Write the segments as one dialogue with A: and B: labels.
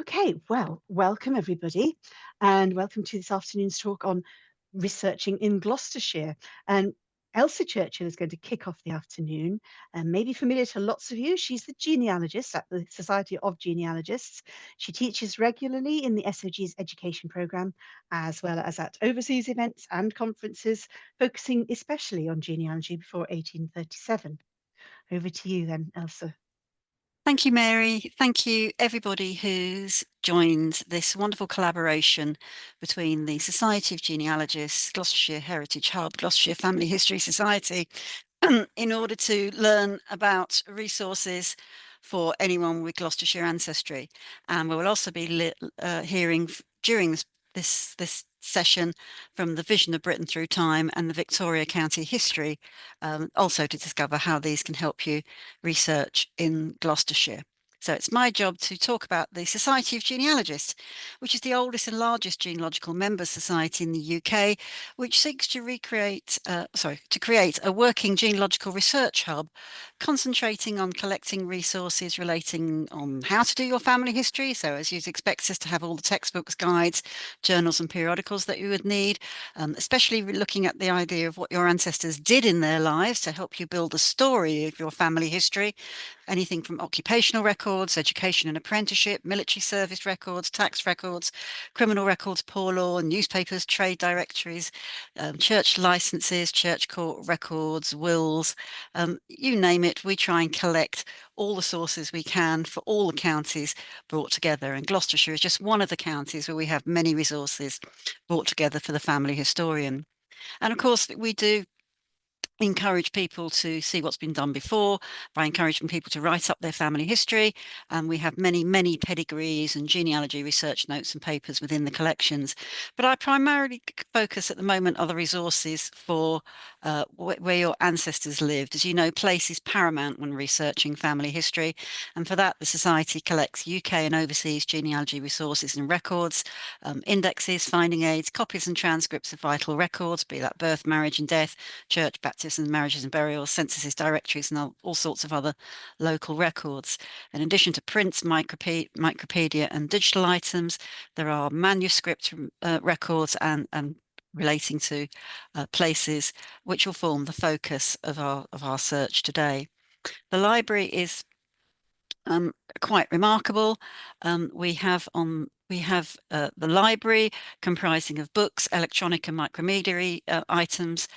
A: Okay, well, welcome everybody, and welcome to this afternoon's talk on researching in Gloucestershire. And Elsa Churchill is going to kick off the afternoon, and maybe familiar to lots of you. She's the genealogist at the Society of Genealogists. She teaches regularly in the SOG's education programme, as well as at overseas events and conferences, focusing especially on genealogy before 1837. Over to you then, Elsa.
B: Thank you, Mary. Thank you, everybody who's joined this wonderful collaboration between the Society of Genealogists, Gloucestershire Heritage Hub, Gloucestershire Family History Society, in order to learn about resources for anyone with Gloucestershire ancestry. And we will also be hearing during this session from the Vision of Britain Through Time and the Victoria County History, also to discover how these can help you research in Gloucestershire. So it's my job to talk about the Society of Genealogists, which is the oldest and largest genealogical members society in the UK, which seeks to create a working genealogical research hub, concentrating on collecting resources relating on how to do your family history. So as you'd expect us to have all the textbooks, guides, journals and periodicals that you would need, especially looking at the idea of what your ancestors did in their lives to help you build a story of your family history. Anything from occupational records, education and apprenticeship, military service records, tax records, criminal records, poor law, newspapers, trade directories, church licenses, church court records, wills, you name it. We try and collect all the sources we can for all the counties brought together. And Gloucestershire is just one of the counties where we have many resources brought together for the family historian. And of course, we do encourage people to see what's been done before by encouraging people to write up their family history. And we have many pedigrees and genealogy research notes and papers within the collections. But I primarily focus at the moment on the resources for where your ancestors lived. As you know, place is paramount when researching family history. And for that, the Society collects UK and overseas genealogy resources and records, indexes, finding aids, copies and transcripts of vital records, be that birth, marriage and death, church, baptisms, marriages and burials, censuses, directories, and all sorts of other local records. In addition to prints, micropedia and digital items, there are manuscript records and relating to places which will form the focus of our search today. The library is quite remarkable. We have the library comprising of books, electronic and micromedia items,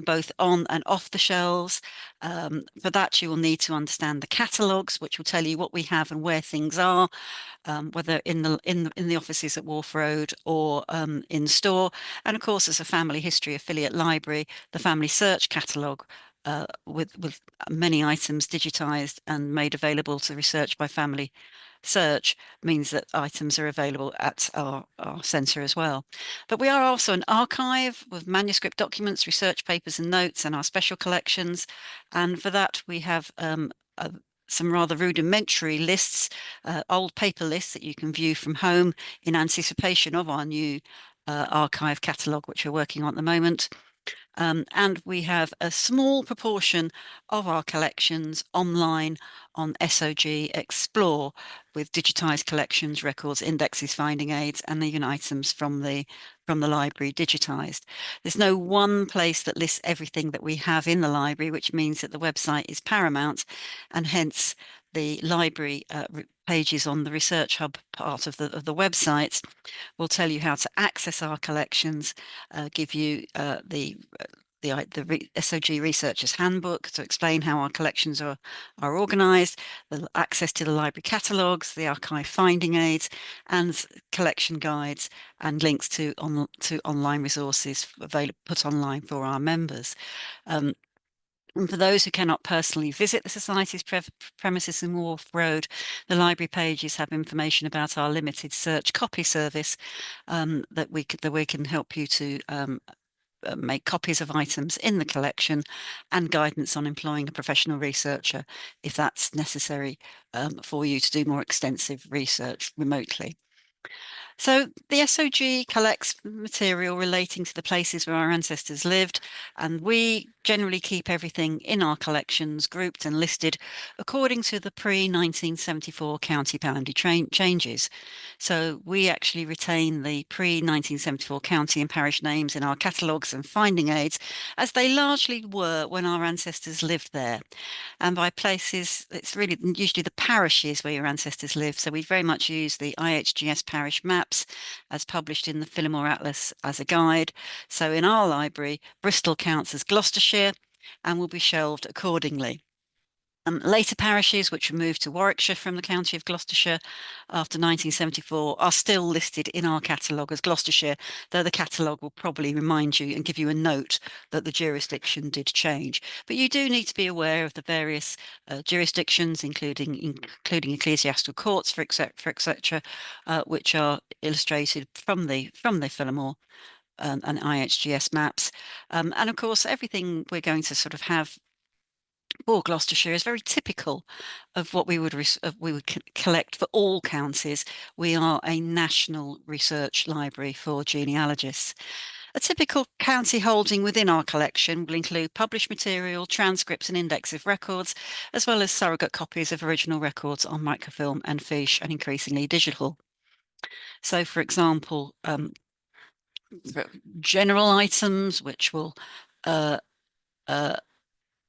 B: both on and off the shelves. For that, you will need to understand the catalogues, which will tell you what we have and where things are, whether in the offices at Wharf Road or in store. And of course, as a family history affiliate library, the family search catalogue, with many items digitized and made available to research by family search, means that items are available at our centre as well. But we are also an archive with manuscript documents, research papers and notes, and our special collections. And for that, we have some rather rudimentary lists, old paper lists that you can view from home in anticipation of our new archive catalogue, which we're working on at the moment. And we have a small proportion of our collections online on SOG Explore, with digitized collections, records, indexes, finding aids, and even items from the library digitized. There's no one place that lists everything that we have in the library, which means that the website is paramount, and hence the library pages on the Research Hub part of the website will tell you how to access our collections, give you the SOG Researcher's Handbook to explain how our collections are organised, the access to the library catalogues, the archive finding aids, and collection guides, and links to online resources put online for our members. And for those who cannot personally visit the Society's premises in Wharf Road, the library pages have information about our limited search copy service, that we can help you to make copies of items in the collection, and guidance on employing a professional researcher if that's necessary for you to do more extensive research remotely. So the SOG collects material relating to the places where our ancestors lived, and we generally keep everything in our collections grouped and listed according to the pre-1974 county boundary changes. So we actually retain the pre-1974 county and parish names in our catalogues and finding aids, as they largely were when our ancestors lived there. And by places, it's really usually the parishes where your ancestors live. So we very much use the IHGS parish maps as published in the Phillimore Atlas as a guide. So in our library, Bristol counts as Gloucestershire and will be shelved accordingly. Later parishes, which were moved to Warwickshire from the county of Gloucestershire after 1974, are still listed in our catalogue as Gloucestershire, though the catalogue will probably remind you and give you a note that the jurisdiction did change. But you do need to be aware of the various jurisdictions, including ecclesiastical courts, for etc., which are illustrated from the Phillimore and IHGS maps. And of course, everything we're going to sort of have for Gloucestershire is very typical of what we would collect for all counties. We are a national research library for genealogists. A typical county holding within our collection will include published material, transcripts and index of records, as well as surrogate copies of original records on microfilm and fiche, and increasingly digital. So, for example, general items which will uh, uh,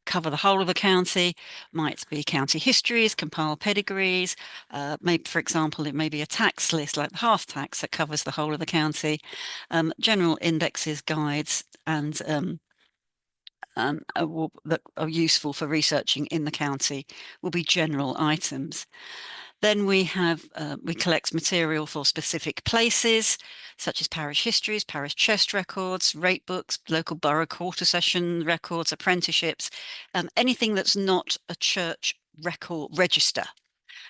B: cover the whole of the county, might be county histories, compiled pedigrees, maybe, for example, it may be a tax list like the half tax that covers the whole of the county, general indexes, guides, and that are useful for researching in the county will be general items. Then we collect material for specific places, such as parish histories, parish chest records, rate books, local borough quarter session records, apprenticeships, anything that's not a church record register.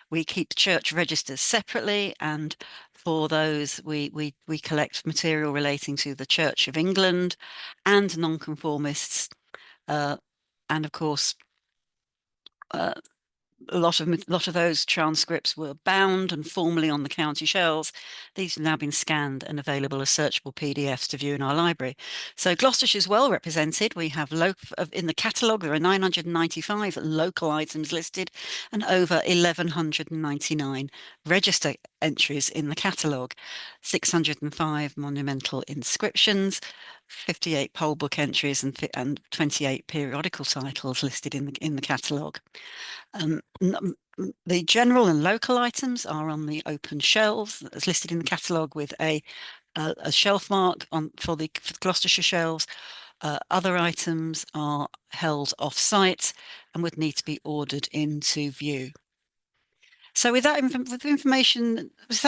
B: We keep church registers separately, and for those we collect material relating to the Church of England and nonconformists, and of course. A lot of those transcripts were bound and formally on the county shelves. These have now been scanned and available as searchable PDFs to view in our library. So Gloucestershire is well represented. We have in the catalogue there are 995 local items listed and over 1199 register entries in the catalogue, 605 monumental inscriptions, 58 poll book entries and 28 periodical titles listed in the catalogue. The general and local items are on the open shelves as listed in the catalogue with a shelf mark for the Gloucestershire shelves. Other items are held off-site and would need to be ordered into view. So with so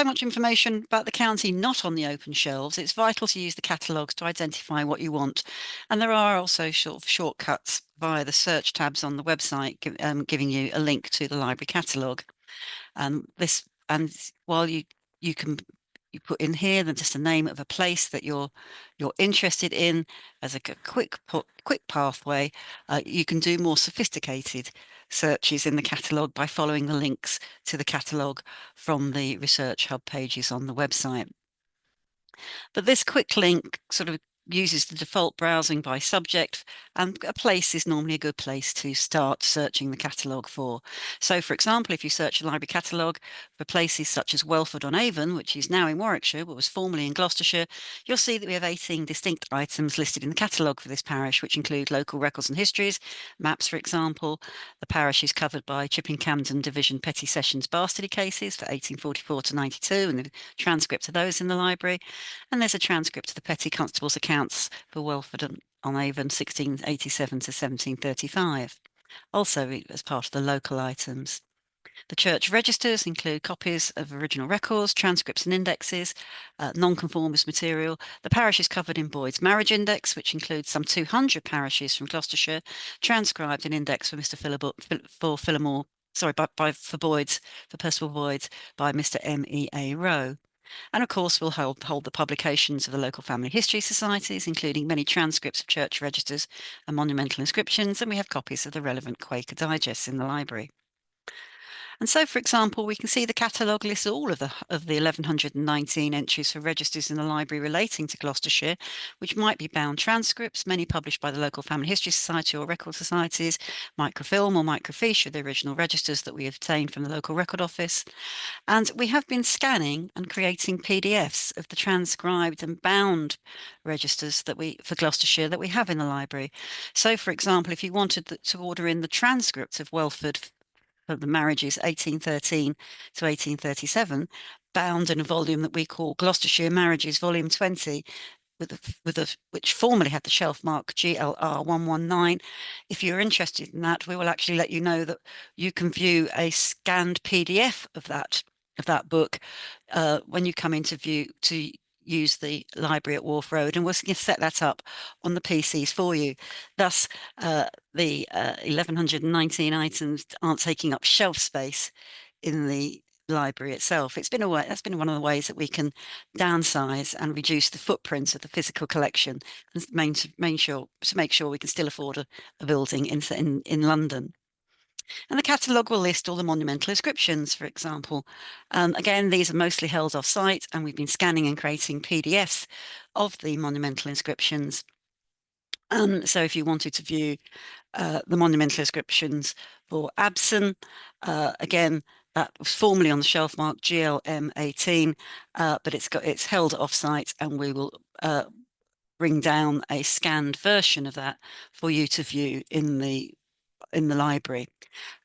B: much information about the county not on the open shelves, it's vital to use the catalogues to identify what you want. And there are also shortcuts via the search tabs on the website, giving you a link to the library catalogue. And while you put in here just the name of a place that you're interested in as a quick pathway, you can do more sophisticated searches in the catalogue by following the links to the catalogue from the Research Hub pages on the website. But this quick link sort of uses the default browsing by subject, and a place is normally a good place to start searching the catalogue for. So, for example, if you search a library catalogue for places such as Welford-on-Avon, which is now in Warwickshire but was formerly in Gloucestershire, you'll see that we have 18 distinct items listed in the catalogue for this parish, which include local records and histories, maps, for example. The parish is covered by Chipping Campden Division Petty Sessions bastardy cases for 1844 to 92, and the transcript of those in the library. And there's a transcript of the Petty Constable's accounts for Welford-on-Avon 1687 to 1735, also as part of the local items. The church registers include copies of original records, transcripts and indexes, nonconformist material. The parish is covered in Boyd's Marriage Index, which includes some 200 parishes from Gloucestershire, transcribed and indexed for Percival Boyd's by Mr. M.E.A. Rowe. And of course, we'll hold the publications of the local family history societies, including many transcripts of church registers and monumental inscriptions, and we have copies of the relevant Quaker digests in the library. And so, for example, we can see the catalogue lists all of the 1119 entries for registers in the library relating to Gloucestershire, which might be bound transcripts, many published by the local Family History Society or record societies, microfilm or microfiche of the original registers that we obtained from the local record office. And we have been scanning and creating PDFs of the transcribed and bound registers that for Gloucestershire that we have in the library. So, for example, if you wanted to order in the transcript of Welford of the marriages 1813 to 1837, bound in a volume that we call Gloucestershire Marriages, Volume 20, which formerly had the shelf mark GLR 119. If you're interested in that, we will actually let you know that you can view a scanned PDF of that book when you come into view to use the library at Wharf Road, and we'll set that up on the PCs for you. Thus, the 1119 items aren't taking up shelf space in the library itself. That's been one of the ways that we can downsize and reduce the footprint of the physical collection and make sure we can still afford a building in London. And the catalogue will list all the monumental inscriptions, for example. Again, these are mostly held off-site, and we've been scanning and creating PDFs of the monumental inscriptions. So if you wanted to view the monumental inscriptions for Abson, again, that was formerly on the shelf mark GLM 18, but it's held off-site, and we will bring down a scanned version of that for you to view in the library.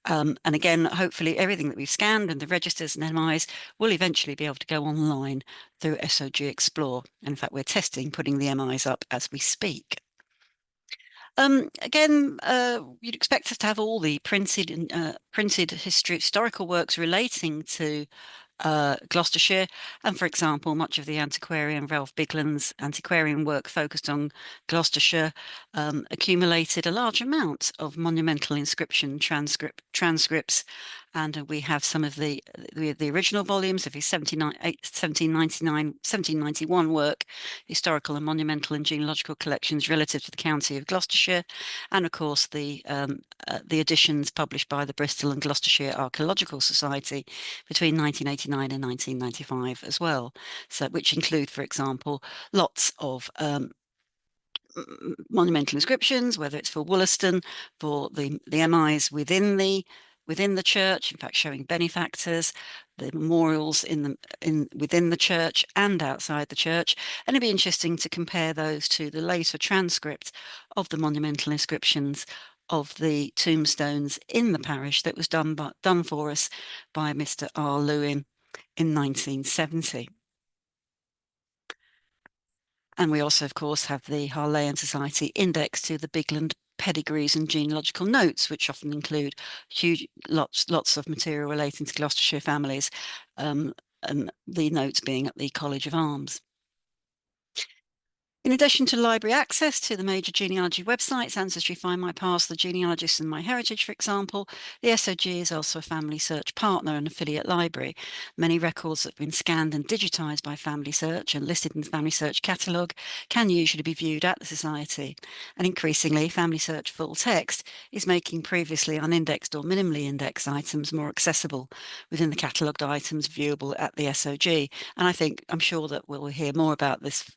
B: And again, hopefully everything that we've scanned and the registers and MIs will eventually be able to go online through SOG Explore. In fact, we're testing putting the MIs up as we speak. Again, you'd expect us to have all the printed historical works relating to Gloucestershire, and for example, much of the antiquarian Ralph Bigland's antiquarian work focused on Gloucestershire accumulated a large amount of monumental inscription transcripts, and we have some of the original volumes of his 1791 work, historical and monumental and genealogical collections relative to the county of Gloucestershire, and of course the editions published by the Bristol and Gloucestershire Archaeological Society between 1989 and 1995 as well. So, which include, for example, lots of monumental inscriptions, whether it's for Wollaston, for the MIs within the church, in fact showing benefactors, the memorials within the church and outside the church. And it'd be interesting to compare those to the later transcript of the monumental inscriptions of the tombstones in the parish that was done for us by Mr. R. Lewin in 1970. And we also, of course, have the Harleian Society Index to the Bigland pedigrees and genealogical notes, which often include lots of material relating to Gloucestershire families, and the notes being at the College of Arms. In addition to library access to the major genealogy websites, Ancestry, Find My Past, The Genealogist and My Heritage, for example, the SOG is also a Family Search partner and affiliate library. Many records that have been scanned and digitised by Family Search and listed in the Family Search catalogue can usually be viewed at the Society. And increasingly, Family Search full text is making previously unindexed or minimally indexed items more accessible within the catalogued items viewable at the SOG. And I'm sure that we'll hear more about this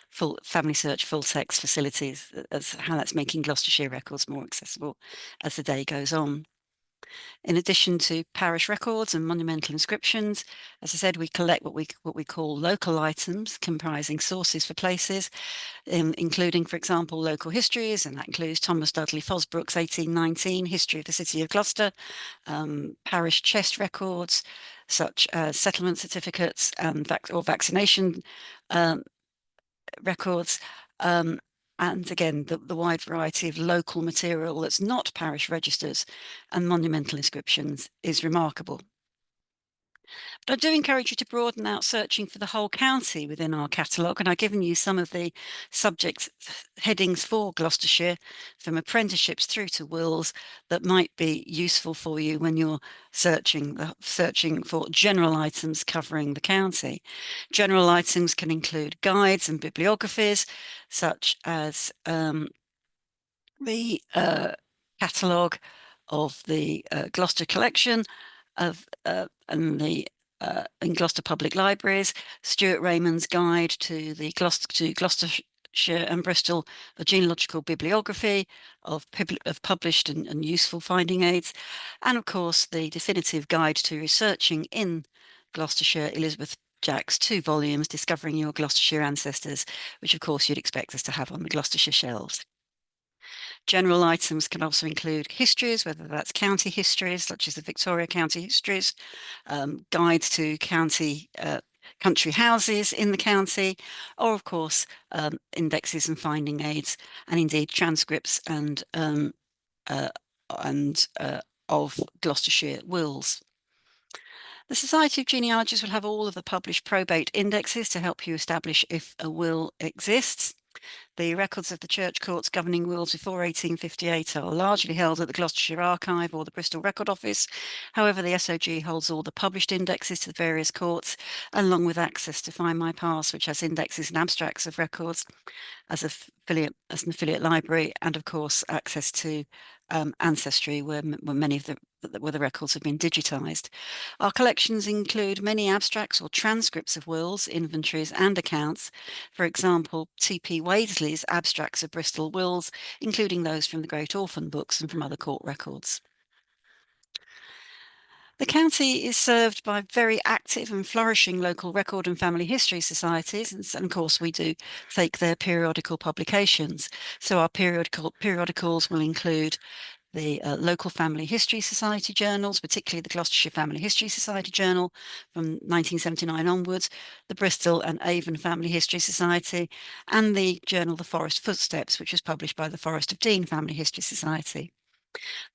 B: full Family Search full text facilities as how that's making Gloucestershire records more accessible as the day goes on. In addition to parish records and monumental inscriptions, as I said, we collect what we call local items comprising sources for places, including, for example, local histories, and that includes Thomas Dudley Fosbrook's 1819 History of the City of Gloucester, parish chest records such as settlement certificates and vaccination records, and again, the wide variety of local material that's not parish registers and monumental inscriptions is remarkable. But I do encourage you to broaden out searching for the whole county within our catalogue, and I've given you some of the subject headings for Gloucestershire, from apprenticeships through to wills, that might be useful for you when you're searching for general items covering the county. General items can include guides and bibliographies, such as the catalogue of the Gloucester collection, in Gloucester Public Libraries, Stuart Raymond's Guide to the Gloucestershire and Bristol Genealogical Bibliography of published and useful finding aids, and of course the definitive guide to researching in Gloucestershire, Elizabeth Jack's 2 volumes, Discovering Your Gloucestershire Ancestors, which of course you'd expect us to have on the Gloucestershire shelves. General items can also include histories, whether that's county histories, such as the Victoria County histories, guides to country houses in the county, or of course indexes and finding aids, and indeed transcripts and of Gloucestershire wills. The Society of Genealogists will have all of the published probate indexes to help you establish if a will exists. The records of the church courts governing wills before 1858 are largely held at the Gloucestershire Archive or the Bristol Record Office. However, the SOG holds all the published indexes to the various courts, along with access to Find My Past, which has indexes and abstracts of records as an affiliate library, and of course access to Ancestry, where many of the records have been digitised. Our collections include many abstracts or transcripts of wills, inventories and accounts. For example, T.P. Wadesley's abstracts of Bristol wills, including those from the Great Orphan books and from other court records. The county is served by very active and flourishing local record and family history societies, and of course we do take their periodical publications. So our periodicals will include the local Family History Society journals, particularly the Gloucestershire Family History Society Journal from 1979 onwards, the Bristol and Avon Family History Society, and the journal The Forest Footsteps, which was published by the Forest of Dean Family History Society.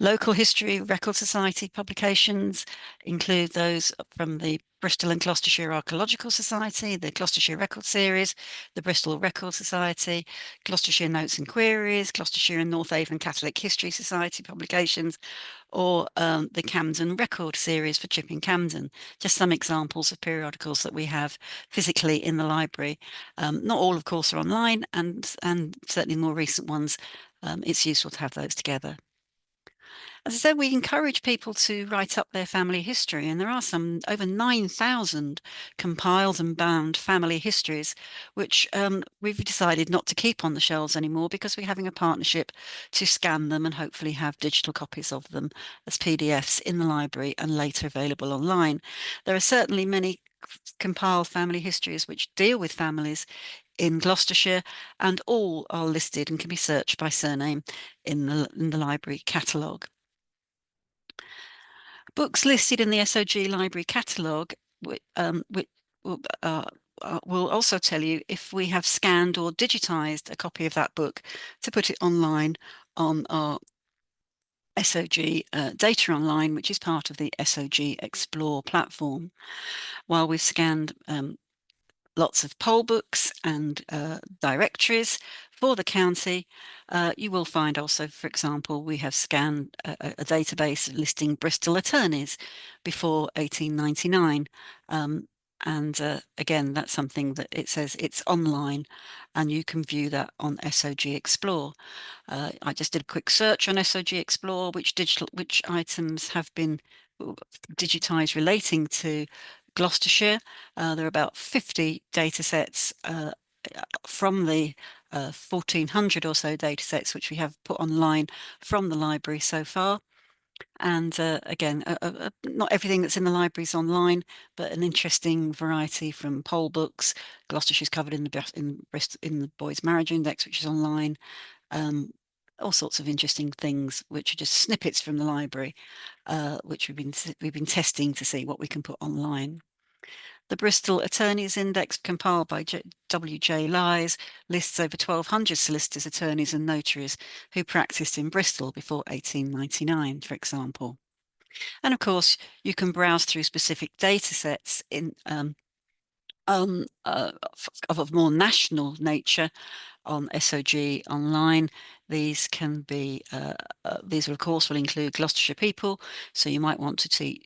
B: Local History Record Society publications include those from the Bristol and Gloucestershire Archaeological Society, the Gloucestershire Record Series, the Bristol Record Society, Gloucestershire Notes and Queries, Gloucestershire and North Avon Catholic History Society publications, or the Camden Record Series for Chipping Camden. Just some examples of periodicals that we have physically in the library. Not all, of course, are online, and certainly more recent ones, it's useful to have those together. As I said, we encourage people to write up their family history, and there are some over 9,000 compiled and bound family histories, which we've decided not to keep on the shelves anymore because we're having a partnership to scan them and hopefully have digital copies of them as PDFs in the library and later available online. There are certainly many compiled family histories which deal with families in Gloucestershire, and all are listed and can be searched by surname in the library catalogue. Books listed in the SOG library catalogue will also tell you if we have scanned or digitised a copy of that book to put it online on our SOG Data Online, which is part of the SOG Explore platform. While we've scanned lots of poll books and directories for the county, you will find also, for example, we have scanned a database listing Bristol attorneys before 1899. Again, that's something that it says it's online, and you can view that on SOG Explore. I just did a quick search on SOG Explore, which items have been digitised relating to Gloucestershire. There are about 50 data sets from the 1,400 or so data sets which we have put online from the library so far. And again, not everything that's in the library is online, but an interesting variety from poll books. Gloucestershire's covered in the Boys' Marriage Index, which is online. All sorts of interesting things, which are just snippets from the library, which we've been testing to see what we can put online. The Bristol Attorneys Index, compiled by W.J. Lyes, lists over 1,200 solicitors, attorneys and notaries who practiced in Bristol before 1899, for example. And of course, you can browse through specific data sets of a more national nature on SOG online. These can be, these will of course will include Gloucestershire people, so you might want to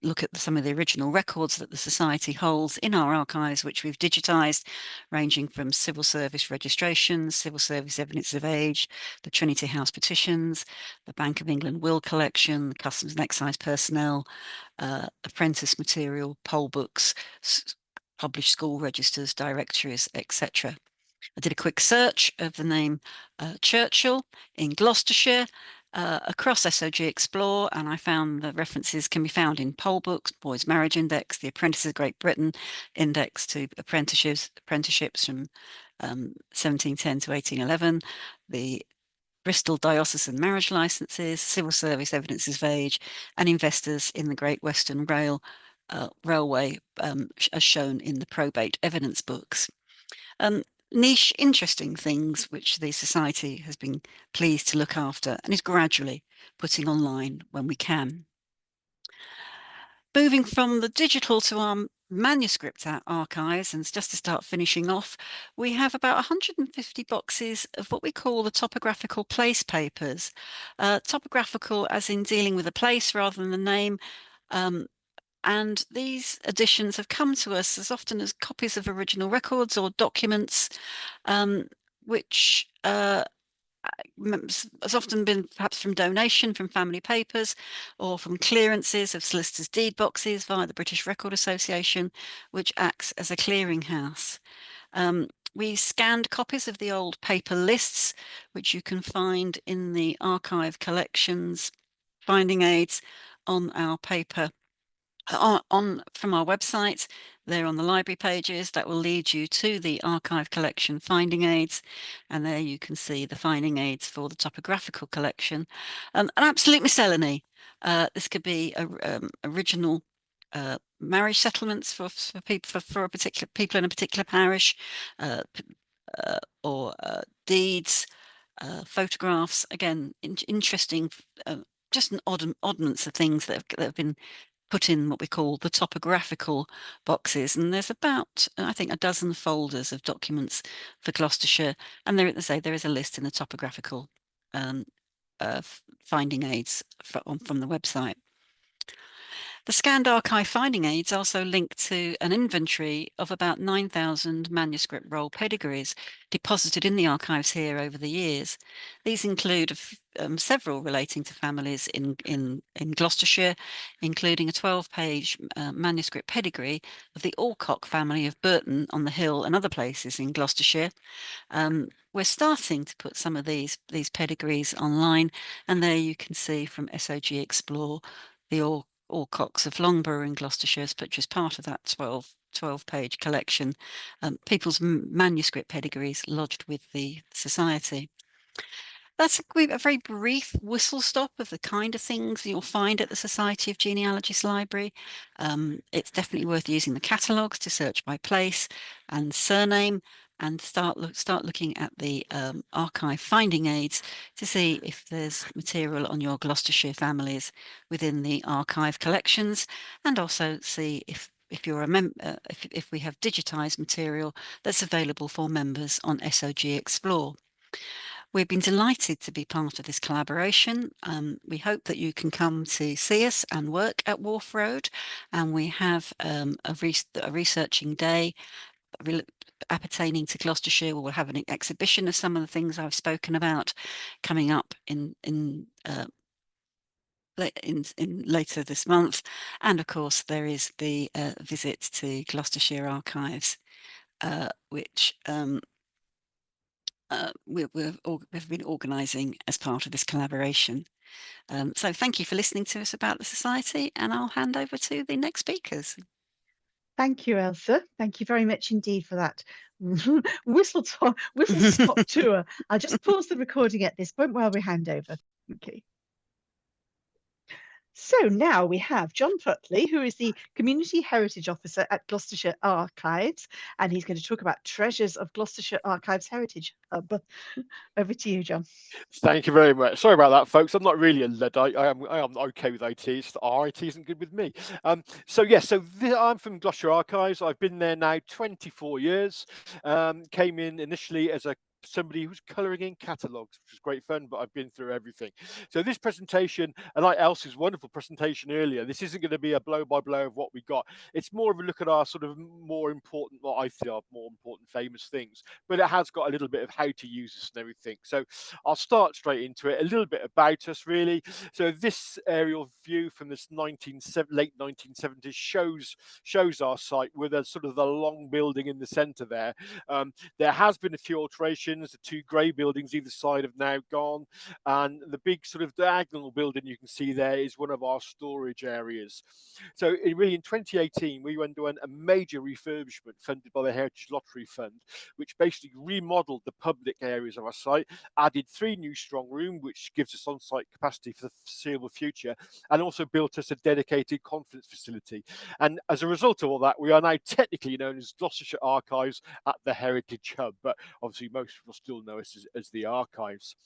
B: look at some of the original records that the Society holds in our archives, which we've digitised, ranging from civil service registrations, civil service evidence of age, the Trinity House petitions, the Bank of England will collection, the Customs and Excise personnel apprentice material, poll books, published school registers, directories, etc. I did a quick search of the name Churchill in Gloucestershire across SOG Explore, and I found the references can be found in poll books, Boys' Marriage Index, the Apprentices of Great Britain Index to apprenticeships from 1710 to 1811, the Bristol Diocesan Marriage Licenses, Civil Service Evidences of Age, and Investors in the Great Western Railway, as shown in the probate evidence books. Niche, interesting things which the Society has been pleased to look after and is gradually putting online when we can. Moving from the digital to our manuscript archives, and just to start finishing off, we have about 150 boxes of what we call the topographical place papers. Topographical as in dealing with a place rather than the name. And these editions have come to us as often as copies of original records or documents, which has often been perhaps from donation from family papers or from clearances of solicitors' deed boxes via the British Record Association, which acts as a clearinghouse. We scanned copies of the old paper lists, which you can find in the archive collections finding aids on our paper from our website. They're on the library pages. That will lead you to the archive collection finding aids, and there you can see the finding aids for the topographical collection. An absolute miscellany. This could be original marriage settlements for people for a particular people in a particular parish, or deeds, photographs. Again, interesting. Just an oddments of things that have been put in what we call the topographical boxes, and there's about, I think, a dozen folders of documents for Gloucestershire, and there, as I say, there is a list in the topographical finding aids from the website. The scanned archive finding aids also link to an inventory of about 9,000 manuscript roll pedigrees deposited in the archives here over the years. These include several relating to families in Gloucestershire, including a 12-page manuscript pedigree of the Alcock family of Burton on the Hill and other places in Gloucestershire. We're starting to put some of these pedigrees online, and there you can see from SOG Explore the Alcocks of Loughborough in Gloucestershire, which is part of that 12-page collection, people's manuscript pedigrees lodged with the Society. That's a very brief whistle-stop of the kind of things you'll find at the Society of Genealogists Library. It's definitely worth using the catalogues to search by place and surname, and start looking at the archive finding aids to see if there's material on your Gloucestershire families within the archive collections, and also see if you're a member, if we have digitized material that's available for members on SOG Explore. We've been delighted to be part of this collaboration. We hope that you can come to see us and work at Wharf Road, and we have a researching day appertaining to Gloucestershire. We'll have an exhibition of some of the things I've spoken about coming up in later this month, and of course there is the visit to Gloucestershire Archives, which we've been organising as part of this collaboration. So thank you for listening to us about the Society, and I'll hand over to the next speakers.
A: Thank you, Elsa. Thank you very much indeed for that whistle-stop tour. I'll just pause the recording at this point while we hand over. Okay. So now we have John Putney, who is the Community Heritage Officer at Gloucestershire Archives, and he's going to talk about treasures of Gloucestershire Archives Heritage Hub. Over to you, John.
C: Thank you very much. Sorry about that, folks. I'm not really a Luddite. I am okay with IT. It's the RIT isn't good with me. I'm from Gloucestershire Archives. I've been there now 24 years. Came in initially as a somebody who's colouring in catalogues, which was great fun, but I've been through everything. So this presentation, and like Elsie's wonderful presentation earlier, this isn't going to be a blow-by-blow of what we got. It's more of a look at our sort of more important, what I think are more important famous things, but it has got a little bit of how to use this and everything. So I'll start straight into it, a little bit about us really. So this aerial view from this late 1970s shows our site with a sort of the long building in the centre there. There has been a few alterations. The two grey buildings either side have now gone, and the big sort of diagonal building you can see there is one of our storage areas. So really in 2018 we underwent a major refurbishment funded by the Heritage Lottery Fund, which basically remodeled the public areas of our site, added 3 new strong rooms, which gives us on-site capacity for the foreseeable future, and also built us a dedicated conference facility. And as a result of all that, we are now technically known as Gloucestershire Archives at the Heritage Hub, but obviously most people still know us as the Archives.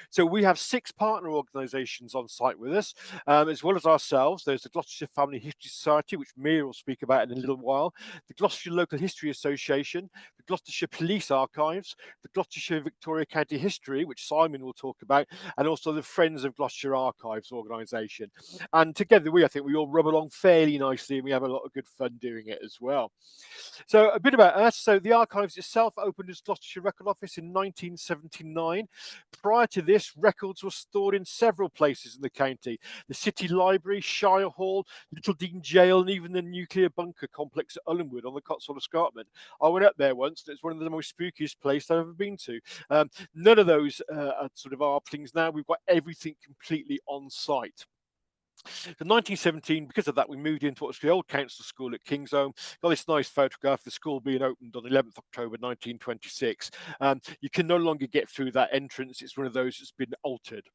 C: So we have 6 partner organisations on site with us, as well as ourselves. There's the Gloucestershire Family History Society, which Mia will speak about in a little while, the Gloucestershire Local History Association, the Gloucestershire Police Archives, the Gloucestershire Victoria County History, which Simon will talk about, and also the Friends of Gloucestershire Archives organisation. And together I think we all rub along fairly nicely, and we have a lot of good fun doing it as well. So a bit about us. So the Archives itself opened as Gloucestershire Record Office in 1979. Prior to this, records were stored in several places in the county: the City Library, Shire Hall, Little Dean Jail, and even the nuclear bunker complex at Ullenwood on the Cotswold Escarpment. I went up there once, and it's one of the most spookiest places I've ever been to. None of those are sort of our things now. We've got everything completely on site. In 1917, because of that, we moved into what's the old council school at Kingsholm. Got this nice photograph of the school being opened on 11th October 1926. You can no longer get through that entrance. It's one of those that's been altered.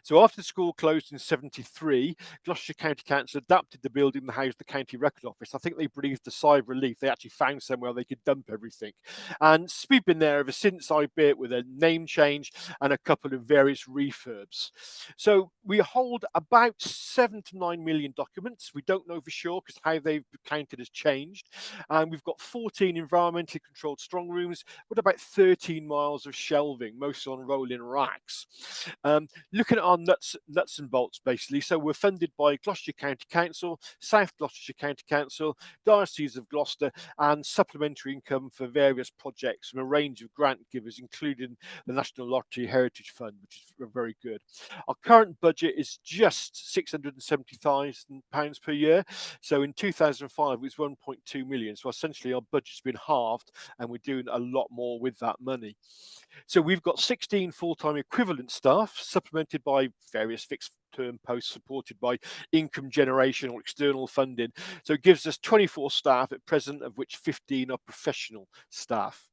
C: So after the school closed in 73, Gloucestershire County Council adapted the building to house the county record office. I think they breathed a sigh of relief. They actually found somewhere they could dump everything. And we've been there ever since, albeit with a name change and a couple of various refurbs. So we hold about 7 to 9 million documents. We don't know for sure because how they've counted has changed. And we've got 14 environmentally controlled strong rooms with about 13 miles of shelving, mostly on rolling racks. Looking at our nuts and bolts, basically. So we're funded by Gloucestershire County Council, South Gloucestershire County Council, Diocese of Gloucester, and supplementary income for various projects from a range of grant givers, including the National Lottery Heritage Fund, which is very good. Our current budget is just £670,000 per year. So in 2005, it was 1.2 million. So essentially, our budget's been halved, and we're doing a lot more with that money. So we've got 16 full-time equivalent staff, supplemented by various fixed-term posts supported by income generation or external funding. So it gives us 24 staff at present, of which 15 are professional staff.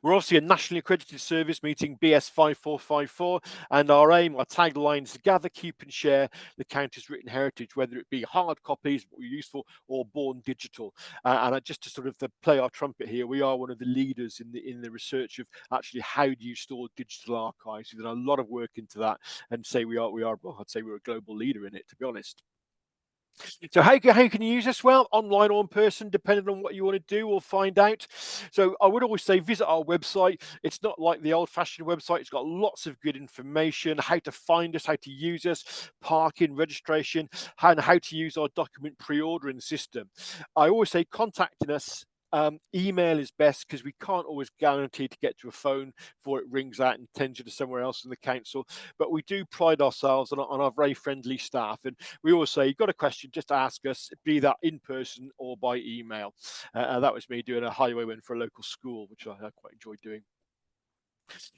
C: We're obviously a nationally accredited service meeting BS 5454, and our aim, our tagline is to gather, keep and share the county's written heritage, whether it be hard copies, what we're useful, or born digital. And just to sort of play our trumpet here, we are one of the leaders in the research of actually how do you store digital archives. We've done a lot of work into that, and say we are well, I'd say we're a global leader in it, to be honest. So how can you use this? Well, online or in person, depending on what you want to do or find out. So I would always say visit our website. It's not like the old-fashioned website. It's got lots of good information, how to find us, how to use us, parking, registration, and how to use our document pre-ordering system. I always say contacting us. Email is best because we can't always guarantee to get to a phone before it rings out and sends you to somewhere else in the council. But we do pride ourselves on our very friendly staff. And we always say, you've got a question, just ask us, be that in person or by email. That was me doing a highwayman for a local school, which I quite enjoyed doing.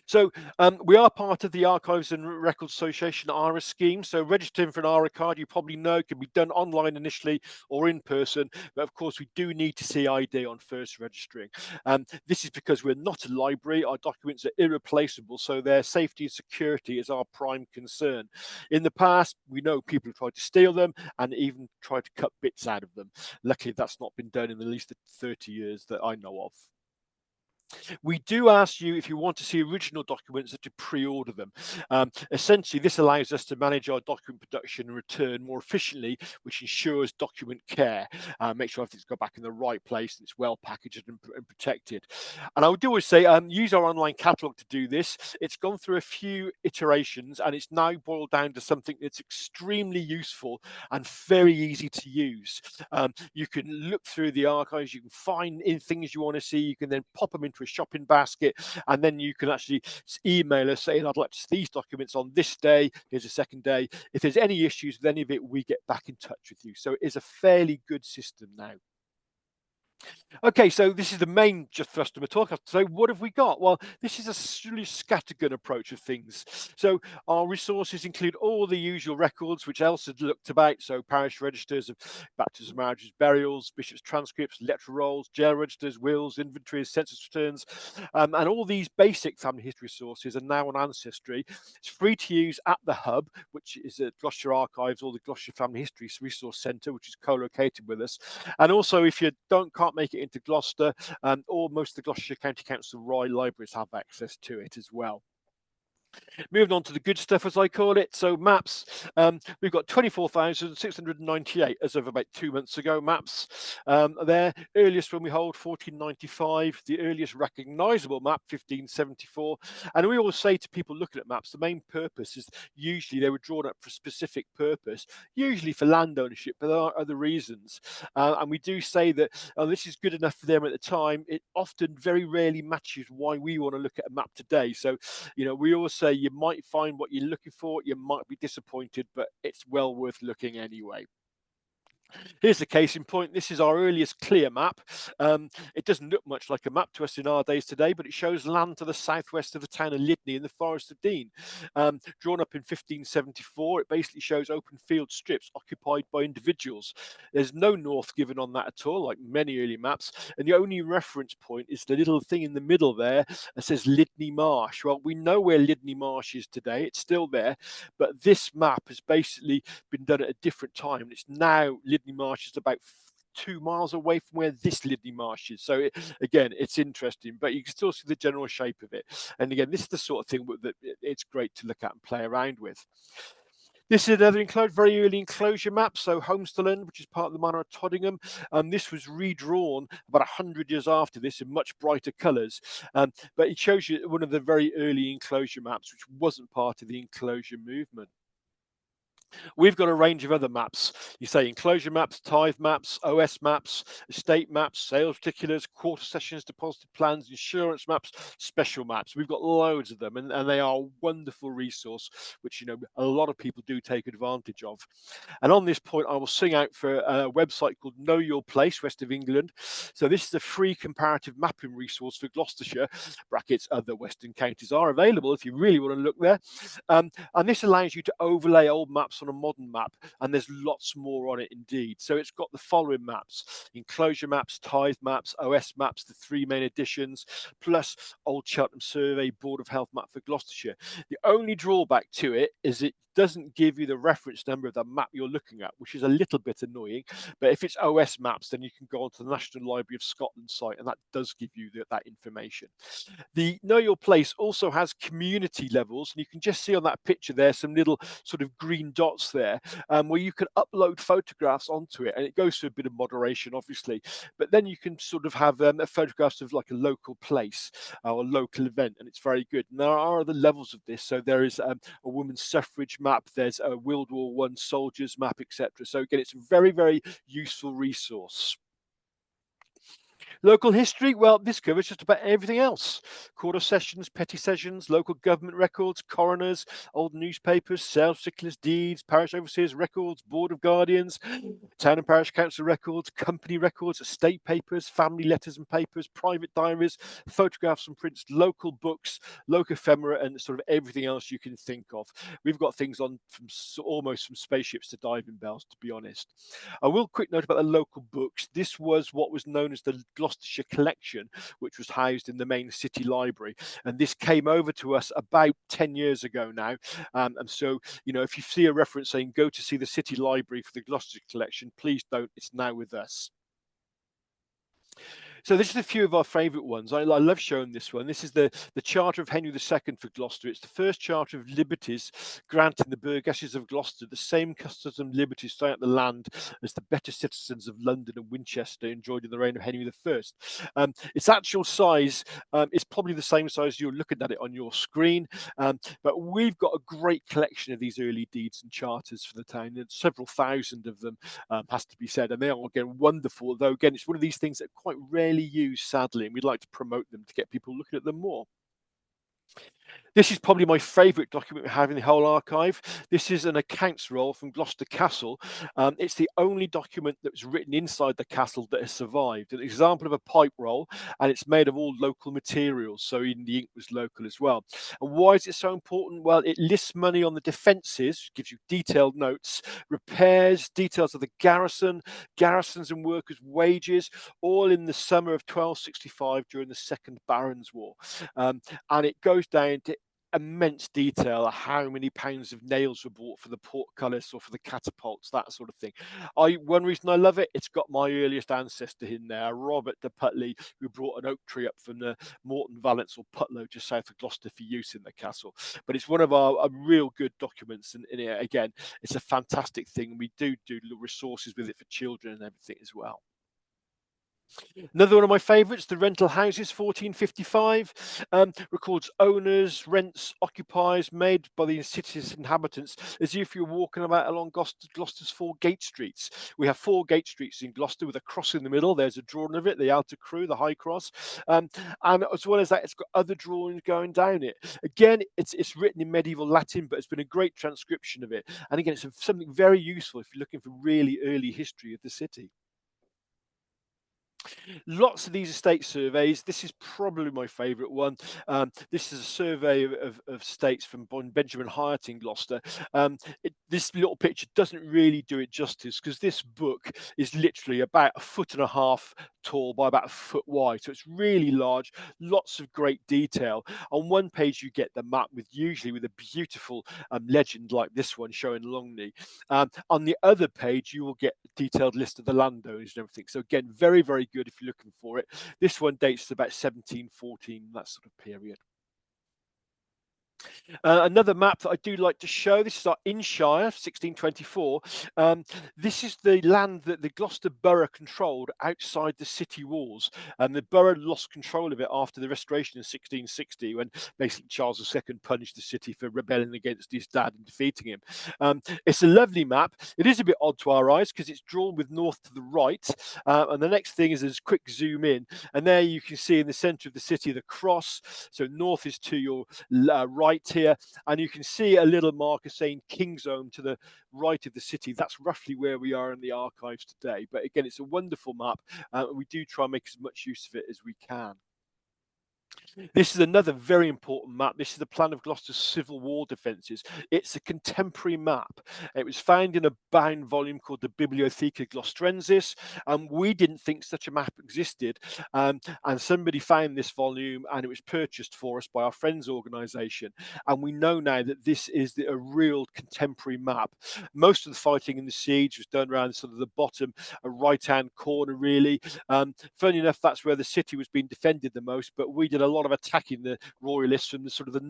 C: So we are part of the Archives and Records Association ARA scheme. So registering for an ARA card, you probably know, can be done online initially or in person. But of course, we do need to see ID on first registering. This is because we're not a library. Our documents are irreplaceable, so their safety and security is our prime concern. In the past, we know people have tried to steal them and even tried to cut bits out of them. Luckily, that's not been done in at least the 30 years that I know of. We do ask you, if you want to see original documents, to pre-order them. Essentially, this allows us to manage our document production and return more efficiently, which ensures document care. Make sure everything's got back in the right place and it's well packaged and protected. And I would always say, use our online catalogue to do this. It's gone through a few iterations and it's now boiled down to something that's extremely useful and very easy to use. You can look through the archives, you can find in things you want to see, you can then pop them into a shopping basket, and then you can actually email us saying, I'd like to see these documents on this day, here's a second day. If there's any issues with any of it, we get back in touch with you. So it is a fairly good system now. Okay, so this is the main just thrust of my talk. So what have we got? Well, this is a really scattergun approach of things. So our resources include all the usual records, which Elsa had looked about. So parish registers of baptisms, marriages, burials, bishops' transcripts, electoral rolls, jail registers, wills, inventories, census returns, and all these basic family history sources are now on Ancestry. It's free to use at the hub, which is at Gloucestershire Archives or the Gloucestershire Family History Resource Centre, which is co-located with us. And also, if you can't make it into Gloucester, or most of the Gloucestershire County Council libraries have access to it as well. Moving on to the good stuff, as I call it. So maps, we've got 24,698 as of about 2 months ago. Maps there. Earliest when we hold 1495, the earliest recognisable map 1574. And we always say to people looking at maps, the main purpose is usually they were drawn up for a specific purpose, usually for land ownership, but there are other reasons. And we do say that this is good enough for them at the time. It often very rarely matches why we want to look at a map today. So, we always say you might find what you're looking for, you might be disappointed, but it's well worth looking anyway. Here's the case in point. This is our earliest clear map. It doesn't look much like a map to us in our days today, but it shows land to the southwest of the town of Lydney in the Forest of Dean. Drawn up in 1574, it basically shows open field strips occupied by individuals. There's no north given on that at all, like many early maps, and the only reference point is the little thing in the middle there that says Lydney Marsh. Well, we know where Lydney Marsh is today. It's still there, but this map has basically been done at a different time. It's now Lydney Marsh is about 2 miles away from where this Lydney Marsh is. So again, it's interesting, but you can still see the general shape of it. And again, this is the sort of thing that it's great to look at and play around with. This is another very early enclosure map. So Homesteland, which is part of the manor of Todingham, this was redrawn about 100 years after this in much brighter colours. But it shows you one of the very early enclosure maps, which wasn't part of the enclosure movement. We've got a range of other maps. You say enclosure maps, tithe maps, OS maps, estate maps, sales particulars, quarter sessions, deposit plans, insurance maps, special maps. We've got loads of them, and they are a wonderful resource, which a lot of people do take advantage of. And on this point, I will sing out for a website called Know Your Place, West of England. So this is a free comparative mapping resource for Gloucestershire. Brackets other western counties are available if you really want to look there. And this allows you to overlay old maps on a modern map, and there's lots more on it indeed. So it's got the following maps: enclosure maps, tithe maps, OS maps, the 3 main editions, plus Old Cheltenham Survey Board of Health map for Gloucestershire. The only drawback to it is it doesn't give you the reference number of the map you're looking at, which is a little bit annoying. But if it's OS maps, then you can go onto the National Library of Scotland site, and that does give you that information. The Know Your Place also has community levels, and you can just see on that picture there some little sort of green dots there, where you can upload photographs onto it, and it goes through a bit of moderation, obviously, but then you can sort of have photographs of like a local place or a local event, and it's very good. And there are other levels of this. So there is a women's suffrage map, there's a World War I soldiers map, etc. So again, it's a very, very useful resource. Local history, well, this covers just about everything else. Quarter sessions, petty sessions, local government records, coroners, old newspapers, sales particulars, deeds, parish overseers records, board of guardians, town and parish council records, company records, estate papers, family letters and papers, private diaries, photographs and prints, local books, local ephemera, and sort of everything else you can think of. We've got things on from almost from spaceships to diving bells, to be honest. I will quick note about the local books. This was what was known as the Gloucestershire collection, which was housed in the main city library, and this came over to us about 10 years ago now. And so, if you see a reference saying go to see the city library for the Gloucestershire collection, please don't. It's now with us. So this is a few of our favourite ones. I love showing this one. This is the Charter of Henry II for Gloucester. It's the first Charter of Liberties granting the burgesses of Gloucester the same customs and liberties throughout the land as the better citizens of London and Winchester enjoyed in the reign of Henry I. Its actual size is probably the same size you're looking at it on your screen, but we've got a great collection of these early deeds and charters for the town. There's several thousand of them, has to be said, and they are again wonderful. Though again, it's one of these things that are quite rarely used, sadly, and we'd like to promote them to get people looking at them more. This is probably my favourite document we have in the whole archive. This is an accounts roll from Gloucester Castle. It's the only document that was written inside the castle that has survived. An example of a pipe roll, and it's made of all local materials, so even the ink was local as well. And why is it so important? Well, it lists money on the defences, gives you detailed notes, repairs, details of the garrisons and workers' wages, all in the summer of 1265 during the Second Barons' War. And it goes down to immense detail of how many pounds of nails were bought for the portcullis or for the catapults, that sort of thing. One reason I love it, it's got my earliest ancestor in there, Robert de Putney, who brought an oak tree up from the Morton Valence or Putlow just south of Gloucester for use in the castle. But it's one of our real good documents, and again, it's a fantastic thing. We do little resources with it for children and everything as well. Another one of my favourites, the Rental Houses, 1455, records owners, rents, occupiers made by the city's inhabitants as if you're walking about along Gloucester's 4 gate streets. We have 4 gate streets in Gloucester with a cross in the middle. There's a drawing of it, the outer crew, the high cross. And as well as that, it's got other drawings going down it. Again, it's written in medieval Latin, but it's been a great transcription of it. And again, it's something very useful if you're looking for really early history of the city. Lots of these estate surveys. This is probably my favourite one. This is a survey of estates from Benjamin Hyatt in Gloucester. This little picture doesn't really do it justice because this book is literally about 1.5 feet tall by about 1 foot wide. So it's really large, lots of great detail. On one page, you get the map usually with a beautiful legend like this one showing Longney. On the other page, you will get a detailed list of the landowners and everything. So again, very, very good if you're looking for it. This one dates to about 1714, that sort of period. Another map that I do like to show, this is our Inshire, 1624. This is the land that the Gloucester borough controlled outside the city walls. And the borough lost control of it after the restoration in 1660, when basically Charles II punished the city for rebelling against his dad and defeating him. It's a lovely map. It is a bit odd to our eyes because it's drawn with north to the right. And the next thing is a quick zoom in. And there you can see in the centre of the city the cross. So north is to your right here, and you can see a little marker saying Kingsholm to the right of the city. That's roughly where we are in the archives today. But again, it's a wonderful map, and we do try and make as much use of it as we can. This is another very important map. This is the plan of Gloucester's Civil War defences. It's a contemporary map. It was found in a bound volume called the Bibliotheca Gloustrensis. We didn't think such a map existed. And somebody found this volume and it was purchased for us by our friends' organisation. And we know now that this is a real contemporary map. Most of the fighting in the siege was done around sort of the bottom, a right-hand corner, really. Funny enough, that's where the city was being defended the most, but we did a lot of attacking the royalists from the sort of the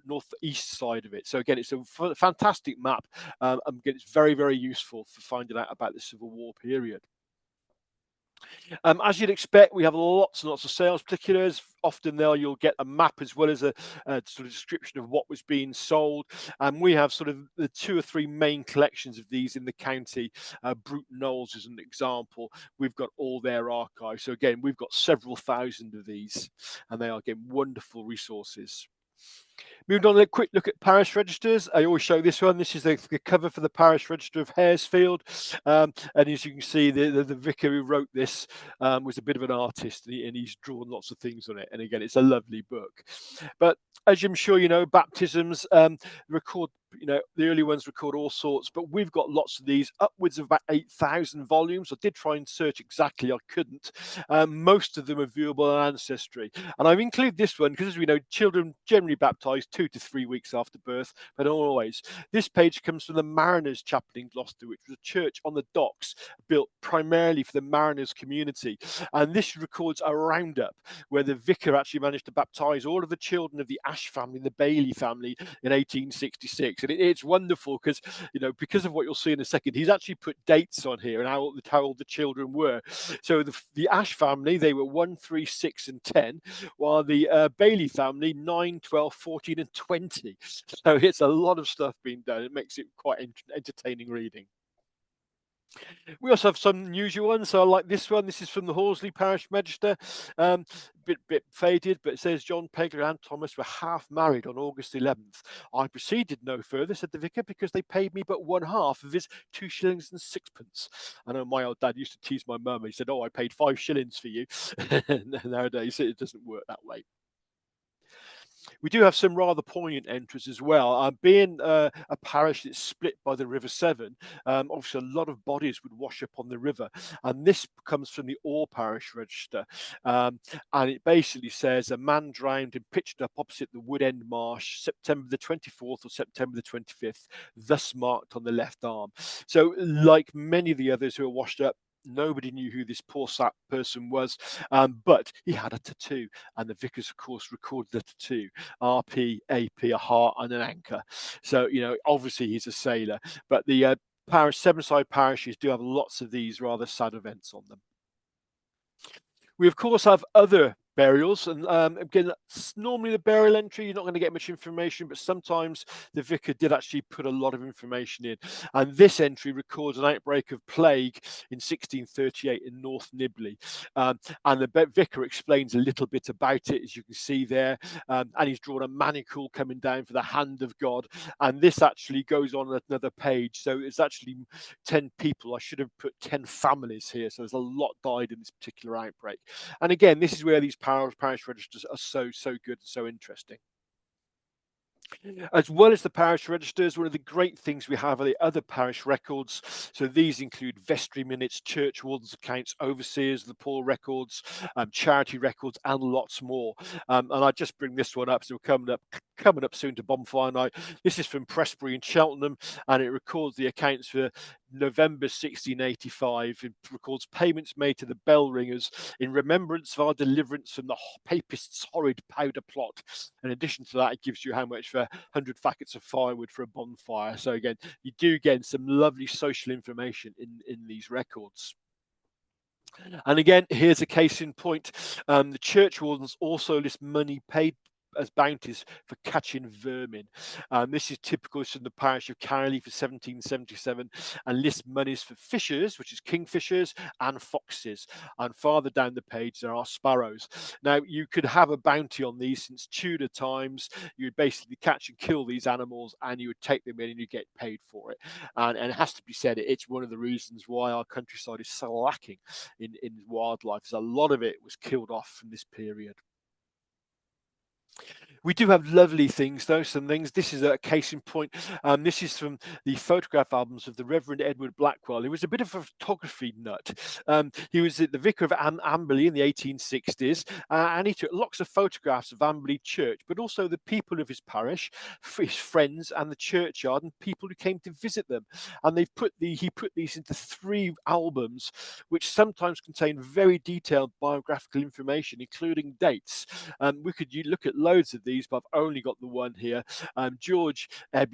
C: northeast side of it. So again, it's a fantastic map. Again, it's very, very useful for finding out about the Civil War period. As you'd expect, we have lots and lots of sales particulars. Often there you'll get a map as well as a sort of description of what was being sold. And we have sort of the 2 or 3 main collections of these in the county. Bruton Knowles is an example. We've got all their archives. So again, we've got several thousand of these, and they are, again, wonderful resources. Moving on, a quick look at parish registers. I always show this one. This is the cover for the parish register of Haresfield. And as you can see, the vicar who wrote this was a bit of an artist, and he's drawn lots of things on it. And again, it's a lovely book. But as I'm sure you know, baptisms record, the early ones record all sorts, but we've got lots of these, upwards of about 8,000 volumes. I did try and search exactly, I couldn't. Most of them are viewable on Ancestry. And I've included this one because, as we know, children generally baptized baptised 2 to 3 weeks after birth, but not always. This page comes from the Mariners Chapel in Gloucester, which was a church on the docks built primarily for the mariners community. And this records a roundup where the vicar actually managed to baptise all of the children of the Ash family, the Bailey family, in 1866. And it's wonderful because, because of what you'll see in a second, he's actually put dates on here and how old the children were. So the Ash family, they were 1, 3, 6, and 10, while the Bailey family 9, 12, 14, and 20. So it's a lot of stuff being done. It makes it quite entertaining reading. We also have some unusual ones. So I like this one. This is from the Horsley Parish Register. Bit faded, but it says John Pegler and Thomas were half married on August 11th. I proceeded no further, said the vicar, because they paid me but one half of his 2 shillings and 6pence. I know my old dad used to tease my mum. He said, "Oh, I paid 5 shillings for you." Nowadays, it doesn't work that way. We do have some rather poignant entries as well. Being a parish that's split by the River Severn, obviously a lot of bodies would wash up on the river. And this comes from the Orr Parish Register. And it basically says a man drowned and pitched up opposite the Wood End Marsh, September the 24th or September the 25th, thus marked on the left arm. So like many of the others who were washed up, nobody knew who this poor person was, but he had a tattoo, and the vicars, of course, recorded the tattoo: RP, AP, a heart, and an anchor. So, obviously he's a sailor, but the Sevenside parishes do have lots of these rather sad events on them. We, of course, have other burials, and again, normally the burial entry, you're not going to get much information, but sometimes the vicar did actually put a lot of information in. And this entry records an outbreak of plague in 1638 in North Nibley, and the vicar explains a little bit about it, as you can see there, and he's drawn a manicle coming down for the hand of God, and this actually goes on another page. So it's actually 10 people. I should have put 10 families here, so there's a lot died in this particular outbreak. And again, this is where these parish registers are so good and so interesting. As well as the parish registers, one of the great things we have are the other parish records. So these include vestry minutes, church wardens' accounts, overseers, the poor records, charity records, and lots more. And I just bring this one up. So we're coming up soon to bonfire night. This is from Prestbury in Cheltenham, and it records the accounts for November 1685. It records payments made to the bell ringers in remembrance of our deliverance from the papists' horrid powder plot. In addition to that, it gives you how much for 100 fagots of firewood for a bonfire. So again, you do get some lovely social information in these records. And again, here's a case in point. The church wardens also list money paid as bounties for catching vermin. This is typical from the parish of Carrowley for 1777, and lists monies for fishers, which is kingfishers, and foxes. And farther down the page, there are sparrows. Now, you could have a bounty on these since Tudor times. You would basically catch and kill these animals, and you would take them in and you get paid for it. And it has to be said, it's one of the reasons why our countryside is so lacking in wildlife. There's a lot of it was killed off from this period. We do have lovely things, though, some things. This is a case in point. This is from the photograph albums of the Reverend Edward Blackwell, who was a bit of a photography nut. He was the vicar of Amberley in the 1860s, and he took lots of photographs of Amberley Church, but also the people of his parish, his friends, and the churchyard, and people who came to visit them. And he put these into 3 albums, which sometimes contain very detailed biographical information, including dates. We could look at loads of these, but I've only got the one here. George AD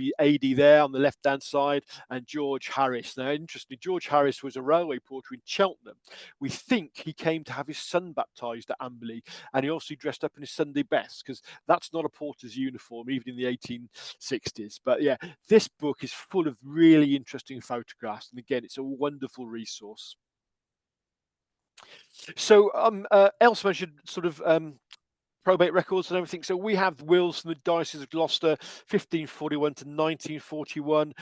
C: there on the left-hand side, and George Harris. Now, interestingly, George Harris was a railway porter in Cheltenham. We think he came to have his son baptised at Amberley, and he also dressed up in his Sunday best, because that's not a porter's uniform, even in the 1860s. But yeah, this book is full of really interesting photographs, and again, it's a wonderful resource. So Else mentioned sort of probate records and everything. So we have wills from the Diocese of Gloucester, 1541 to 1941.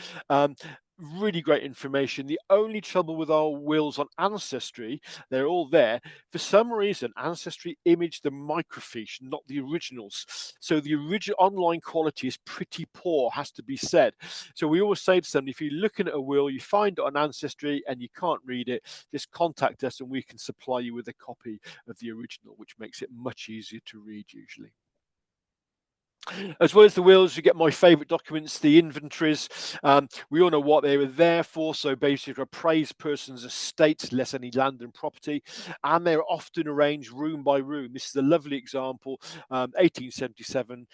C: Really great information. The only trouble with our wills on Ancestry, they're all there. For some reason, Ancestry imaged the microfiche, not the originals. So the original online quality is pretty poor, has to be said. So we always say to somebody, if you're looking at a will, you find it on Ancestry and you can't read it, just contact us and we can supply you with a copy of the original, which makes it much easier to read usually. As well as the wills, you get my favourite documents, the inventories. We all know what they were there for. So basically, to appraise person's estate, less any land and property, and they're often arranged room by room. This is a lovely example, 1877.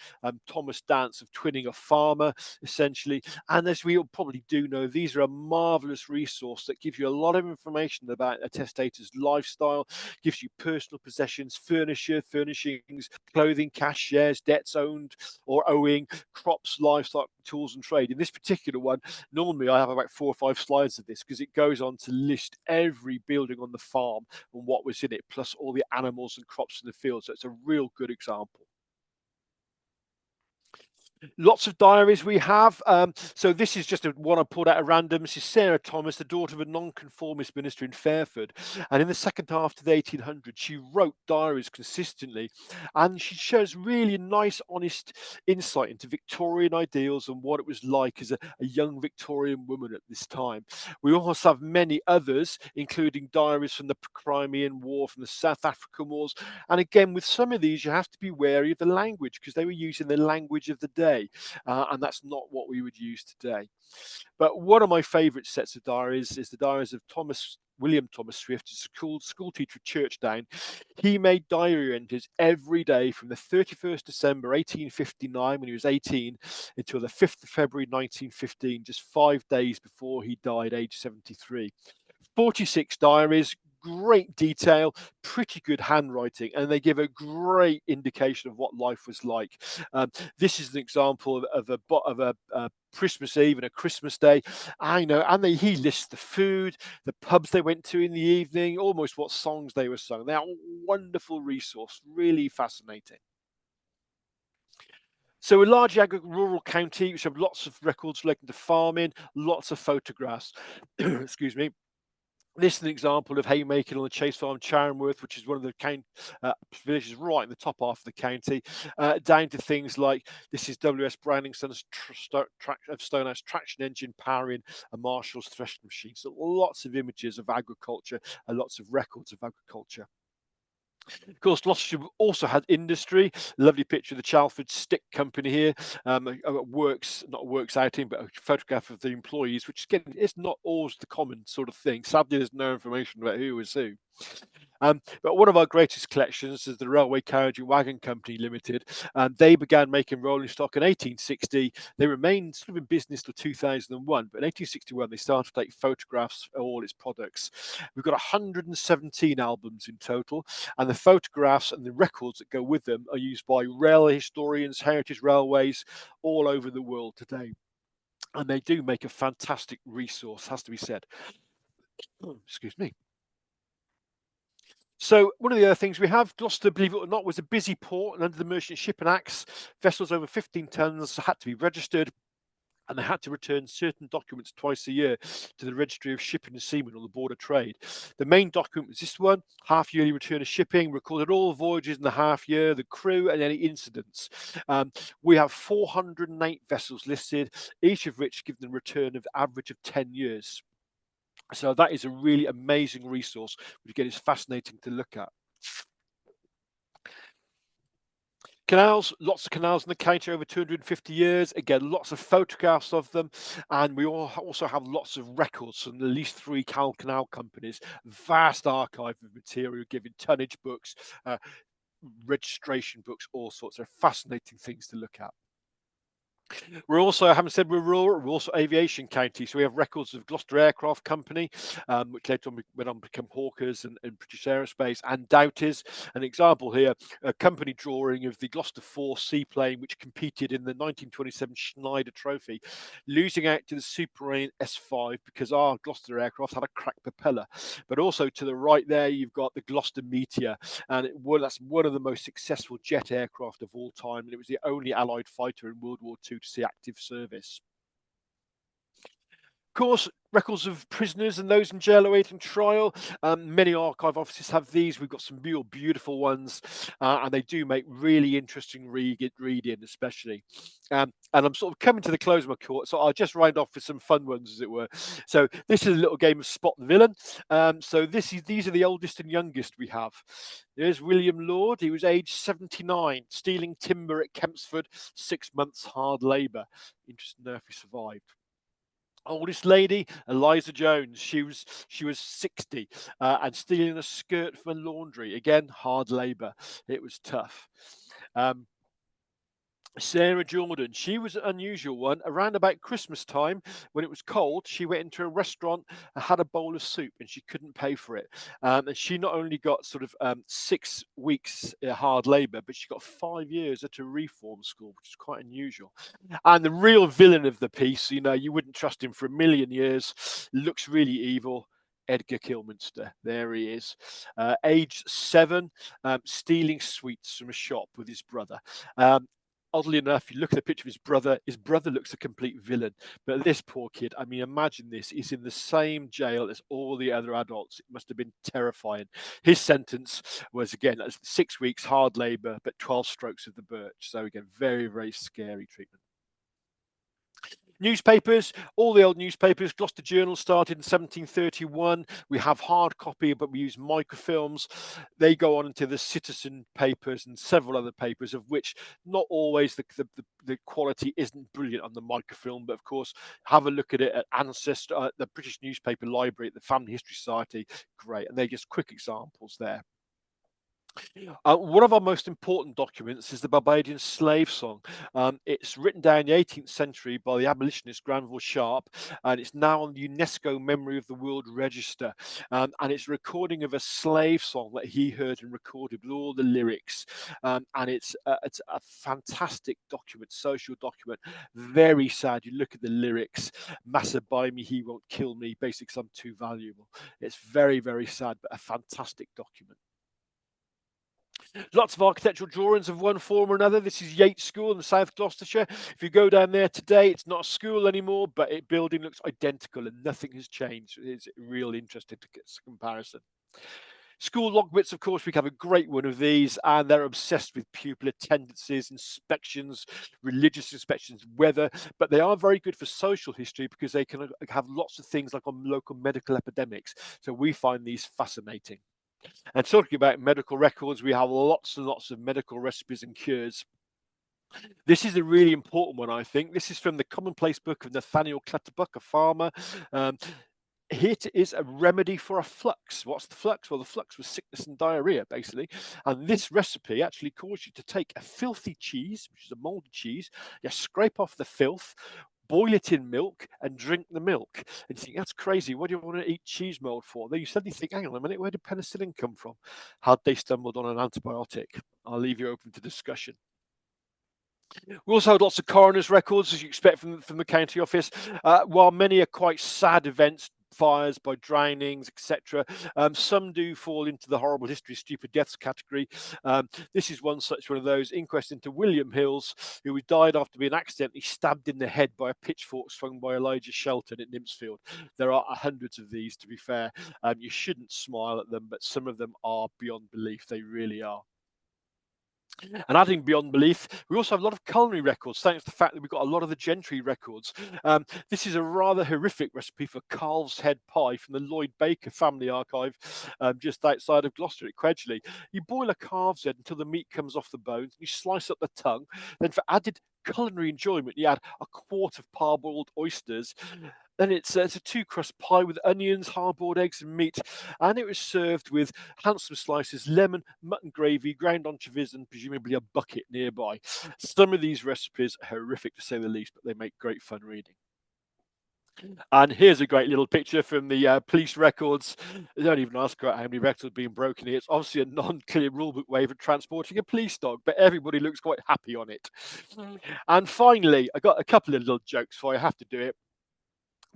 C: Thomas Dance of twinning a farmer, essentially. And as we all probably do know, these are a marvellous resource that gives you a lot of information about a testator's lifestyle, gives you personal possessions, furniture, furnishings, clothing, cash, shares, debts owned or owing, crops, livestock, tools and trade. In this particular one, normally I have about 4 or 5 slides of this because it goes on to list every building on the farm and what was in it, plus all the animals and crops in the field. So it's a real good example. Lots of diaries we have. So this is just one I pulled out at random. This is Sarah Thomas, the daughter of a nonconformist minister in Fairford. And in the second half of the 1800s, she wrote diaries consistently. And she shows really nice, honest insight into Victorian ideals and what it was like as a young Victorian woman at this time. We also have many others, including diaries from the Crimean War, from the South African Wars. And again, with some of these, you have to be wary of the language because they were using the language of the day. And that's not what we would use today. But one of my favourite sets of diaries is the diaries of William Thomas Swift, a school teacher at Churchdown. He made diary entries every day from the 31st December 1859, when he was 18, until the 5th of February 1915, just 5 days before he died, age 73. 46 diaries, great detail, pretty good handwriting, and they give a great indication of what life was like. This is an example of a Christmas Eve and a Christmas Day. I know, and he lists the food, the pubs they went to in the evening, almost what songs they were sung. They are a wonderful resource, really fascinating. So a large rural county, which have lots of records relating to farming, lots of photographs. Excuse me. This is an example of haymaking on the Chase Farm, Charonworth, which is one of the villages right in the top half of the county, down to things like this is W.S. Browning Sons of Stonehouse traction engine powering a Marshall's threshing machine. So lots of images of agriculture and lots of records of agriculture. Of course, Gloucestershire also had industry. Lovely picture of the Chalford Stick Company here. Not a works outing, but a photograph of the employees, which again is not always the common sort of thing. Sadly, there's no information about who was who. But one of our greatest collections is the Railway Carriage and Wagon Company Limited. They began making rolling stock in 1860. They remained sort of in business till 2001, but in 1861 they started to take photographs of all its products. We've got 117 albums in total, and the photographs and the records that go with them are used by railway historians, heritage railways all over the world today. And they do make a fantastic resource, has to be said. Excuse me. So one of the other things we have, Gloucester, believe it or not, was a busy port, and under the Merchant Shipping Acts, vessels over 15 tons had to be registered, and they had to return certain documents twice a year to the Registry of Shipping and Seamen or the Board of Trade. The main document was this one, half-yearly return of shipping, recorded all voyages in the half year, the crew and any incidents. We have 408 vessels listed, each of which give them a return of average of 10 years. So that is a really amazing resource, which again is fascinating to look at. Canals, lots of canals in the county over 250 years. Again, lots of photographs of them. And we also have lots of records from at least 3 canal companies. Vast archive of material, giving tonnage books, registration books, all sorts of fascinating things to look at. We're also, I haven't said we're rural, we're also aviation county. So we have records of Gloucester Aircraft Company, which later on went on to become Hawkers and British Aerospace, and Doughties. An example here, a company drawing of the Gloucester 4 seaplane, which competed in the 1927 Schneider Trophy, losing out to the Supermarine S5 because our Gloucester aircraft had a cracked propeller. But also to the right there, you've got the Gloucester Meteor, and that's one of the most successful jet aircraft of all time, and it was the only Allied fighter in World War II to see active service. Of course, Records of prisoners and those in jail awaiting trial. Many archive offices have these. We've got some real beautiful ones, and they do make really interesting reading, especially. And I'm sort of coming to the close of my court, so I'll just round off with some fun ones, as it were. So this is a little game of spot the villain. So these are the oldest and youngest we have. There's William Lord. He was aged 79, stealing timber at Kempsford, 6 months hard labour. Interesting to know if he survived. Oldest lady, Eliza Jones. She was 60 and stealing a skirt from a laundry. Again, hard labour. It was tough. Sarah Jordan, she was an unusual one. Around about Christmas time, when it was cold, she went into a restaurant and had a bowl of soup, and she couldn't pay for it. And she not only got sort of 6 weeks hard labour, but she got 5 years at a reform school, which is quite unusual. And the real villain of the piece, you wouldn't trust him for a million years, looks really evil. Edgar Kilminster, there he is, age 7, stealing sweets from a shop with his brother. Oddly enough, you look at the picture of his brother looks a complete villain. But this poor kid, I mean, imagine this, he's in the same jail as all the other adults. It must have been terrifying. His sentence was, again, 6 weeks hard labour, but 12 strokes of the birch. So again, very, very scary treatment. Newspapers, all the old newspapers. Gloucester Journal started in 1731. We have hard copy, but we use microfilms. They go on into the Citizen papers and several other papers, of which not always the quality isn't brilliant on the microfilm. But of course, have a look at it at Ancestor, the British Newspaper Library, at the Family History Society. Great, and they're just quick examples there. One of our most important documents is the Barbadian Slave Song. It's written down in the 18th century by the abolitionist Granville Sharp, and it's now on the UNESCO Memory of the World Register. And it's a recording of a slave song that he heard and recorded with all the lyrics. And it's a fantastic document, social document. Very sad. You look at the lyrics: "Massa buy me, he won't kill me. Basically, 'cause I'm too valuable." It's very, very sad, but a fantastic document. Lots of architectural drawings of one form or another. This is Yates School in South Gloucestershire. If you go down there today, it's not a school anymore, but it building looks identical and nothing has changed. It's real interesting to get a comparison. School logbooks, of course, we have a great one of these, and they're obsessed with pupil attendances, inspections, religious inspections, weather, but they are very good for social history because they can have lots of things like on local medical epidemics. So we find these fascinating. And talking about medical records, we have lots and lots of medical recipes and cures. This is a really important one, I think. This is from the Commonplace Book of Nathaniel Clutterbuck, a farmer. Here is a remedy for a flux. What's the flux? Well, the flux was sickness and diarrhea, basically. And this recipe actually calls you to take a filthy cheese, which is a mouldy cheese, you scrape off the filth, boil it in milk and drink the milk. And you think, that's crazy. What do you want to eat cheese mold for? Then you suddenly think, hang on a minute, where did penicillin come from? Had they stumbled on an antibiotic? I'll leave you open to discussion. We also had lots of coroner's records, as you expect from the county office. While many are quite sad events, fires by drownings, etc., some do fall into the horrible history stupid deaths category. This is one of those: inquest into William Hills, who died after being accidentally stabbed in the head by a pitchfork swung by Elijah Shelton at Nymphsfield. There are hundreds of these, to be fair. You shouldn't smile at them, but some of them are beyond belief. They really are. And adding beyond belief, we also have a lot of culinary records, thanks to the fact that we've got a lot of the gentry records. This is a rather horrific recipe for calf's head pie from the Lloyd Baker family archive, just outside of Gloucester at Quedgeley. You boil a calf's head until the meat comes off the bones, and you slice up the tongue. Then for added culinary enjoyment, you add a quart of parboiled oysters. Then it's a 2-crust pie with onions, hard-boiled eggs and meat, and it was served with handsome slices, lemon, mutton gravy, ground anchovies, and presumably a bucket nearby. Some of these recipes are horrific, to say the least, but they make great fun reading. And here's a great little picture from the police records. They don't even ask about how many records are being broken here. It's obviously a non-clear rulebook way for transporting a police dog, but everybody looks quite happy on it. And finally, I got a couple of little jokes for you. I have to do it.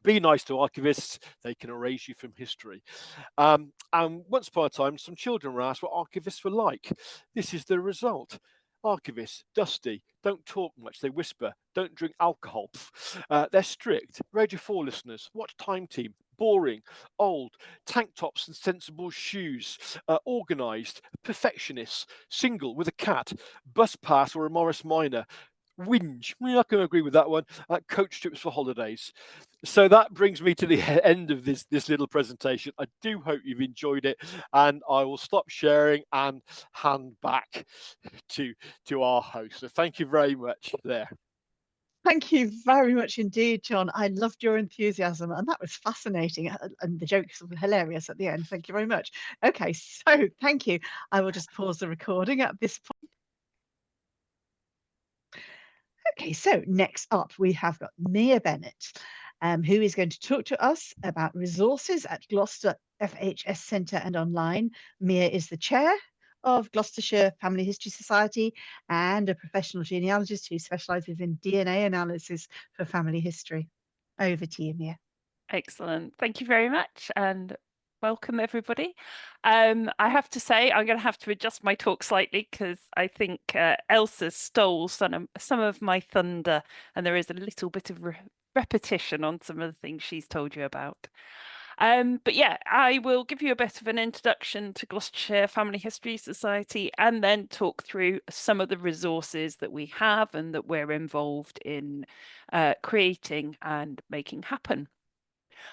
C: Be nice to archivists, they can erase you from history. And once upon a time, some children were asked what archivists were like. This is the result. Archivists, dusty, don't talk much, they whisper, don't drink alcohol. They're strict. Radio 4 listeners, watch Time Team, boring, old, tank tops and sensible shoes, organised, perfectionists, single with a cat, bus pass or a Morris Minor, whinge. I can agree with that one. Coach trips for holidays. So that brings me to the end of this little presentation. I do hope you've enjoyed it, and I will stop sharing and hand back to our host. So thank you very much there.
A: Thank you very much indeed, John. I loved your enthusiasm, and that was fascinating. And the jokes were hilarious at the end. Thank you very much. Okay, so thank you. I will just pause the recording at this point. Okay, so next up we have got Mia Bennett, who is going to talk to us about resources at Gloucester FHS Centre and online. Mia is the chair of Gloucestershire Family History Society and a professional genealogist who specialises in DNA analysis for family history. Over to you, Mia.
D: Excellent. Thank you very much, and welcome everybody. I have to say I'm going to have to adjust my talk slightly because I think Elsa stole some of my thunder, and there is a little bit of repetition on some of the things she's told you about. But yeah, I will give you a bit of an introduction to Gloucestershire Family History Society and then talk through some of the resources that we have and that we're involved in creating and making happen.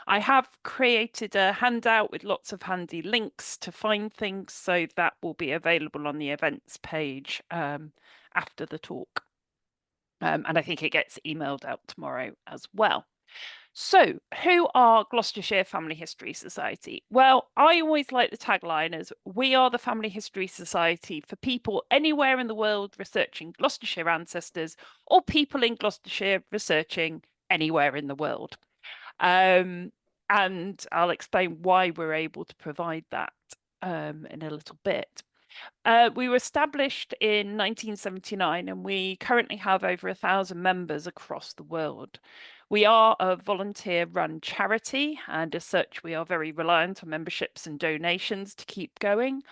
D: I have created a handout with lots of handy links to find things, so that will be available on the events page after the talk. And I think it gets emailed out tomorrow as well. So, who are Gloucestershire Family History Society? Well, I always like the tagline as we are the Family History Society for people anywhere in the world researching Gloucestershire ancestors or people in Gloucestershire researching anywhere in the world. And I'll explain why we're able to provide that in a little bit. We were established in 1979 and we currently have over 1,000 members across the world. We are a volunteer-run charity, and as such, we are very reliant on memberships and donations to keep going.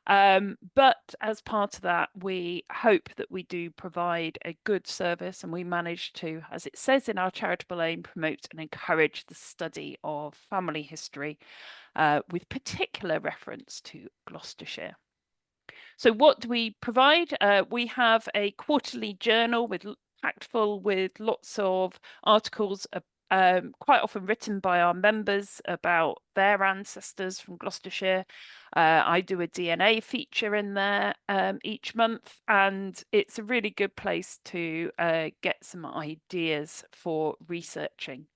D: But as part of that, we hope that we do provide a good service, and we manage to, as it says in our charitable aim, promote and encourage the study of family history with particular reference to Gloucestershire. So what do we provide? We have a quarterly journal packed full with lots of articles, quite often written by our members about their ancestors from Gloucestershire. I do a DNA feature in there each month, and it's a really good place to get some ideas for researching.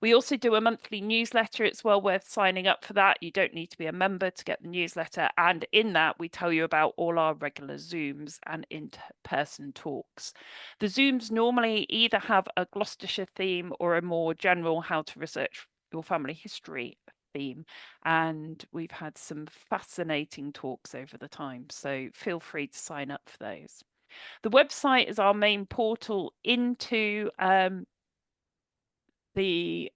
D: We also do a monthly newsletter. It's well worth signing up for that. You don't need to be a member to get the newsletter. And in that, we tell you about all our regular Zooms and in-person talks. The Zooms normally either have a Gloucestershire theme or a more general how to research your family history theme. And we've had some fascinating talks over the time. So feel free to sign up for those. The website is our main portal into the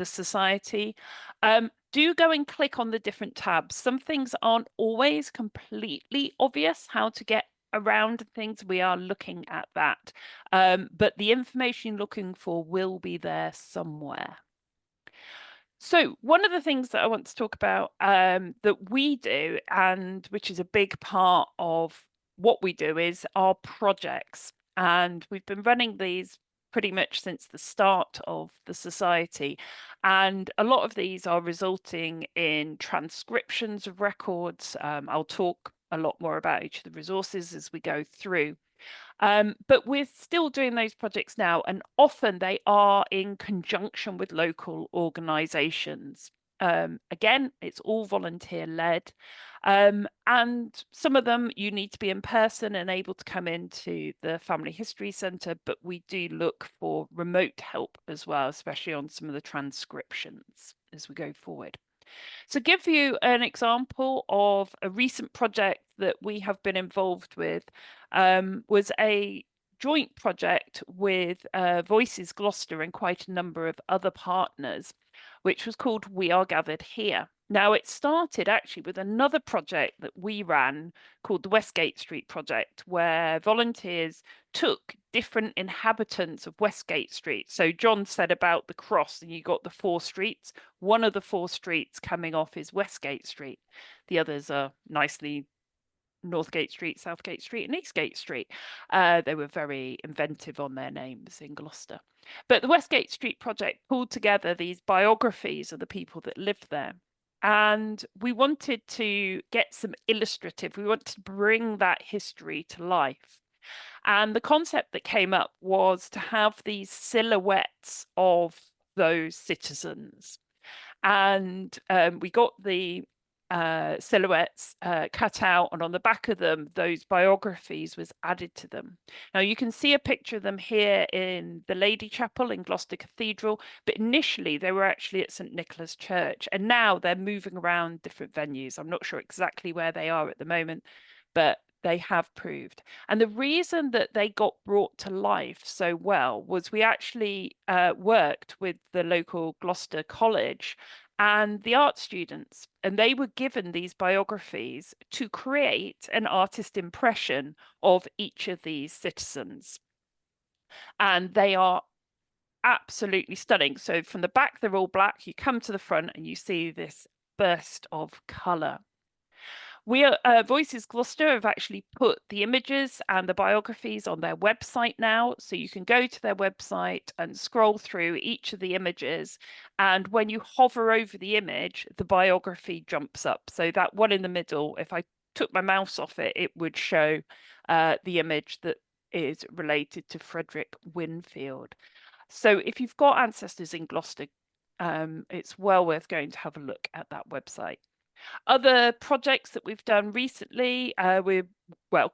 D: society. Do go and click on the different tabs. Some things aren't always completely obvious how to get around things. We are looking at that, but the information you're looking for will be there somewhere. So one of the things that I want to talk about that we do, and which is a big part of what we do, is our projects. And we've been running these pretty much since the start of the society. And a lot of these are resulting in transcriptions of records. I'll talk a lot more about each of the resources as we go through. But we're still doing those projects now, and often they are in conjunction with local organisations. Again, it's all volunteer led, and some of them you need to be in person and able to come into the Family History Centre, but we do look for remote help as well, especially on some of the transcriptions as we go forward. So give you an example of a recent project that we have been involved with, was a joint project with Voices Gloucester and quite a number of other partners, which was called We Are Gathered Here. Now, it started actually with another project that we ran called the Westgate Street Project, where volunteers took different inhabitants of Westgate Street. So John said about the cross, and you got the 4 streets. One of the 4 streets coming off is Westgate Street. The others are nicely Northgate Street, Southgate Street, and Eastgate Street. They were very inventive on their names in Gloucester. But the Westgate Street Project pulled together these biographies of the people that lived there. And we wanted to get some illustrative, we wanted to bring that history to life. And the concept that came up was to have these silhouettes of those citizens. And we got the silhouettes cut out, and on the back of them, those biographies was added to them. Now you can see a picture of them here in the Lady Chapel in Gloucester Cathedral, but initially they were actually at St Nicholas Church, and now they're moving around different venues. I'm not sure exactly where they are at the moment, but they have proved. And the reason that they got brought to life so well was we actually worked with the local Gloucester College and the art students, and they were given these biographies to create an artist impression of each of these citizens. And they are absolutely stunning. So from the back, they're all black. You come to the front and you see this burst of colour. We are Voices Gloucester have actually put the images and the biographies on their website now, so you can go to their website and scroll through each of the images, and when you hover over the image, the biography jumps up. So that one in the middle, if I took my mouse off it, it would show the image that is related to Frederick Winfield. So if you've got ancestors in Gloucester, it's well worth going to have a look at that website. Other projects that we've done recently, we're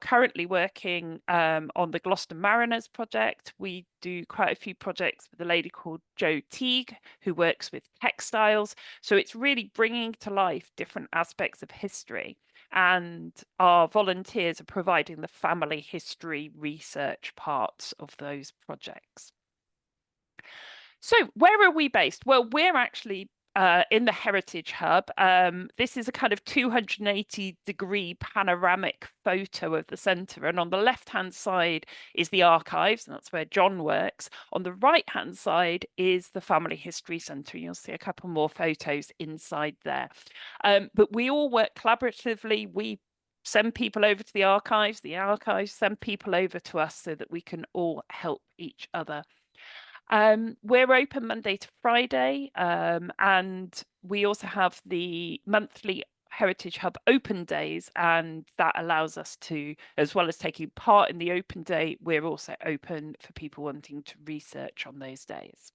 D: currently working on the Gloucester Mariners project. We do quite a few projects with a lady called Jo Teague, who works with textiles. So it's really bringing to life different aspects of history. And our volunteers are providing the family history research parts of those projects. So where are we based? Well, we're actually in the Heritage Hub. This is a kind of 280-degree panoramic photo of the centre. And on the left-hand side is the archives, and that's where John works. On the right-hand side is the Family History Centre. You'll see a couple more photos inside there. But we all work collaboratively. We send people over to the archives send people over to us so that we can all help each other. We're open Monday to Friday, and we also have the monthly Heritage Hub open days, and that allows us to, as well as taking part in the open day, we're also open for people wanting to research on those days.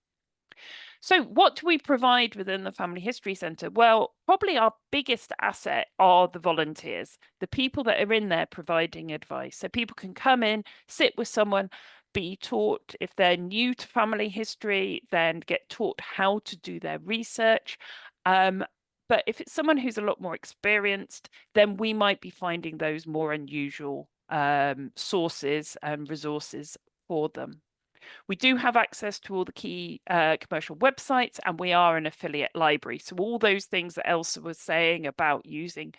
D: So what do we provide within the Family History Centre? Well, probably our biggest asset are the volunteers, the people that are in there providing advice. So people can come in, sit with someone, be taught, if they're new to family history, then get taught how to do their research. But if it's someone who's a lot more experienced, then we might be finding those more unusual sources and resources for them. We do have access to all the key commercial websites, and we are an affiliate library. So all those things that Elsa was saying about using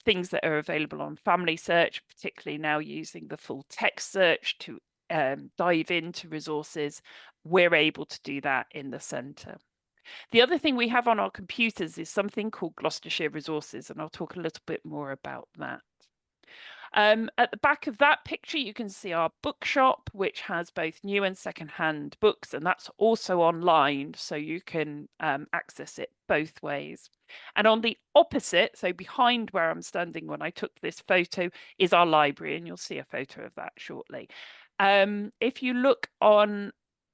D: things that are available on Family Search, particularly now using the full text search to dive into resources, we're able to do that in the centre. The other thing we have on our computers is something called Gloucestershire Resources, and I'll talk a little bit more about that. At the back of that picture, you can see our bookshop, which has both new and secondhand books, and that's also online, so you can access it both ways. And on the opposite, so behind where I'm standing when I took this photo, is our library, and you'll see a photo of that shortly. If you look on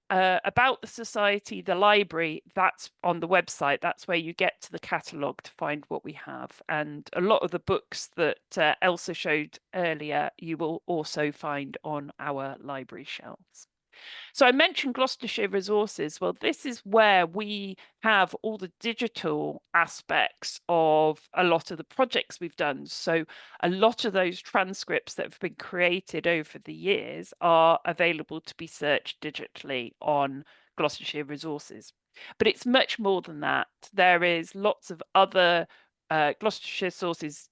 D: about the Society, the library, that's on the website. That's where you get to the catalogue to find what we have. And a lot of the books that Elsa showed earlier, you will also find on our library shelves. So I mentioned Gloucestershire Resources. Well, this is where we have all the digital aspects of a lot of the projects we've done. So a lot of those transcripts that have been created over the years are available to be searched digitally on Gloucestershire Resources. But it's much more than that. There is lots of other Gloucestershire sources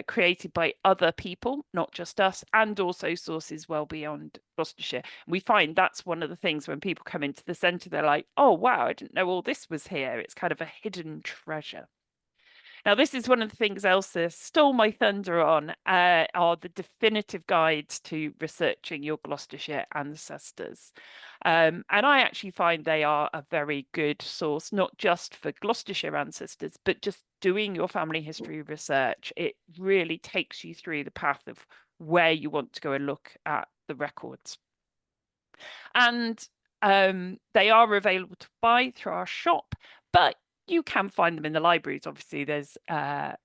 D: created by other people, not just us, and also sources well beyond Gloucestershire. We find that's one of the things when people come into the centre, they're like, oh, wow, I didn't know all this was here. It's kind of a hidden treasure. Now, this is one of the things Elsa stole my thunder on, are the definitive guides to researching your Gloucestershire ancestors. And I actually find they are a very good source, not just for Gloucestershire ancestors, but just doing your family history research. It really takes you through the path of where you want to go and look at the records. And they are available to buy through our shop, but you can find them in the libraries. Obviously, there's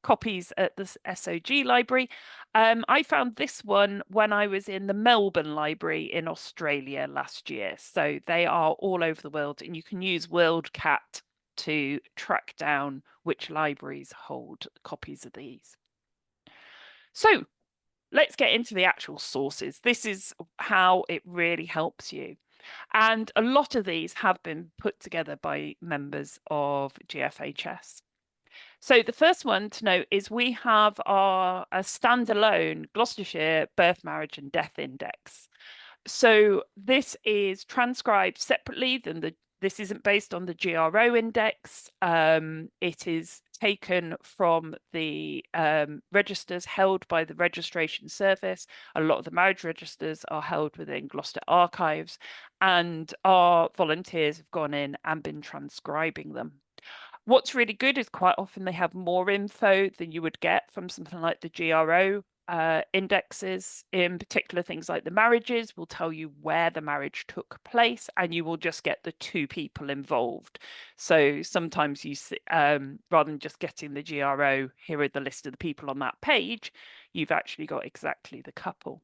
D: copies at the SOG library. I found this one when I was in the Melbourne Library in Australia last year. So they are all over the world, and you can use WorldCat to track down which libraries hold copies of these. So let's get into the actual sources. This is how it really helps you. And a lot of these have been put together by members of GFHS. So the first one to note is we have a standalone Gloucestershire birth, marriage and death index. So this is transcribed separately than this isn't based on the GRO index. It is taken from the registers held by the registration service. A lot of the marriage registers are held within Gloucester archives, and our volunteers have gone in and been transcribing them. What's really good is quite often they have more info than you would get from something like the GRO indexes. In particular, things like the marriages will tell you where the marriage took place, and you will just get the two people involved. So sometimes you see, rather than just getting the GRO, here are the list of the people on that page, you've actually got exactly the couple.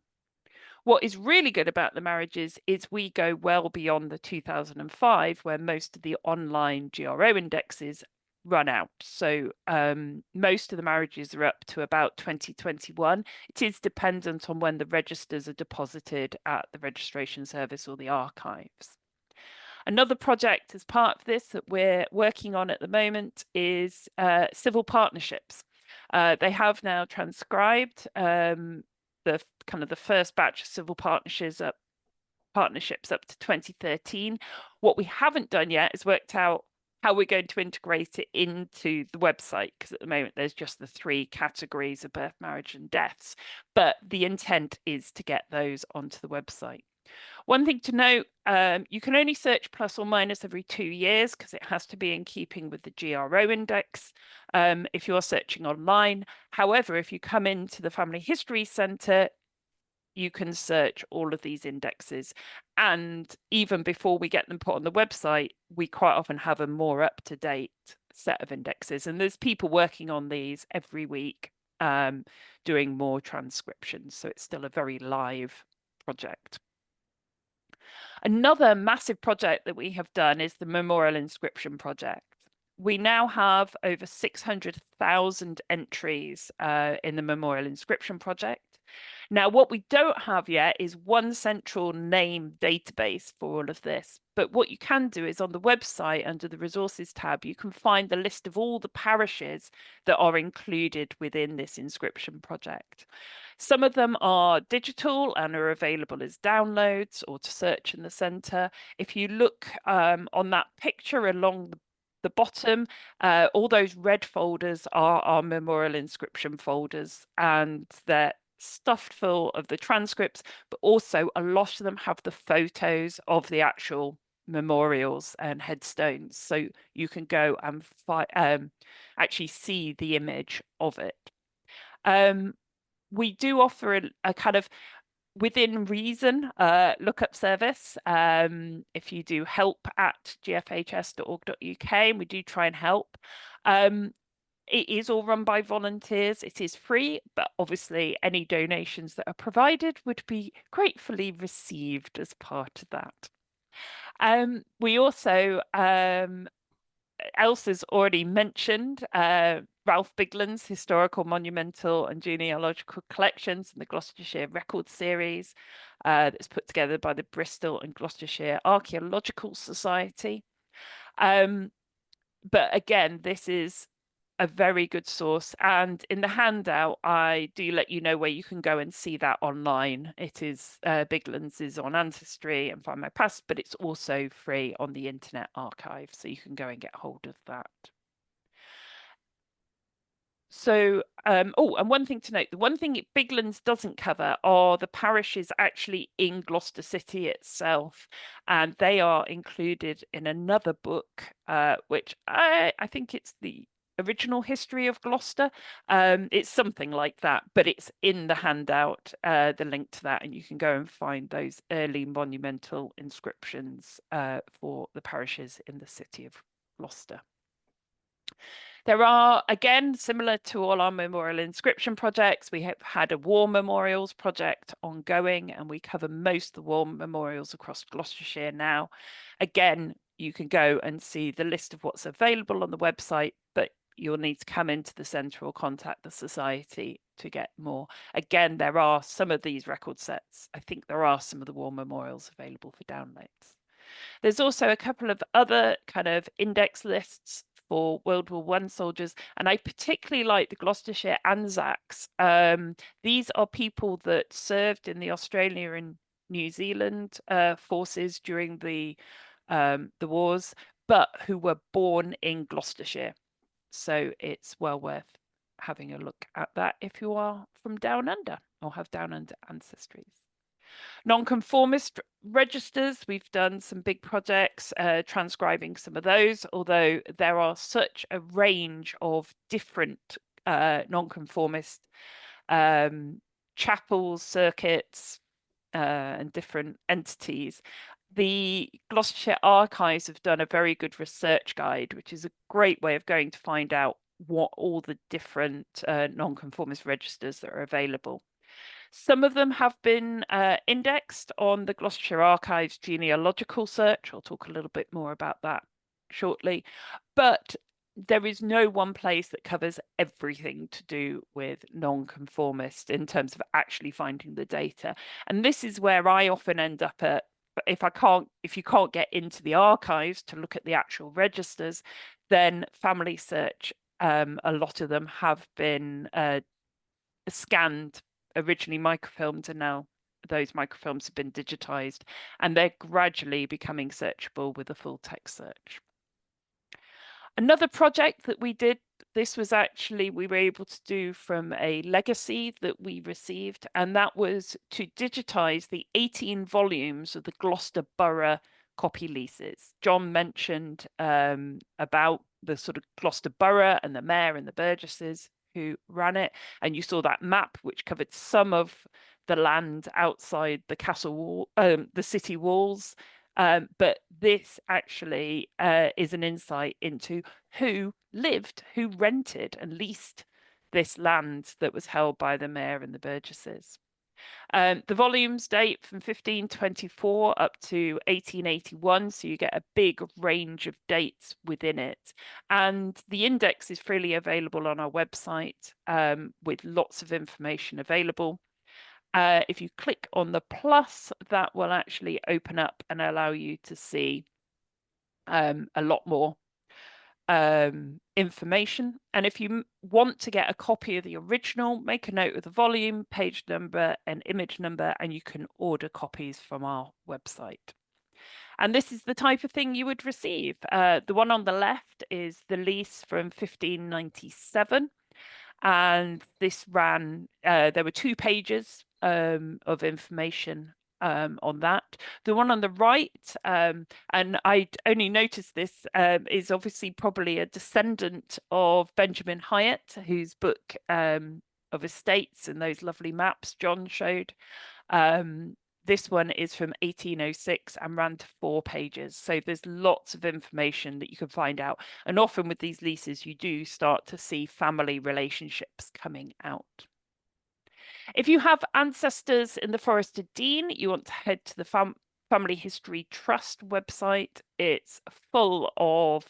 D: What is really good about the marriages is we go well beyond the 2005, where most of the online GRO indexes run out. So most of the marriages are up to about 2021. It is dependent on when the registers are deposited at the registration service or the archives. Another project as part of this that we're working on at the moment is civil partnerships. They have now transcribed the first batch of civil partnerships up to 2013. What we haven't done yet is worked out how we're going to integrate it into the website, because at the moment there's just the 3 categories of birth, marriage and deaths, but the intent is to get those onto the website. One thing to note, you can only search plus or minus every 2 years because it has to be in keeping with the GRO index if you're searching online. However, if you come into the Family History Centre, you can search all of these indexes. And even before we get them put on the website, we quite often have a more up-to-date set of indexes. And there's people working on these every week doing more transcriptions. So it's still a very live project. Another massive project that we have done is the Memorial Inscription Project. We now have over 600,000 entries in the Memorial Inscription Project. Now, what we don't have yet is one central name database for all of this. But what you can do is on the website under the resources tab, you can find the list of all the parishes that are included within this inscription project. Some of them are digital and are available as downloads or to search in the centre. If you look on that picture along the bottom, all those red folders are our memorial inscription folders, and they're stuffed full of the transcripts, but also a lot of them have the photos of the actual memorials and headstones, so you can go and actually see the image of it. We do offer a kind of within reason lookup service. If you do help@gfhs.org.uk, we do try and help. It is all run by volunteers. It is free, but obviously any donations that are provided would be gratefully received as part of that. We also, Elsa's already mentioned Ralph Bigland's Historical, Monumental and Genealogical Collections in the Gloucestershire Record Series that's put together by the Bristol and Gloucestershire Archaeological Society. But again, this is a very good source, and in the handout I do let you know where you can go and see that online. It is Biglands is on Ancestry and Find My Past, but it's also free on the Internet Archive, so you can go and get hold of that. So, oh, and one thing to note, the one thing Biglands doesn't cover are the parishes actually in Gloucester City itself, and they are included in another book, which I think it's the original history of Gloucester. It's something like that, but it's in the handout, the link to that, and you can go and find those early monumental inscriptions for the parishes in the city of Gloucester. There are, again, similar to all our memorial inscription projects, we have had a war memorials project ongoing, and we cover most of the war memorials across Gloucestershire now. Again, you can go and see the list of what's available on the website, but you'll need to come into the centre or contact the Society to get more. Again, there are some of these record sets. I think there are some of the war memorials available for downloads. There's also a couple of other kind of index lists for World War I soldiers, and I particularly like the Gloucestershire Anzacs. These are people that served in the Australia and New Zealand forces during the wars, but who were born in Gloucestershire. So it's well worth having a look at that if you are from down under or have down under ancestries. Nonconformist registers, we've done some big projects transcribing some of those, although there are such a range of different nonconformist chapels, circuits, and different entities. The Gloucestershire Archives have done a very good research guide, which is a great way of going to find out what all the different nonconformist registers that are available. Some of them have been indexed on the Gloucestershire Archives genealogical search. I'll talk a little bit more about that shortly. But there is no one place that covers everything to do with nonconformist in terms of actually finding the data. And this is where I often end up at, if you can't get into the archives to look at the actual registers, then Family Search, a lot of them have been scanned, originally microfilmed, and now those microfilms have been digitized, and they're gradually becoming searchable with a full text search. Another project that we did, this was actually, we were able to do from a legacy that we received, and that was to digitize the 18 volumes of the Gloucester Borough copy leases. John mentioned about the sort of Gloucester Borough and the mayor and the burgesses who ran it, and you saw that map which covered some of the land outside the castle wall, the city walls, but this actually is an insight into who lived, who rented and leased this land that was held by the mayor and the burgesses. The volumes date from 1524 up to 1881, so you get a big range of dates within it. And the index is freely available on our website with lots of information available. If you click on the plus, that will actually open up and allow you to see a lot more information. And if you want to get a copy of the original, make a note of the volume, page number and image number, and you can order copies from our website. And this is the type of thing you would receive. The one on the left is the lease from 1597, and this ran, there were 2 pages of information on that. The one on the right, and I only noticed this, is obviously probably a descendant of Benjamin Hyatt, whose book of estates and those lovely maps John showed. This one is from 1806 and ran to 4 pages. So there's lots of information that you can find out. And often with these leases, you do start to see family relationships coming out. If you have ancestors in the Forest of Dean, you want to head to the Family History Trust website. It's full of,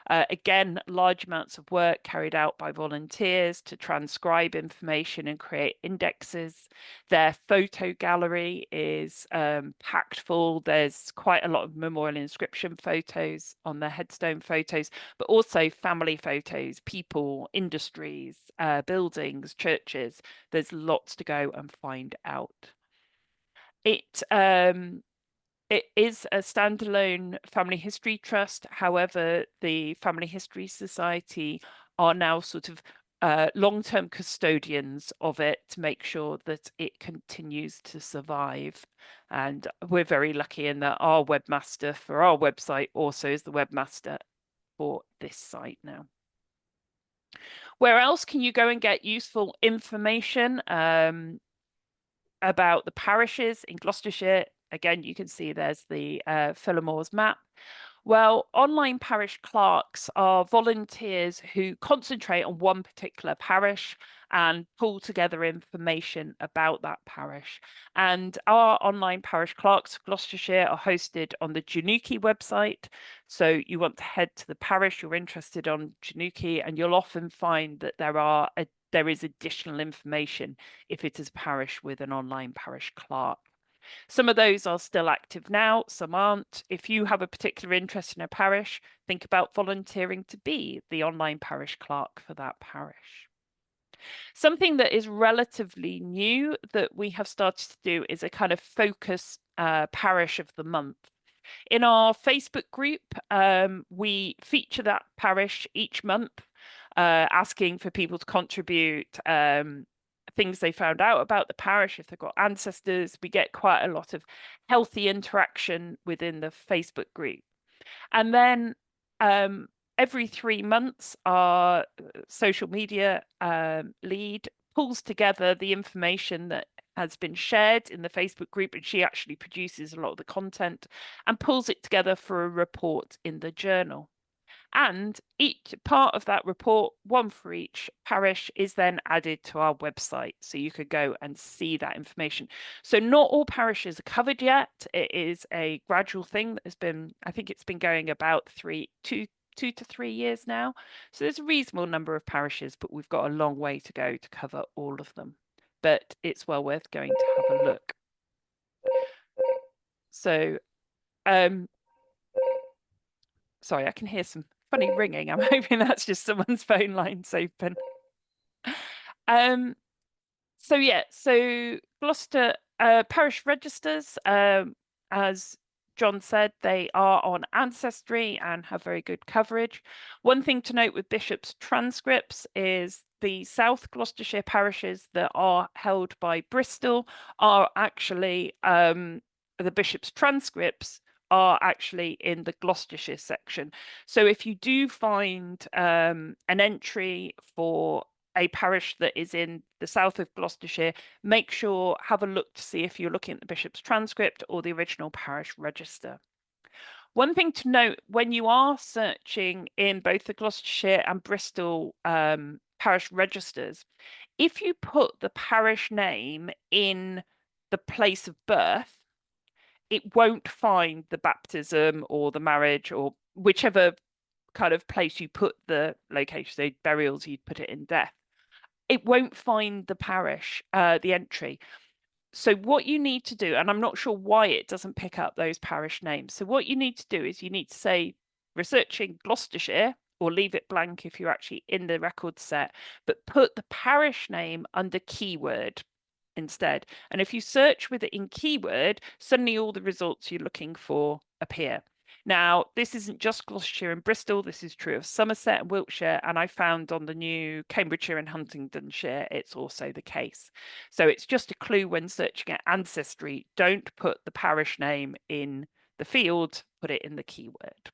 D: again, large amounts of work carried out by volunteers to transcribe information and create indexes. Their photo gallery is packed full. There's quite a lot of memorial inscription photos on their headstone photos, but also family photos, people, industries, buildings, churches. There's lots to go and find out. It is a standalone family history trust. However, the Family History Society are now sort of long-term custodians of it to make sure that it continues to survive. And we're very lucky in that our webmaster for our website also is the webmaster for this site now. Where else can you go and get useful information about the parishes in Gloucestershire? Again, you can see there's the Phillimores map. Well, online parish clerks are volunteers who concentrate on one particular parish and pull together information about that parish. And our online parish clerks of Gloucestershire are hosted on the Genuki website. So you want to head to the parish you're interested on Genuki, and you'll often find that there is additional information if it is a parish with an online parish clerk. Some of those are still active now, some aren't. If you have a particular interest in a parish, think about volunteering to be the online parish clerk for that parish. Something that is relatively new that we have started to do is a kind of focus parish of the month. In our Facebook group, we feature that parish each month, asking for people to contribute things they found out about the parish. If they've got ancestors, we get quite a lot of healthy interaction within the Facebook group. And then every 3 months, our social media lead pulls together the information that has been shared in the Facebook group, and she actually produces a lot of the content and pulls it together for a report in the journal. And each part of that report, one for each parish, is then added to our website. So you could go and see that information. So not all parishes are covered yet. It is a gradual thing that has been, I think it's been going about 2 to 3 years now. So there's a reasonable number of parishes, but we've got a long way to go to cover all of them. But it's well worth going to have a look. So, sorry, I can hear some funny ringing. I'm hoping that's just someone's phone lines open. So yeah, so Gloucester parish registers, as John said, they are on Ancestry and have very good coverage. One thing to note with Bishop's transcripts is the South Gloucestershire parishes that are held by Bristol are actually, the Bishop's transcripts are actually in the Gloucestershire section. So if you do find an entry for a parish that is in the south of Gloucestershire, make sure, have a look to see if you're looking at the Bishop's transcript or the original parish register. One thing to note, when you are searching in both the Gloucestershire and Bristol parish registers, if you put the parish name in the place of birth, it won't find the baptism or the marriage or whichever kind of place you put the location. So burials, you'd put it in death. It won't find the parish, the entry. So what you need to do, and I'm not sure why it doesn't pick up those parish names. So what you need to do is you need to say researching Gloucestershire, or leave it blank if you're actually in the record set, but put the parish name under keyword instead. And if you search with it in keyword, suddenly all the results you're looking for appear. Now, this isn't just Gloucestershire and Bristol, this is true of Somerset and Wiltshire, and I found on the new Cambridgeshire and Huntingdonshire, it's also the case. So it's just a clue when searching at Ancestry, don't put the parish name in the field, put it in the keyword.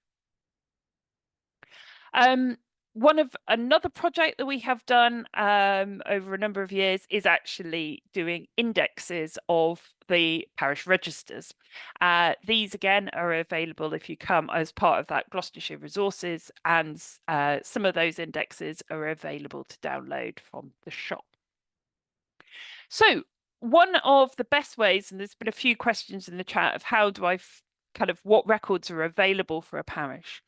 D: Another project that we have done over a number of years is actually doing indexes of the parish registers. These again are available if you come as part of that Gloucestershire resources, and some of those indexes are available to download from the shop. So one of the best ways, and there's been a few questions in the chat of how do I what records are available for a parish.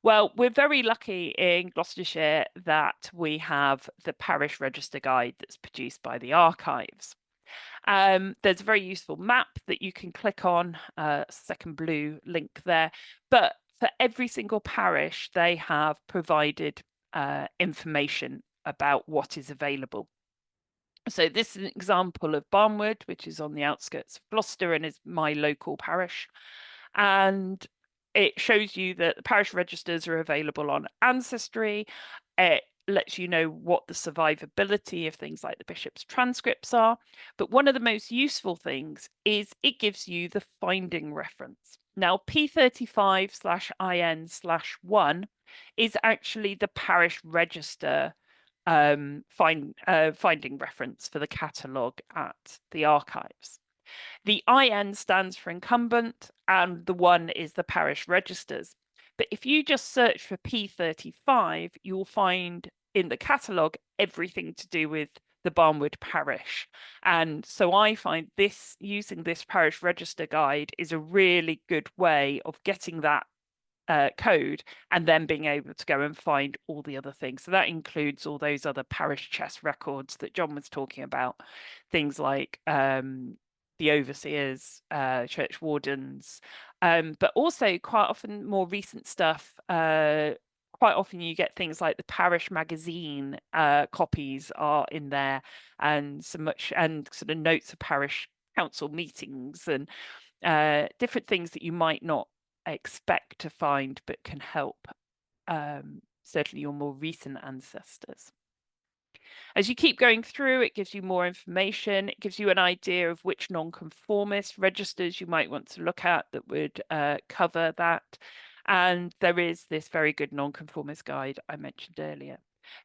D: Well, we're very lucky in Gloucestershire that we have the parish register guide that's produced by the archives. There's a very useful map that you can click on, second blue link there. But for every single parish, they have provided information about what is available. So this is an example of Barnwood, which is on the outskirts of Gloucester and is my local parish. And it shows you that the parish registers are available on Ancestry. It lets you know what the survivability of things like the bishop's transcripts are. But one of the most useful things is it gives you the finding reference. Now, P35/IN/1 is actually the parish register finding reference for the catalogue at the archives. The IN stands for incumbent and the 1 is the parish registers. But if you just search for P35, you'll find in the catalogue everything to do with the Barnwood parish. And so I find using this parish register guide is a really good way of getting that code and then being able to go and find all the other things. So that includes all those other parish chest records that John was talking about, things like the overseers, church wardens, but also quite often more recent stuff. Quite often you get things like the parish magazine copies are in there, and and sort of notes of parish council meetings and different things that you might not expect to find but can help certainly your more recent ancestors. As you keep going through, it gives you more information. It gives you an idea of which nonconformist registers you might want to look at that would cover that. And there is this very good nonconformist guide I mentioned earlier.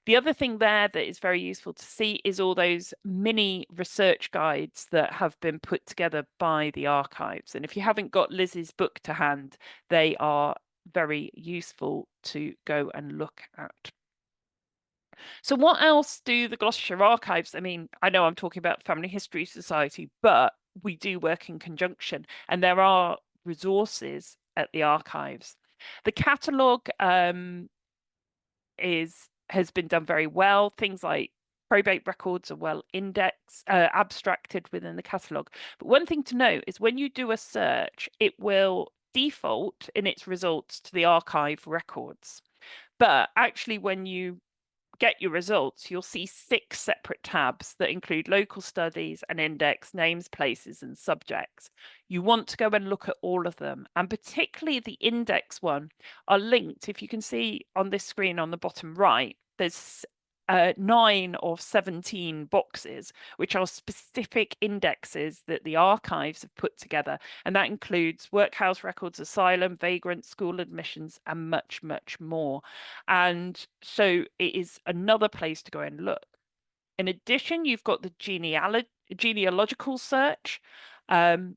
D: The other thing there that is very useful to see is all those mini research guides that have been put together by the archives. And if you haven't got Liz's book to hand, they are very useful to go and look at. So what else do the Gloucestershire Archives? I mean, I know I'm talking about Family History Society, but we do work in conjunction and there are resources at the archives. The catalogue has been done very well. Things like probate records are well indexed, abstracted within the catalogue. But one thing to note is when you do a search, it will default in its results to the archive records. But actually, when you get your results, you'll see 6 separate tabs that include local studies and index, names, places, and subjects. You want to go and look at all of them, and particularly the index one are linked. If you can see on this screen on the bottom right, there's 9 of 17 boxes, which are specific indexes that the archives have put together. And that includes workhouse records, asylum, vagrant, school admissions, and much, much more. And so it is another place to go and look. In addition, you've got the genealogical search that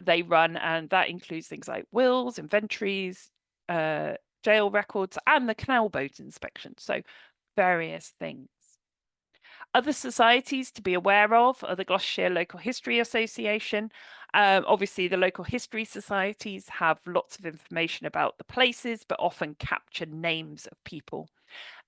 D: they run, and that includes things like wills, inventories, jail records, and the canal boat inspection. So various things. Other societies to be aware of are the Gloucestershire Local History Association. Obviously, the local history societies have lots of information about the places, but often capture names of people.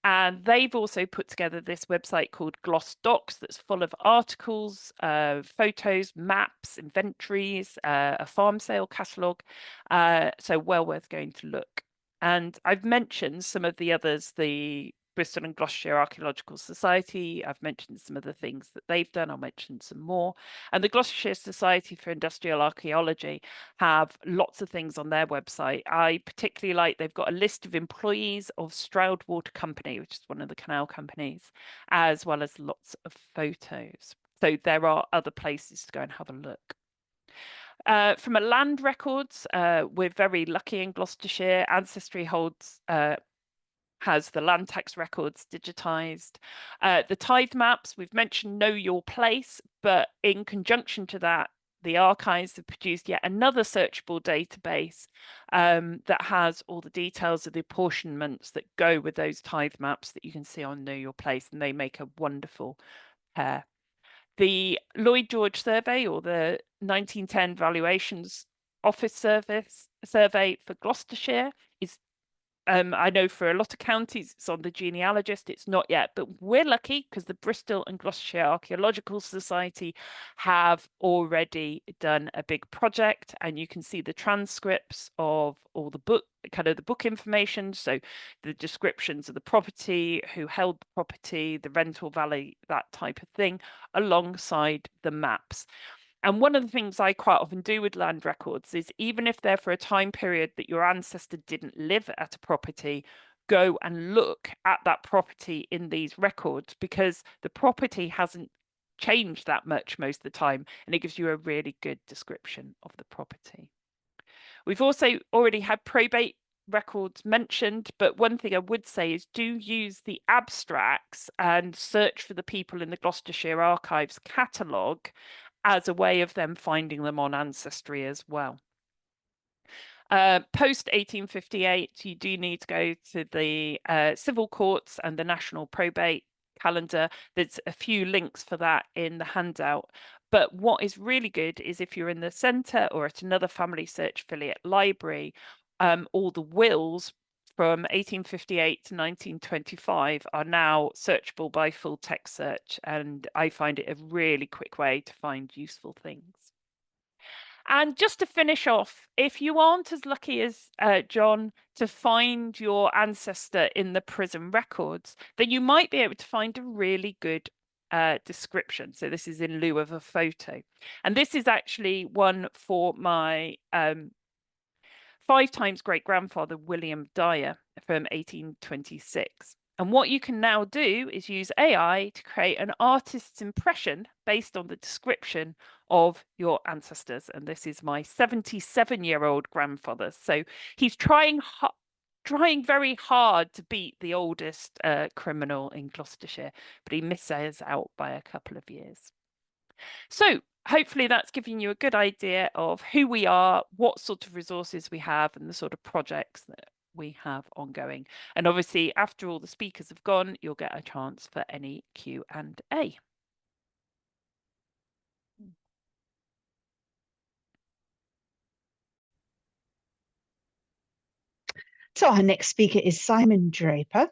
D: And they've also put together this website called Gloss Docs that's full of articles, photos, maps, inventories, a farm sale catalogue. So well worth going to look. And I've mentioned some of the others, the Bristol and Gloucestershire Archaeological Society. I've mentioned some of the things that they've done. I'll mention some more. And the Gloucestershire Society for Industrial Archaeology have lots of things on their website. I particularly like they've got a list of employees of Stroud Water Company, which is one of the canal companies, as well as lots of photos. So there are other places to go and have a look. From a land records, we're very lucky in Gloucestershire. Ancestry has the land tax records digitized. The tithe maps, we've mentioned Know Your Place, but in conjunction to that, the archives have produced yet another searchable database that has all the details of the apportionments that go with those tithe maps that you can see on Know Your Place, and they make a wonderful pair. The Lloyd George survey, or the 1910 Valuations Office survey for Gloucestershire, is I know for a lot of counties it's on the genealogist, it's not yet, but we're lucky because the Bristol and Gloucestershire Archaeological Society have already done a big project, and you can see the transcripts of all the book information, so the descriptions of the property, who held the property, the rental value, that type of thing, alongside the maps. And one of the things I quite often do with land records is, even if they're for a time period that your ancestor didn't live at a property, go and look at that property in these records, because the property hasn't changed that much most of the time, and it gives you a really good description of the property. We've also already had probate records mentioned, but one thing I would say is, do use the abstracts and search for the people in the Gloucestershire Archives catalogue as a way of them finding them on Ancestry as well. Post 1858, you do need to go to the civil courts and the national probate calendar. There's a few links for that in the handout. But what is really good is, if you're in the centre or at another Family Search affiliate library, all the wills from 1858 to 1925 are now searchable by full text search, and I find it a really quick way to find useful things. And just to finish off, if you aren't as lucky as John to find your ancestor in the prison records, then you might be able to find a really good description. So this is in lieu of a photo. And this is actually one for my 5 times great-grandfather, William Dyer, from 1826. And what you can now do is use AI to create an artist's impression based on the description of your ancestors. And this is my 77-year-old grandfather. So he's trying very hard to beat the oldest criminal in Gloucestershire, but he misses out by a couple of years. So hopefully that's giving you a good idea of who we are, what sort of resources we have, and the sort of projects that we have ongoing. And obviously, after all the speakers have gone, you'll get a chance for any Q&A.
A: So our next speaker is Simon Draper,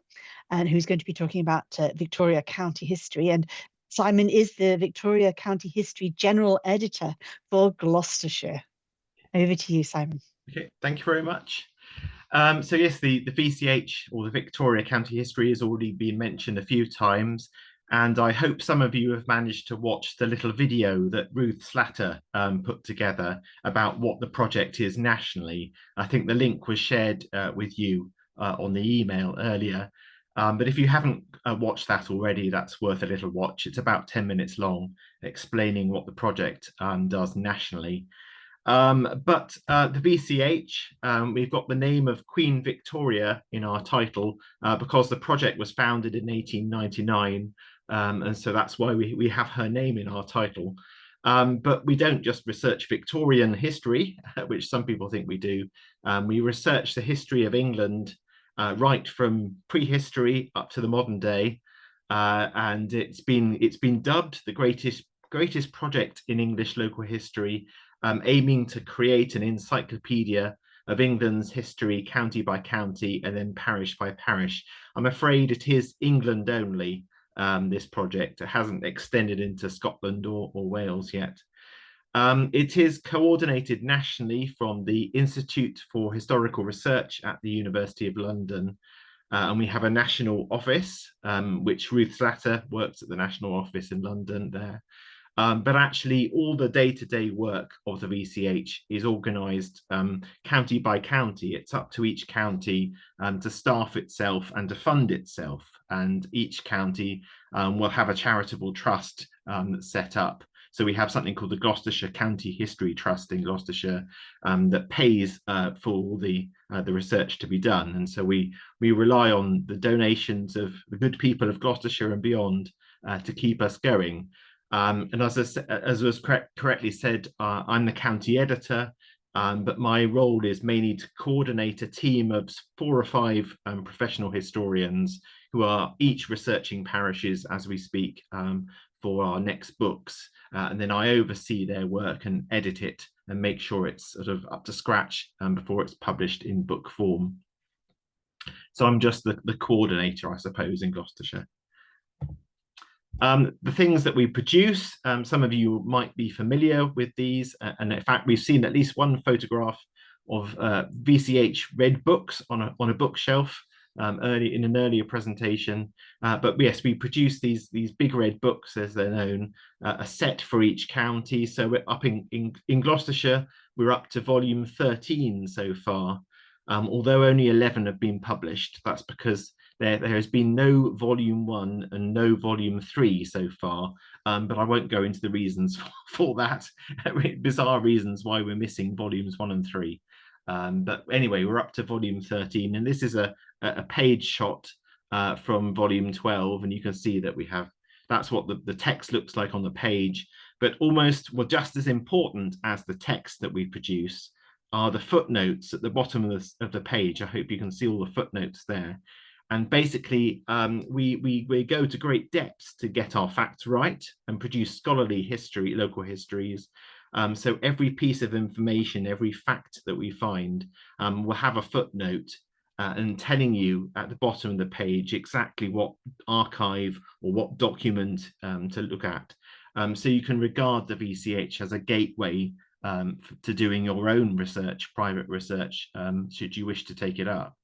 A: and who's going to be talking about Victoria County history. And Simon is the Victoria County History General Editor for Gloucestershire. Over to you, Simon.
E: Okay, thank you very much. So yes, the VCH, or the Victoria County History, has already been mentioned a few times, and I hope some of you have managed to watch the little video that Ruth Slatter put together about what the project is nationally. I think the link was shared with you on the email earlier. But if you haven't watched that already, that's worth a little watch. It's about 10 minutes long, explaining what the project does nationally. But the VCH, we've got the name of Queen Victoria in our title because the project was founded in 1899, and so that's why we have her name in our title. But we don't just research Victorian history, which some people think we do. We research the history of England right from prehistory up to the modern day, and it's been dubbed the greatest project in English local history, aiming to create an encyclopedia of England's history, county by county, and then parish by parish. I'm afraid it is England only, this project. It hasn't extended into Scotland or Wales yet. It is coordinated nationally from the Institute for Historical Research at the University of London. And we have a national office, which Ruth Slatter works at the national office in London there. But actually all the day-to-day work of the VCH is organised county by county. It's up to each county to staff itself and to fund itself. And each county will have a charitable trust that's set up. So we have something called the Gloucestershire County History Trust in Gloucestershire that pays for all the research to be done. And so we rely on the donations of the good people of Gloucestershire and beyond to keep us going. And as was correctly said, I'm the county editor, but my role is mainly to coordinate a team of 4 or 5 professional historians, who are each researching parishes as we speak for our next books. And then I oversee their work and edit it and make sure it's sort of up to scratch before it's published in book form. So I'm just the coordinator, I suppose, in Gloucestershire. The things that we produce, some of you might be familiar with these, and in fact we've seen at least one photograph of VCH red books on a bookshelf early in an earlier presentation. But yes, we produce these big red books, as they're known, a set for each county. So we're up in Gloucestershire, we're up to volume 13 so far, although only 11 have been published. That's because there has been no volume 1 and no volume 3 so far, but I won't go into the reasons for that. Bizarre reasons why we're missing volumes 1 and 3. But anyway, we're up to volume 13, and this is a page shot from volume 12, and you can see that we have, that's what the text looks like on the page. But almost, well, just as important as the text that we produce are the footnotes at the bottom of the page. I hope you can see all the footnotes there. And basically, we go to great depths to get our facts right and produce scholarly history, local histories. So every piece of information, every fact that we find will have a footnote and telling you at the bottom of the page exactly what archive or what document to look at. So you can regard the VCH as a gateway to doing your own research, private research, should you wish to take it up.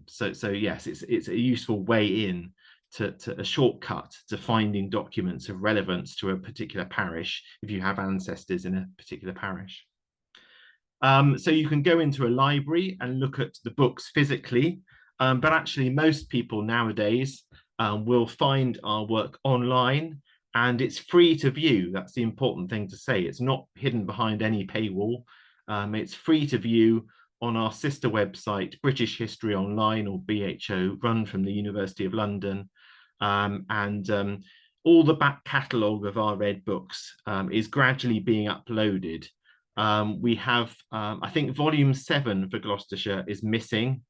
E: So yes, it's a useful way in to a shortcut to finding documents of relevance to a particular parish if you have ancestors in a particular parish. So you can go into a library and look at the books physically, but actually most people nowadays will find our work online, and it's free to view. That's the important thing to say. It's not hidden behind any paywall. It's free to view on our sister website, British History Online, or BHO, run from the University of London. All the back catalogue of our red books is gradually being uploaded. We have, I think, volume 7 for Gloucestershire is missing,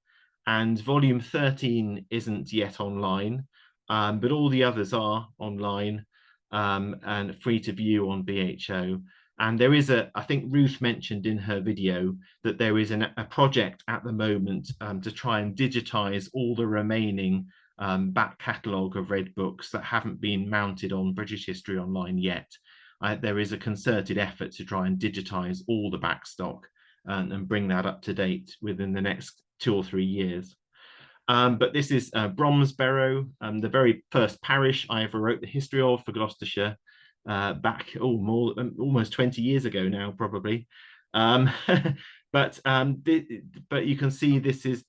E: and volume 13 isn't yet online, but all the others are online and free to view on BHO. And there is I think Ruth mentioned in her video that there is a project at the moment to try and digitize all the remaining back catalogue of red books that haven't been mounted on British History Online yet. There is a concerted effort to try and digitize all the back stock and bring that up to date within the next 2 or 3 years. But this is Bromsberrow, the very first parish I ever wrote the history of for Gloucestershire, back almost 20 years ago now, probably. But you can see this is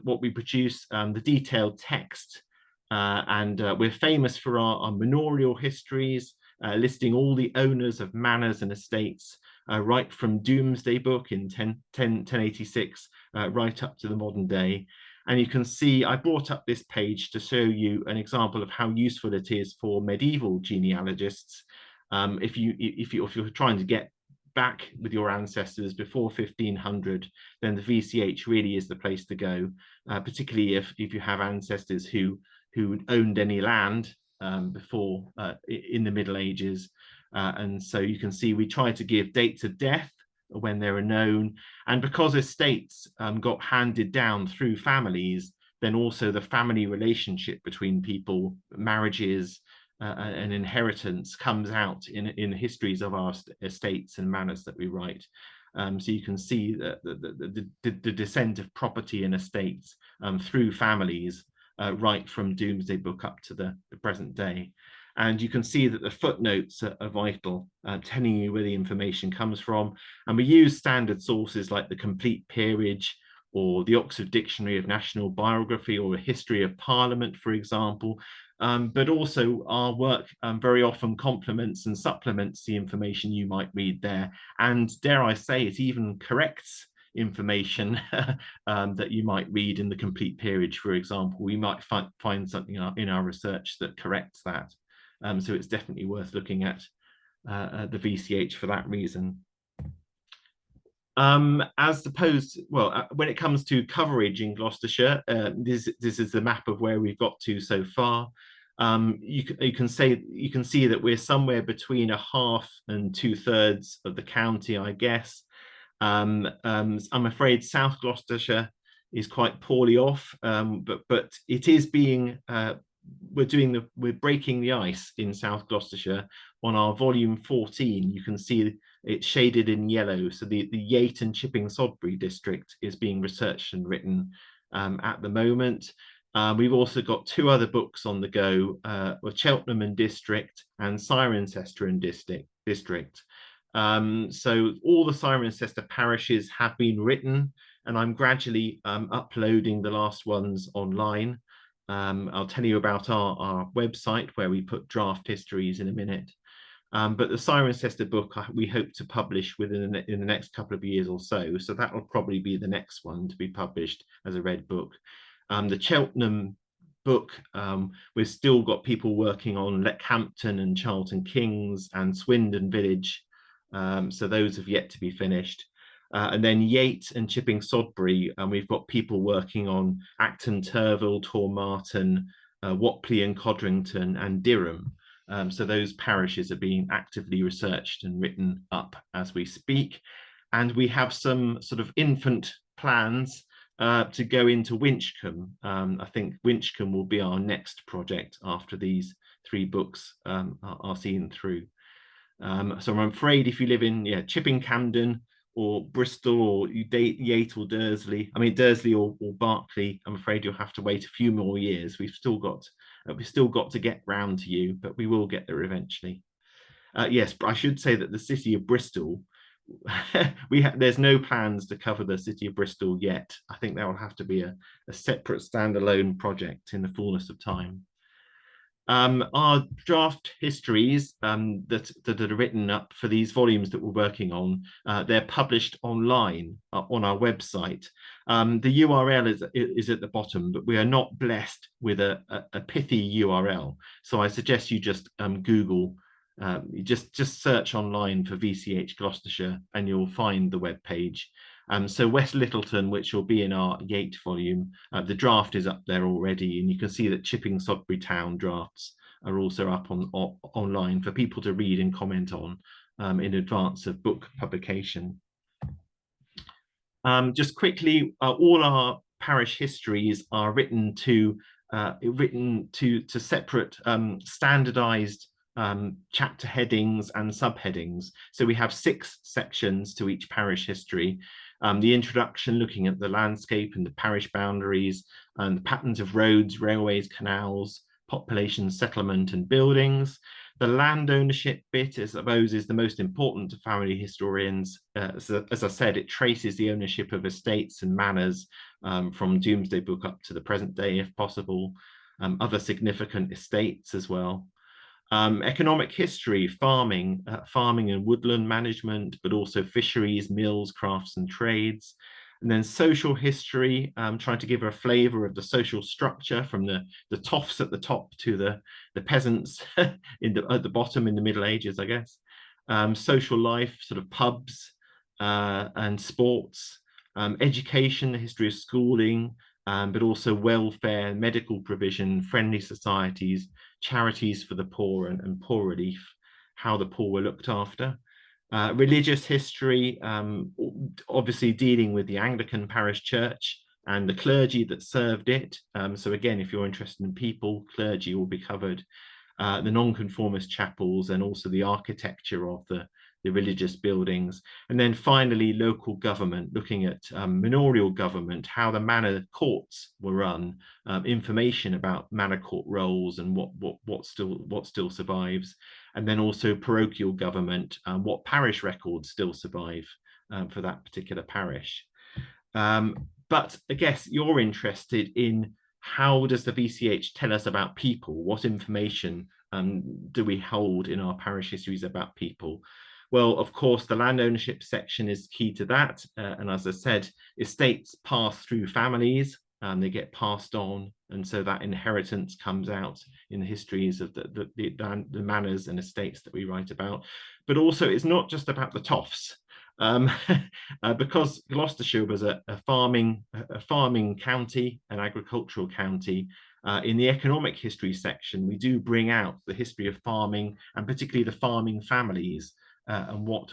E: what we produce, the detailed text, and we're famous for our manorial histories, listing all the owners of manors and estates, right from Domesday Book in 1086 right up to the modern day. And you can see I brought up this page to show you an example of how useful it is for medieval genealogists. If you're trying to get back with your ancestors before 1500, then the VCH really is the place to go, particularly if you have ancestors who owned any land before in the Middle Ages. And so you can see we try to give dates of death when they were known, and because estates got handed down through families, then also the family relationship between people, marriages and inheritance comes out in histories of our estates and manors that we write. So you can see the descent of property and estates through families right from Domesday Book up to the present day. And you can see that the footnotes are vital, telling you where the information comes from. And we use standard sources like the Complete Peerage or the Oxford Dictionary of National Biography or a History of Parliament, for example. But also our work very often complements and supplements the information you might read there. And dare I say, it even corrects information that you might read in the Complete Peerage, for example. We might find something in our research that corrects that. So it's definitely worth looking at the VCH for that reason. As opposed, well, when it comes to coverage in Gloucestershire, this is the map of where we've got to so far. You can see that we're somewhere between a half and 2/3 of the county, I guess. I'm afraid South Gloucestershire is quite poorly off, but it is being we're breaking the ice in South Gloucestershire. On our volume 14, you can see it's shaded in yellow. So the Yate and Chipping Sodbury district is being researched and written at the moment. We've also got 2 other books on the go, Cheltenham and District and Cirencester and District. So all the Cirencester parishes have been written, and I'm gradually uploading the last ones online. I'll tell you about our website where we put draft histories in a minute. But the Cirencester book we hope to publish in the next couple of years or so. So that will probably be the next one to be published as a red book. The Cheltenham book, we've still got people working on Leckhampton and Charlton Kings and Swindon Village. So those have yet to be finished. And then Yate and Chipping Sodbury, and we've got people working on Acton, Turville, Tormarton, Wapley and Codrington and Dirham. So those parishes are being actively researched and written up as we speak. And we have some sort of infant plans to go into Winchcombe. I think Winchcombe will be our next project after these 3 books are seen through. So I'm afraid if you live in Chipping Campden or Bristol or Yate or Dursley, I mean Dursley or Berkeley, I'm afraid you'll have to wait a few more years. We've still got to get round to you, but we will get there eventually. Yes, but I should say that the city of Bristol, there's no plans to cover the city of Bristol yet. I think that will have to be a separate standalone project in the fullness of time. Our draft histories that are written up for these volumes that we're working on, they're published online on our website. The URL is at the bottom, but we are not blessed with a pithy URL. So I suggest you just Google, just search online for VCH Gloucestershire and you'll find the web page. So West Littleton, which will be in our Yate volume, the draft is up there already, and you can see that Chipping Sodbury Town drafts are also up online for people to read and comment on in advance of book publication. Just quickly, all our parish histories are written to separate standardized chapter headings and subheadings. So we have 6 sections to each parish history. The introduction, looking at the landscape and the parish boundaries and the patterns of roads, railways, canals, population, settlement and buildings. The land ownership bit, I suppose, is the most important to family historians. As I said, it traces the ownership of estates and manors from Domesday Book up to the present day, if possible. Other significant estates as well. Economic history, farming and woodland management, but also fisheries, mills, crafts and trades. And then social history, trying to give a flavour of the social structure from the toffs at the top to the peasants at the bottom in the Middle Ages, I guess. Social life, sort of pubs and sports. Education, the history of schooling, but also welfare, medical provision, friendly societies, charities for the poor and poor relief, how the poor were looked after. Religious history, obviously dealing with the Anglican parish church and the clergy that served it. So again, if you're interested in people, clergy will be covered. The nonconformist chapels and also the architecture of the religious buildings. And then finally, local government, looking at manorial government, how the manor courts were run, information about manor court rolls and what still survives. And then also parochial government, what parish records still survive for that particular parish. But I guess you're interested in how does the VCH tell us about people? What information do we hold in our parish histories about people? Well, of course, the land ownership section is key to that. And as I said, estates pass through families, they get passed on. And so that inheritance comes out in the histories of the manors and estates that we write about. But also, it's not just about the toffs. Because Gloucestershire was a farming county, an agricultural county. In the economic history section, we do bring out the history of farming, and particularly the farming families, and what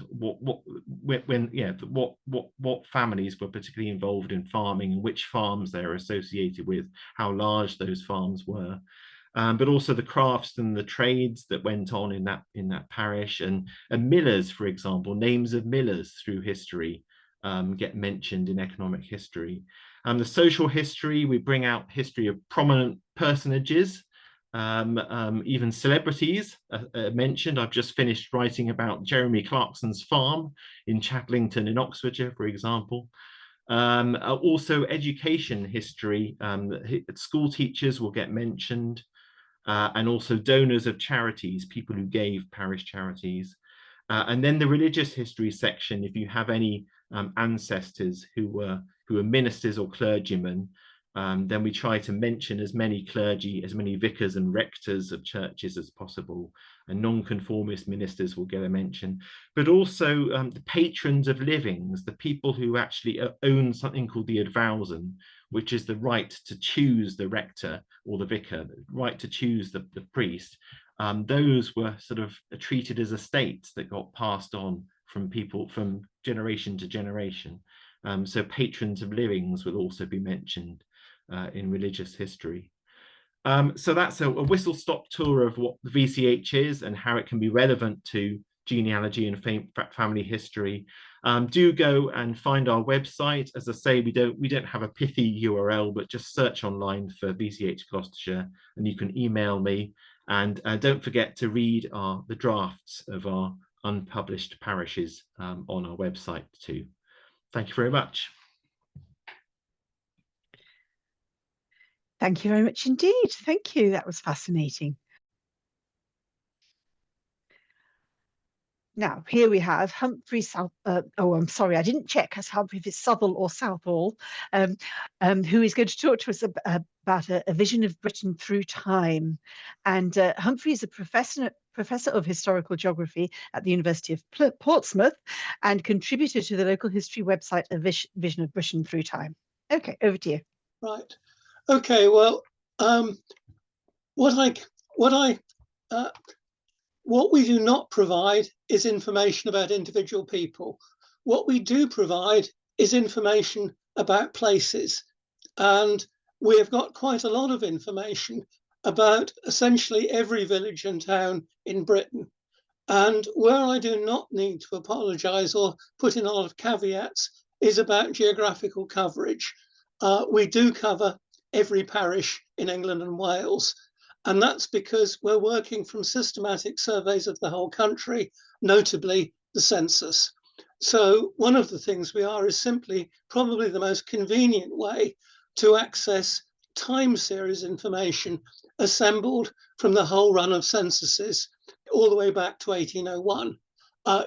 E: families were particularly involved in farming, and which farms they're associated with, how large those farms were. But also the crafts and the trades that went on in that parish, and millers, for example, names of millers through history get mentioned in economic history. The social history, we bring out history of prominent personages, even celebrities mentioned. I've just finished writing about Jeremy Clarkson's farm in Chaplington in Oxfordshire, for example. Also education history, school teachers will get mentioned. And also donors of charities, people who gave parish charities. And then the religious history section, if you have any ancestors who were ministers or clergymen, then we try to mention as many clergy, as many vicars and rectors of churches as possible, and non-conformist ministers will get a mention. But also the patrons of livings, the people who actually own something called the advowson, which is the right to choose the rector or the vicar, the right to choose the priest. Those were sort of treated as estates that got passed on from people from generation to generation. So patrons of livings will also be mentioned in religious history. So that's a whistle-stop tour of what the VCH is and how it can be relevant to genealogy and family history. Do go and find our website. As I say, we don't have a pithy URL, but just search online for VCH Gloucestershire, and you can email me. And don't forget to read the drafts of our unpublished parishes on our website too. Thank you very much.
A: Thank you very much indeed. Thank you. That was fascinating. Now, here we have Humphrey South. I'm sorry, I didn't check as Humphrey if it's Southall or Southall, who is going to talk to us about a vision of Britain through time. And Humphrey is a professor of historical geography at the University of Portsmouth and contributor to the local history website, A Vision of Britain Through Time. Okay, over to you.
F: Right. Okay. Well, what we do not provide is information about individual people. What we do provide is information about places. And we have got quite a lot of information about essentially every village and town in Britain. And where I do not need to apologise or put in a lot of caveats is about geographical coverage. We do cover every parish in England and Wales. And that's because we're working from systematic surveys of the whole country, notably the census. So one of the things we are is simply probably the most convenient way to access time series information assembled from the whole run of censuses all the way back to 1801.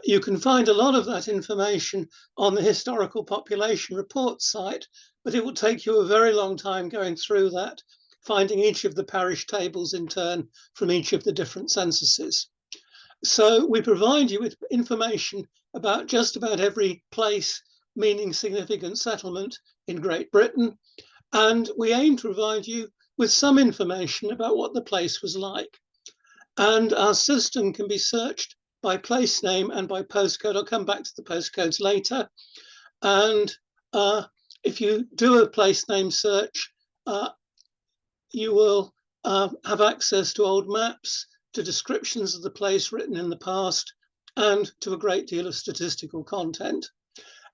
F: You can find a lot of that information on the Historical Population Report site, but it will take you a very long time going through that, finding each of the parish tables in turn from each of the different censuses. So we provide you with information about just about every place meaning significant settlement in Great Britain, and we aim to provide you with some information about what the place was like. And our system can be searched by place name and by postcode. I'll come back to the postcodes later. And if you do a place name search, you will have access to old maps, to descriptions of the place written in the past, and to a great deal of statistical content.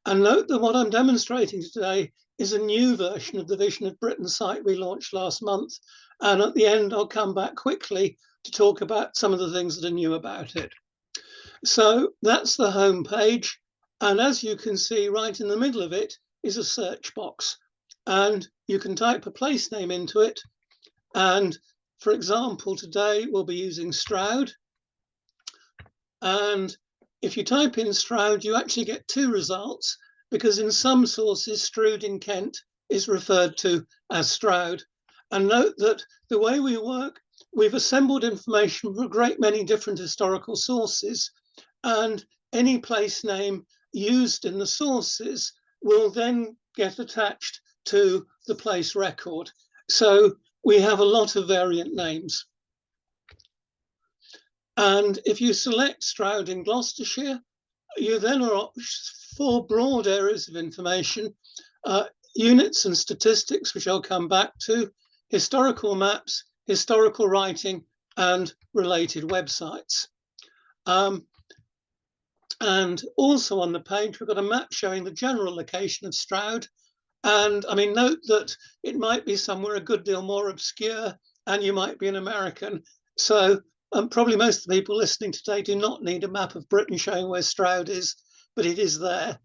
F: And note that what I'm demonstrating today is a new version of the Vision of Britain site we launched last month. And at the end, I'll come back quickly to talk about some of the things that are new about it. So that's the home page. And as you can see, right in the middle of it is a search box. And you can type a place name into it. And for example, today we'll be using Stroud. And if you type in Stroud, you actually get two results, because in some sources, Stroud in Kent is referred to as Stroud. And note that the way we work, we've assembled information from a great many different historical sources, and any place name used in the sources will then get attached to the place record. So we have a lot of variant names. And if you select Stroud in Gloucestershire, you then are 4 broad areas of information, units and statistics, which I'll come back to, historical maps, historical writing, and related websites. And also on the page, we've got a map showing the general location of Stroud. And I mean, note that it might be somewhere a good deal more obscure, and you might be an American. So probably most of the people listening today do not need a map of Britain showing where Stroud is, but it is there.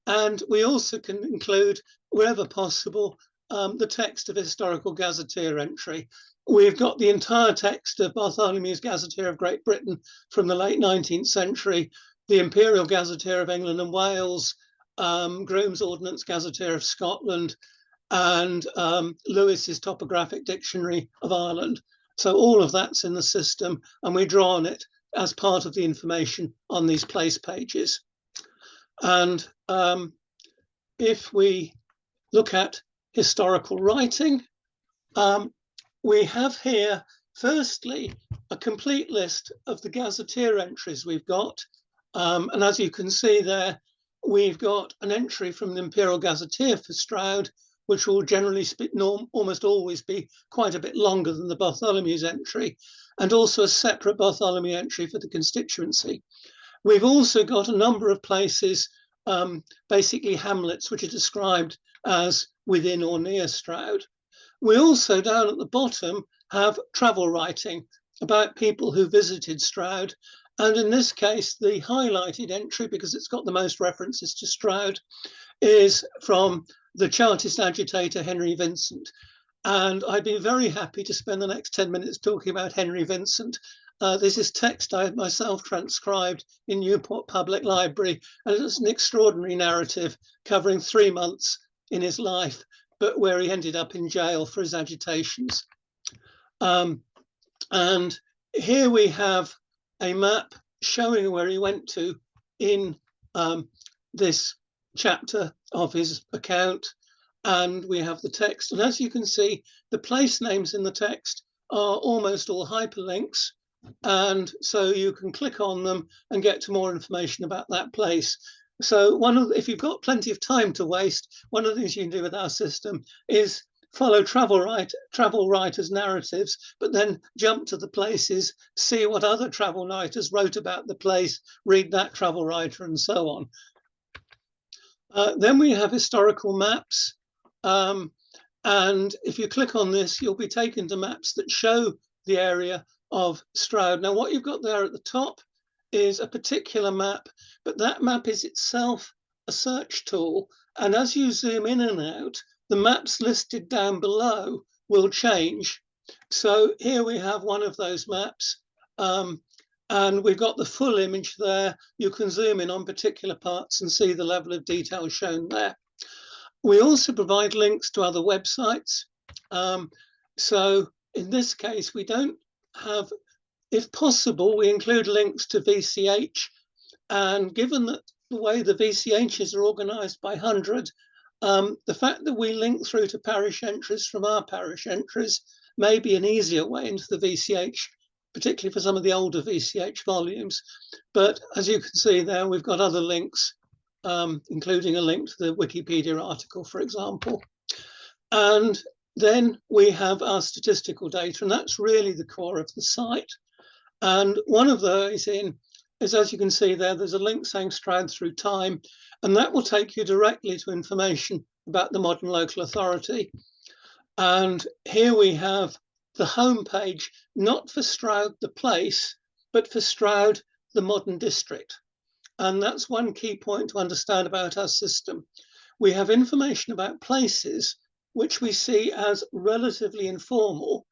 F: And we also can include, wherever possible, the text of a historical gazetteer entry. We've got the entire text of Bartholomew's Gazetteer of Great Britain from the late 19th century, the Imperial Gazetteer of England and Wales, Grome's Ordnance Gazetteer of Scotland, and Lewis's Topographic Dictionary of Ireland. So all of that's in the system, and we draw on it as part of the information on these place pages. And if we look at historical writing, we have here, firstly, a complete list of the gazetteer entries we've got. And as you can see there, we've got an entry from the Imperial Gazetteer for Stroud, which will generally almost always be quite a bit longer than the Bartholomew's entry, and also a separate Bartholomew entry for the constituency. We've also got a number of places, basically hamlets, which are described as within or near Stroud. We also, down at the bottom, have travel writing about people who visited Stroud. And in this case, the highlighted entry, because it's got the most references to Stroud, is from the Chartist agitator Henry Vincent. And I'd be very happy to spend the next 10 minutes talking about Henry Vincent. This is text I myself transcribed in Newport Public Library, and it's an extraordinary narrative covering 3 months in his life, but where he ended up in jail for his agitations. And here we have a map showing where he went to in this chapter of his account, and we have the text. And as you can see, the place names in the text are almost all hyperlinks, and so you can click on them and get to more information about that place. So if you've got plenty of time to waste, one of the things you can do with our system is follow travel writers' narratives, but then jump to the places, see what other travel writers wrote about the place, read that travel writer, and so on. Then we have historical maps. And if you click on this, you'll be taken to maps that show the area of Stroud. Now, what you've got there at the top is a particular map, but that map is itself a search tool. And as you zoom in and out, the maps listed down below will change. So here we have one of those maps, and we've got the full image there. You can zoom in on particular parts and see the level of detail shown there. We also provide links to other websites. So in this case, we don't have, if possible, we include links to VCH. And given that the way the VCHs are organized by 100, the fact that we link through to parish entries from our parish entries may be an easier way into the VCH, particularly for some of the older VCH volumes. But as you can see there, we've got other links, including a link to the Wikipedia article, for example. And then we have our statistical data, and that's really the core of the site. And one of those is, as you can see there, there's a link saying Stroud through time, and that will take you directly to information about the modern local authority. And here we have the home page, not for Stroud the place, but for Stroud the modern district. And that's one key point to understand about our system. We have information about places which we see as relatively informal,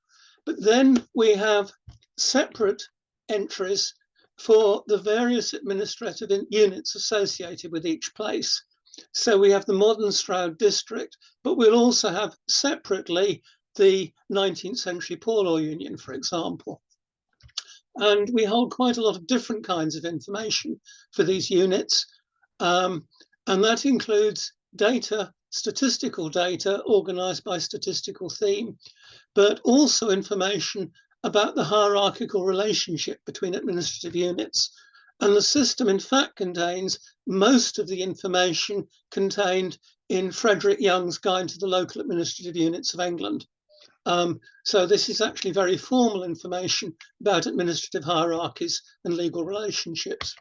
F: but then we have separate entries for the various administrative units associated with each place. So we have the modern Stroud district, but we'll also have separately the 19th century Poor Law Union, for example. And we hold quite a lot of different kinds of information for these units. And that includes data, statistical data organized by statistical theme, but also information about the hierarchical relationship between administrative units. And the system, in fact, contains most of the information contained in Frederick Young's Guide to the Local Administrative Units of England. So this is actually very formal information about administrative hierarchies and legal relationships.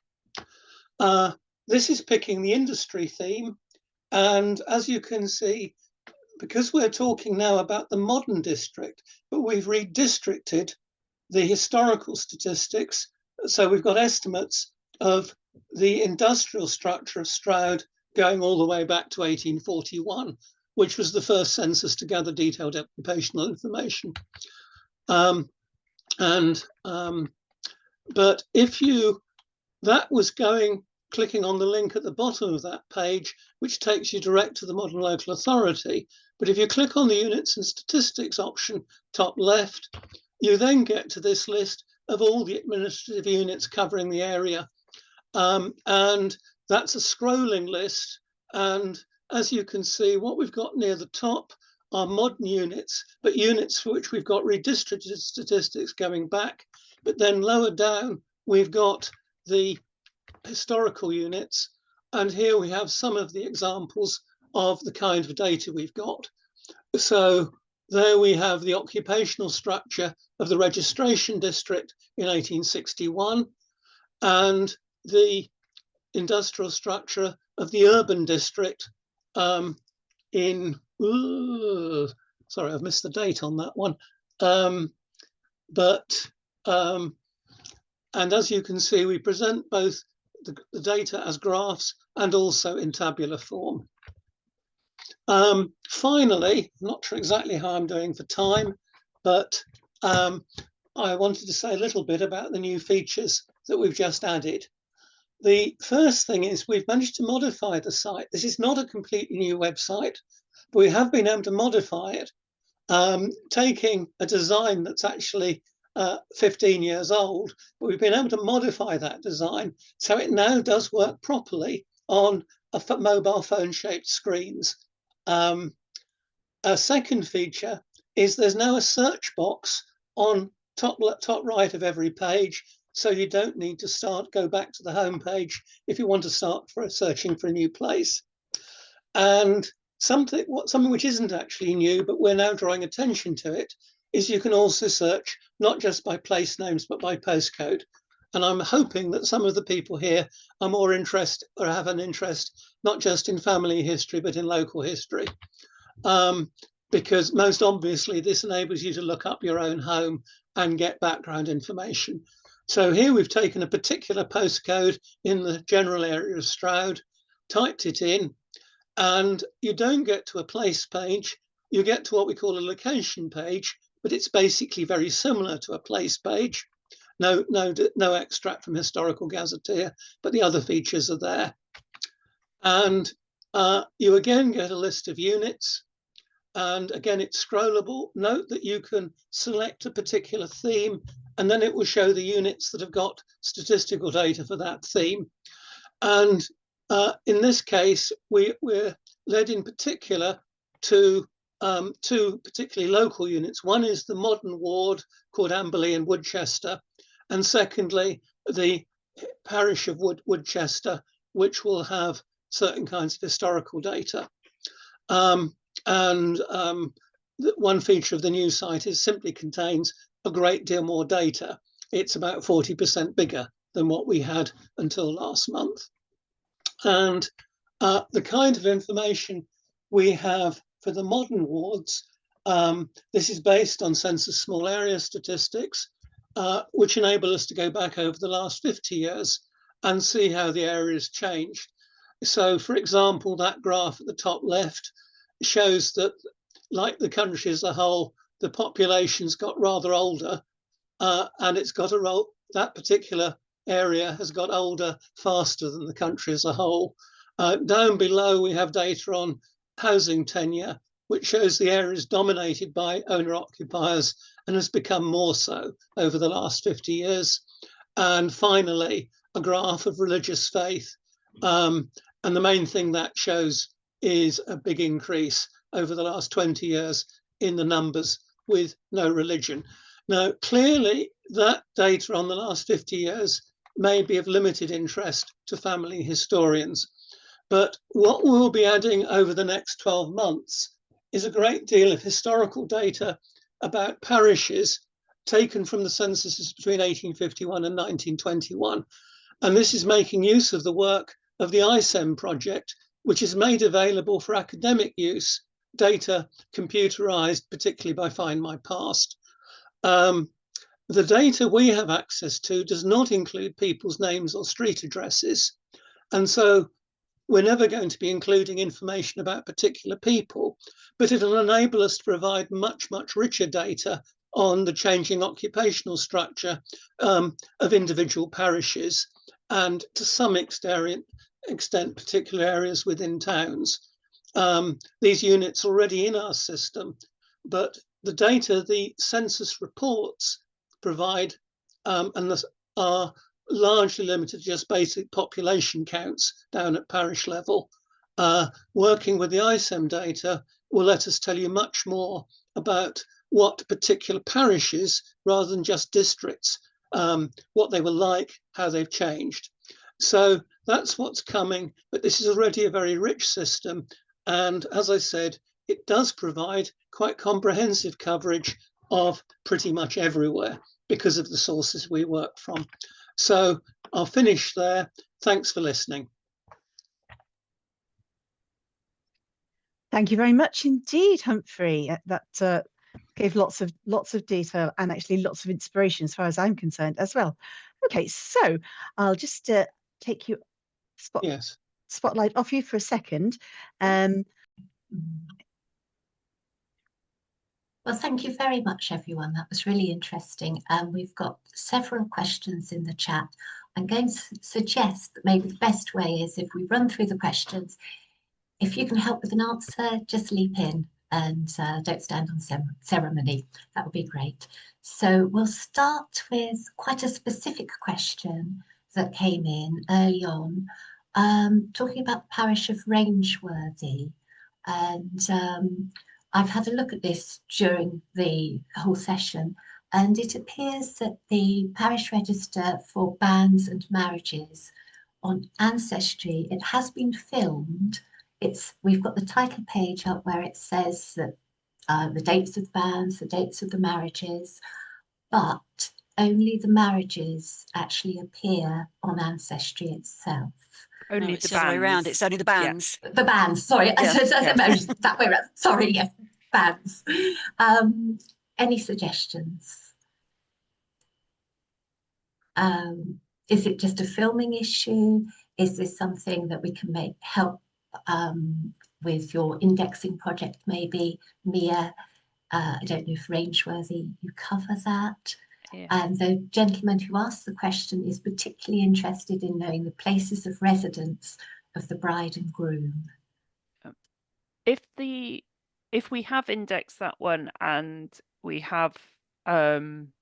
F: This is picking the industry theme. And as you can see, because we're talking now about the modern district, but we've redistricted the historical statistics. So we've got estimates of the industrial structure of Stroud going all the way back to 1841, which was the first census to gather detailed occupational information. But if you, that was clicking on the link at the bottom of that page, which takes you direct to the modern local authority. But if you click on the units and statistics option, top left, you then get to this list of all the administrative units covering the area. And that's a scrolling list. And as you can see, what we've got near the top are modern units, but units for which we've got redistributed statistics going back. But then lower down, we've got the historical units. And here we have some of the examples of the kind of data we've got. So there we have the occupational structure of the registration district in 1861 and the industrial structure of the urban district in, sorry, I've missed the date on that one. And as you can see, we present both the data as graphs and also in tabular form. Finally, I'm not sure exactly how I'm doing for time, but I wanted to say a little bit about the new features that we've just added. The first thing is we've managed to modify the site. This is not a completely new website, but we have been able to modify it, taking a design that's actually 15 years old, but we've been able to modify that design so it now does work properly on mobile phone shaped screens. A second feature is there's now a search box on top right of every page, so you don't need to go back to the home page if you want to start searching for a new place. And something which isn't actually new, but we're now drawing attention to it, is you can also search not just by place names, but by postcode. And I'm hoping that some of the people here are more interested or have an interest, not just in family history, but in local history. Because most obviously this enables you to look up your own home and get background information. So here we've taken a particular postcode in the general area of Stroud, typed it in, and you don't get to a place page, you get to what we call a location page, but it's basically very similar to a place page. No extract from Historical Gazetteer, but the other features are there. And you again get a list of units. And again, it's scrollable. Note that you can select a particular theme, and then it will show the units that have got statistical data for that theme. And in this case, we're led in particular to two particularly local units. One is the modern ward called Amberley and Woodchester, and secondly, the parish of Woodchester, which will have certain kinds of historical data. One feature of the new site is simply contains a great deal more data. It's about 40% bigger than what we had until last month. And the kind of information we have for the modern wards, this is based on census small area statistics, which enable us to go back over the last 50 years and see how the area has changed. So, for example, that graph at the top left shows that, like the country as a whole, the population's got rather older, and it's got that particular area has got older faster than the country as a whole. Down below, we have data on housing tenure, which shows the area is dominated by owner-occupiers and has become more so over the last 50 years. And finally, a graph of religious faith. And the main thing that shows is a big increase over the last 20 years in the numbers with no religion. Now, clearly, that data on the last 50 years may be of limited interest to family historians. But what we'll be adding over the next 12 months is a great deal of historical data about parishes taken from the censuses between 1851 and 1921. And this is making use of the work of the ISEM project, which is made available for academic use, data computerized, particularly by Find My Past. The data we have access to does not include people's names or street addresses. And so we're never going to be including information about particular people, but it'll enable us to provide much, much richer data on the changing occupational structure of individual parishes, and to some extent particular areas within towns. These units are already in our system, but the data the census reports provide and are largely limited to just basic population counts down at parish level. Working with the ISEM data will let us tell you much more about what particular parishes, rather than just districts, what they were like, how they've changed. So that's what's coming, but this is already a very rich system. And as I said, it does provide quite comprehensive coverage of pretty much everywhere because of the sources we work from. So I'll finish there. Thanks for listening.
A: Thank you very much indeed, Humphrey. That gave lots of detail and actually lots of inspiration as far as I'm concerned as well. Okay, so I'll just take you spotlight off you for a second.
G: Well, thank you very much, everyone. That was really interesting. We've got several questions in the chat. I'm going to suggest that maybe the best way is if we run through the questions, if you can help with an answer, just leap in and don't stand on ceremony. That would be great. So we'll start with quite a specific question that came in early on, talking about the parish of Rangeworthy. And I've had a look at this during the whole session, and it appears that the parish register for banns and marriages on Ancestry, it has been filmed. We've got the title page up where it says that the dates of the banns, the dates of the marriages, but only the marriages actually appear on Ancestry itself.
D: Only
B: No, it's
D: the
B: the other way around.
D: banns.
B: It's only the bands.
G: Yeah. The bands, sorry.
B: Yeah,
G: I said the marriages that way around. Sorry, yes, bands. Any suggestions? Is it just a filming issue? Is this something that we can help with your indexing project, maybe? Mia, I don't know if Rangeworthy, you cover that. Yeah. And the gentleman who asked the question is particularly interested in knowing the places of residence of the bride and groom.
D: If we have indexed that one and we have and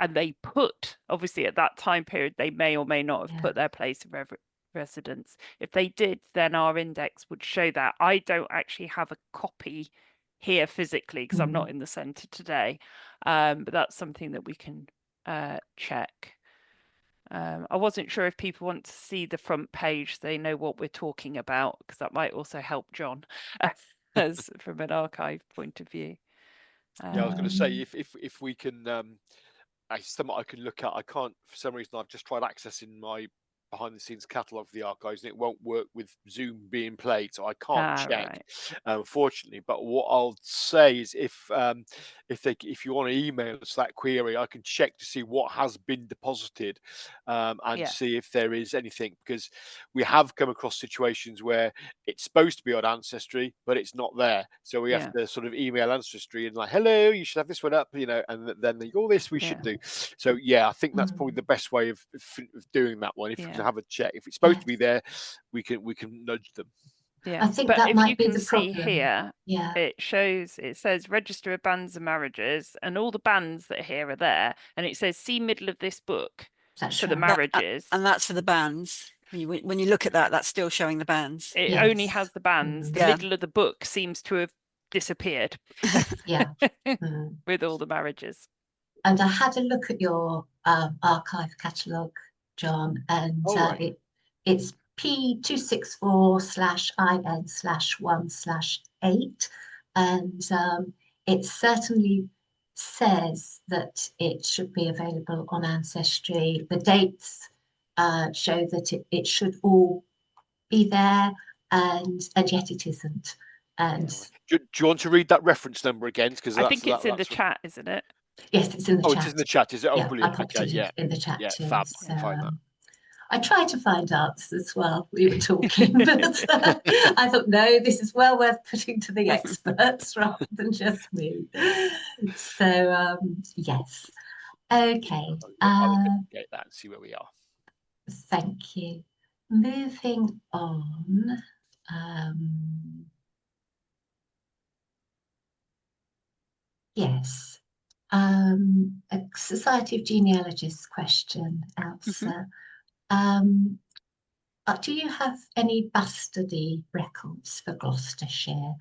D: they put, obviously at that time period, they may or may not have put their place of residence. If they did, then our index would show that. I don't actually have a copy here physically because I'm not in the centre today, but that's something that we can check. I wasn't sure if people want to see the front page, they know what we're talking about, because that might also help John as from an archive point of view.
C: Yeah, I was going to say if we can, something I can look at. I can't, for some reason, I've just tried accessing my behind the scenes catalogue of the archives and it won't work with Zoom being played, so I can't check, unfortunately. But what I'll say is if you want to email us that query, I can check to see what has been deposited and see if there is anything, because we have come across situations where it's supposed to be on Ancestry but it's not there, so we have to sort of email Ancestry and like, hello, you should have this one up, you know, and then they go, all this we should do. So yeah, I think that's probably the best way of doing that one. If you can have a check, if it's supposed to be there, we can nudge them.
G: I think that might be the problem.
D: See here, it says register of banns and marriages, and all the banns that are here are there, and it says see middle of this book for the marriages,
B: and that's for the banns. When you look at that, that's still showing the bands.
D: It
G: Yes.
D: only has the bands. The
B: Yeah.
D: middle of the book seems to have disappeared
G: Yeah.
D: with all the marriages.
G: And I had a look at your archive catalogue, John, and
C: right.
G: it's P264/IN/1/8, and it certainly says that it should be available on Ancestry. The dates show that it should all be there, and yet it isn't. And
C: Do you want to read that reference number again? Because
D: I think it's in the chat, isn't it?
G: yes, it's in the
C: Oh,
G: chat.
C: it is in the chat, is it? Oh,
G: Yeah,
C: brilliant.
G: I popped
C: Okay,
G: it
C: yeah.
G: in the chat
C: Yeah,
G: too.
C: fab.
G: So,
C: Find that.
G: I tried to find answers while we were talking, but I thought, no, this is well worth putting to the experts rather than just me. So, yes. Okay.
C: I'll investigate that and see where we are.
G: Thank you. Moving on. Yes. A Society of Genealogists question, Elsa. Do you have any bastardy records for Gloucestershire?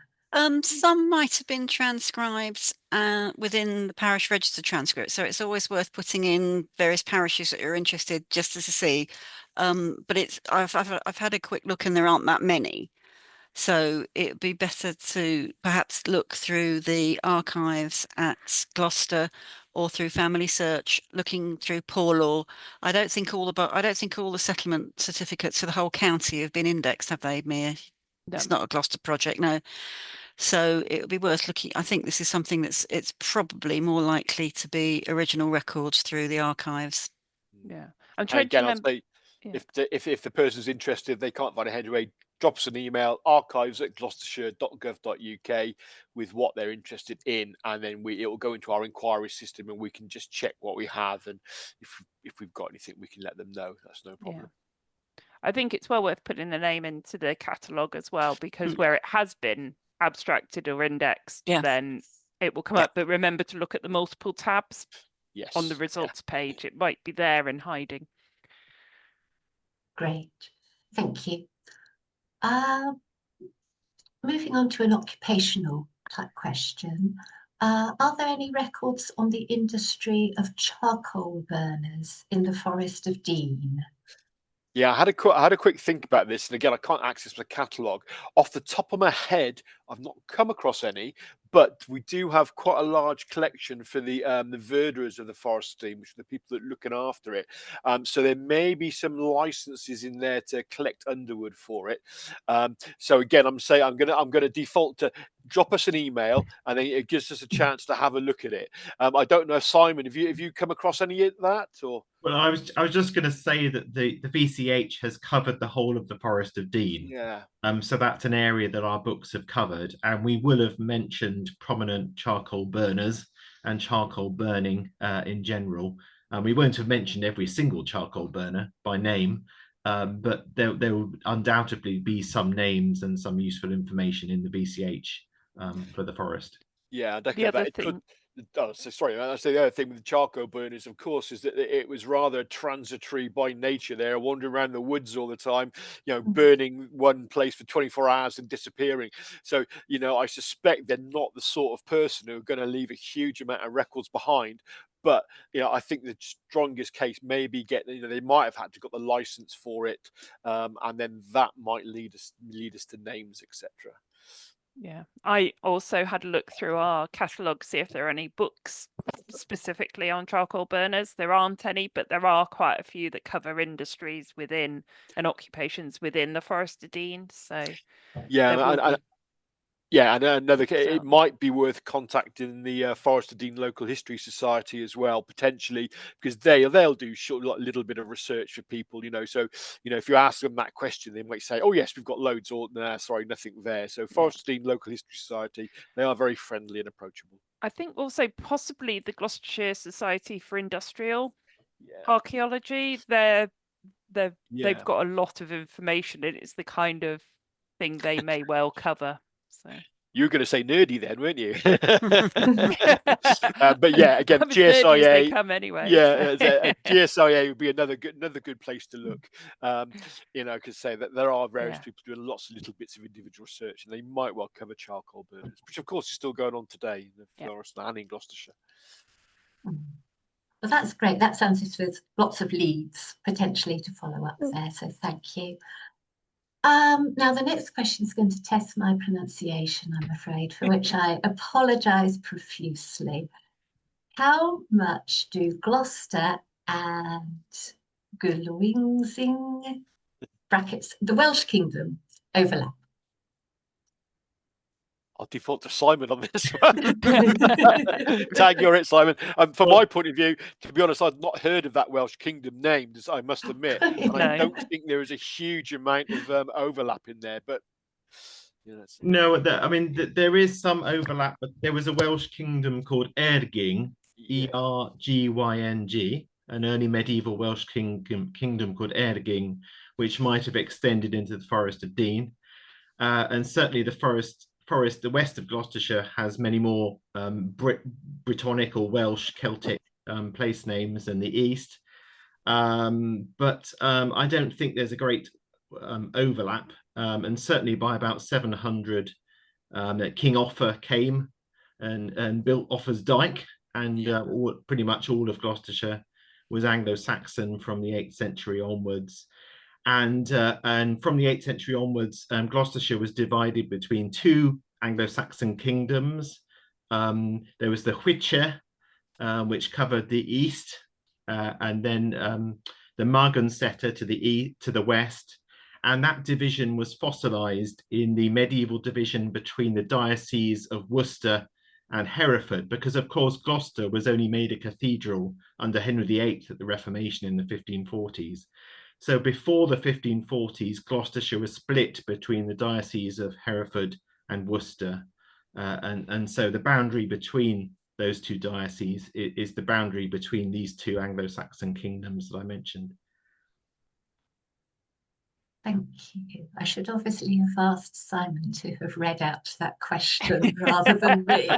B: Some might have been transcribed within the parish register transcript, so it's always worth putting in various parishes that you're interested just to see. But I've had a quick look and there aren't that many, so it'd be better to perhaps look through the archives at Gloucester or through Family Search, looking through poor law. I don't think all the settlement certificates for the whole county have been indexed, have they, Mia?
D: No.
B: It's not a Gloucester project, no. So it would be worth looking. I think this is something it's probably more likely to be original records through the archives.
D: Yeah, I'm trying
C: again,
D: to remember.
C: I'll say, if the person's interested, they can't find a headway, drop us an email, archives@gloucestershire.gov.uk with what they're interested in, and then it will go into our inquiry system, and we can just check what we have, and if we've got anything, we can let them know. That's no problem.
D: Yeah. I think it's well worth putting the name into the catalogue as well, because where it has been abstracted or indexed, then it will come up. But remember to look at the multiple tabs on the results page. It might be there and hiding.
G: Great, thank you. Moving on to an occupational type question. Are there any records on the industry of charcoal burners in the Forest of Dean?
C: Yeah, I had a quick think about this, and again, I can't access the catalogue off the top of my head. I've not come across any, but we do have quite a large collection for the verderers of the forest team, which are the people that are looking after it. So there may be some licenses in there to collect underwood for it. So again, I'm gonna default to drop us an email, and then it gives us a chance to have a look at it. I don't know, Simon, have you come across any of that, or?
E: Well, I was just going to say that the VCH has covered the whole of the Forest of Dean.
C: Yeah.
E: So that's an area that our books have covered, and we will have mentioned prominent charcoal burners and charcoal burning in general. We won't have mentioned every single charcoal burner by name, but there will undoubtedly be some names and some useful information in the VCH for the forest.
C: Yeah,
D: the other thing.
C: Sorry, I say the other thing with the charcoal burners, of course, is that it was rather transitory by nature. They're wandering around the woods all the time, burning one place for 24 hours and disappearing. So, I suspect they're not the sort of person who are going to leave a huge amount of records behind. But I think the strongest case may be they might have had to got the license for it, and then that might lead us to names, etc.
D: Yeah, I also had a look through our catalogue, see if there are any books specifically on charcoal burners. There aren't any, but there are quite a few that cover industries within and occupations within the Forest of Dean. So
C: yeah, and another, it might be worth contacting the Forest of Dean Local History Society as well, potentially, because they'll do a little bit of research for people, So, if you ask them that question, they might say, "Oh yes, we've got loads," or "Nah, sorry, nothing there." So, Forest of Dean Local History Society, they are very friendly and approachable.
D: I think also possibly the Gloucestershire Society for Industrial Archaeology. They've got a lot of information, and it's the kind of thing they may well cover. So
C: You were going to say nerdy then, weren't you? But yeah, again,
D: I'm as nerdy as they
C: GSIA.
D: come anyway.
C: Yeah,
D: so.
C: GSIA would be another good place to look. You know, because say that there are various
D: Yeah.
C: people doing lots of little bits of individual research, and they might well cover charcoal burners, which of course is still going on today in the Forest and in Gloucestershire.
G: Well, that's great. That sounds as with lots of leads potentially to follow up there. So thank you. Now, the next question is going to test my pronunciation, I'm afraid, for which I apologise profusely. How much do Gloucester and Gloucester, brackets, the Welsh Kingdom, overlap?
C: I'll default to Simon on this one. Tag, you're it, Simon. From my point of view, to be honest, I've not heard of that Welsh Kingdom name, I must admit. And I don't think there is a huge amount of overlap in there, but you know,
E: no, I mean, there is some overlap, but there was a Welsh kingdom called Ergyng, Ergyng, an early medieval Welsh kingdom called Ergyng, which might have extended into the Forest of Dean. And certainly the forest, the west of Gloucestershire has many more Brittonic or Welsh Celtic place names than the east. But I don't think there's a great overlap. And certainly by about 700, King Offa came and built Offa's Dyke, and pretty much all of Gloucestershire was Anglo-Saxon from the 8th century onwards. And from the 8th century onwards, Gloucestershire was divided between two Anglo-Saxon kingdoms. There was the Churchill, which covered the east, and then the Margansetta to the west. And that division was fossilized in the medieval division between the Diocese of Worcester and Hereford, because of course Gloucester was only made a cathedral under Henry VIII at the Reformation in the 1540s. So before the 1540s, Gloucestershire was split between the Diocese of Hereford and Worcester. And so the boundary between those two dioceses is the boundary between these two Anglo-Saxon kingdoms that I mentioned.
G: Thank you. I should obviously have asked Simon to have read out that question rather than me.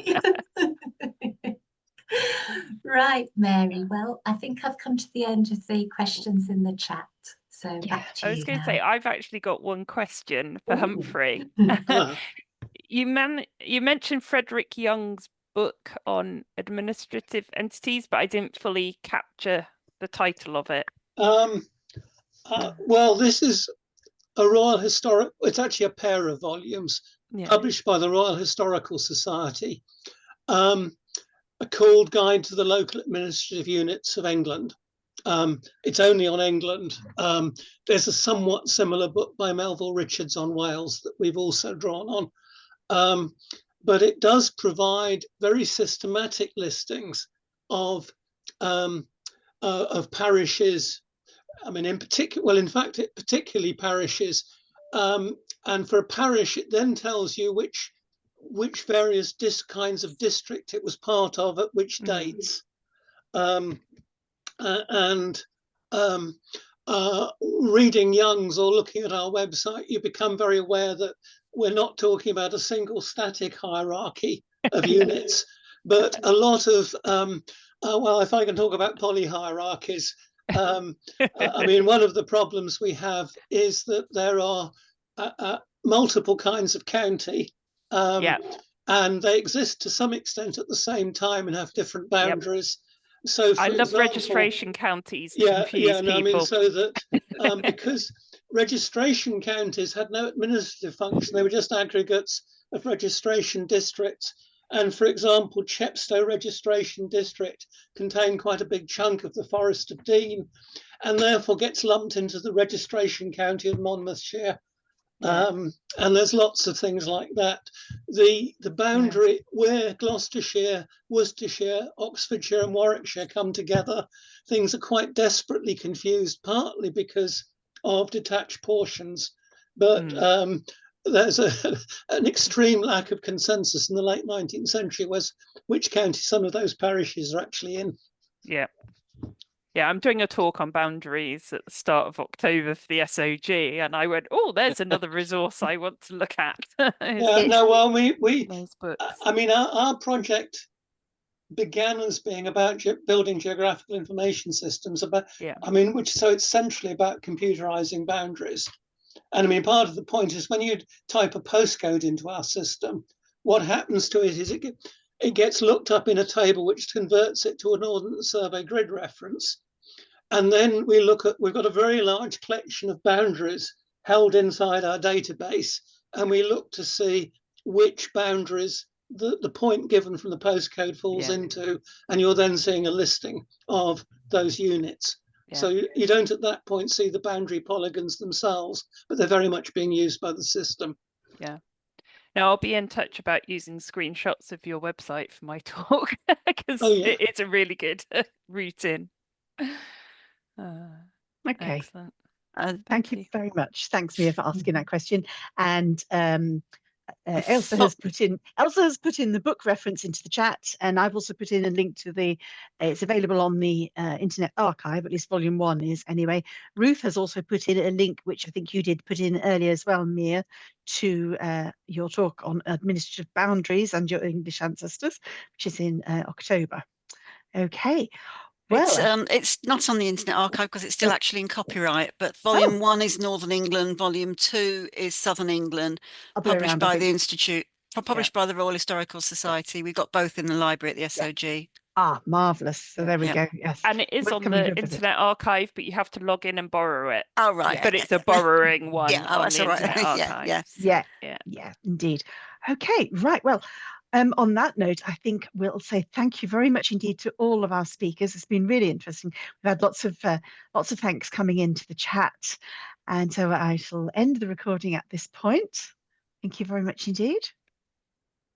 G: Right, Mary. Well, I think I've come to the end of the questions in the chat. So back to you.
D: I was going to say, I've actually got one question for Humphrey. You mentioned Frederick Young's book on administrative entities, but I didn't fully capture the title of it.
F: Well, this is a Royal Historic, it's actually a pair of volumes published by the Royal Historical Society, called Guide to the Local Administrative Units of England. It's only on England. There's a somewhat similar book by Melville Richards on Wales that we've also drawn on. But it does provide very systematic listings of parishes. I mean, in particular, well, in fact, it particularly parishes. And for a parish, it then tells you which various kinds of district it was part of at which dates. Reading Young's or looking at our website, you become very aware that we're not talking about a single static hierarchy of units, but a lot of, well, if I can talk about polyhierarchies, I mean, one of the problems we have is that there are multiple kinds of county, and they exist to some extent at the same time and have different boundaries. So
D: I love registration counties to confuse people.
F: I mean, so that because registration counties had no administrative function, they were just aggregates of registration districts. And for example, Chepstow Registration District contained quite a big chunk of the Forest of Dean, and therefore gets lumped into the registration county of Monmouthshire. And there's lots of things like that. The boundary where Gloucestershire, Worcestershire, Oxfordshire and Warwickshire come together, things are quite desperately confused, partly because of detached portions, but there's an extreme lack of consensus in the late 19th century was which county some of those parishes are actually in.
D: Yeah, I'm doing a talk on boundaries at the start of October for the SOG, and I went, oh, there's another resource I want to look at.
F: Yeah, no, well, we
D: those books.
F: I mean, our project began as being about building geographical information systems, I mean, so it's centrally about computerizing boundaries. And I mean, part of the point is when you type a postcode into our system, what happens to it is it gets looked up in a table which converts it to an Ordnance Survey grid reference. And then we've got a very large collection of boundaries held inside our database. And we look to see which boundaries the point given from the postcode falls into. And you're then seeing a listing of those units. Yeah. So you don't at that point see the boundary polygons themselves, but they're very much being used by the system.
D: Yeah. Now I'll be in touch about using screenshots of your website for my talk because it's a really good route in.
A: Okay.
D: Excellent.
A: Thank you very much. Thanks, Mia, for asking that question. And Elsa has put in the book reference into the chat, and I've also put in a link to it's available on the Internet Archive, at least volume 1 is anyway. Ruth has also put in a link, which I think you did put in earlier as well, Mia, to your talk on administrative boundaries and your English ancestors, which is in October. Okay. Well,
B: it's not on the Internet Archive because it's still actually in copyright, but volume 1 is Northern England, volume 2 is Southern England, published by the Institute, published by the Royal Historical Society. We've got both in the library at the SOG.
A: Ah, marvellous. So there we go. Yes.
D: And it is on the Internet Archive, but you have to log in and borrow it.
B: Oh, right.
D: But it's a borrowing one on the Internet Archive.
A: Yeah, indeed. Okay, right. Well, on that note, I think we'll say thank you very much indeed to all of our speakers. It's been really interesting. We've had lots of thanks coming into the chat. And so I shall end the recording at this point. Thank you very much indeed.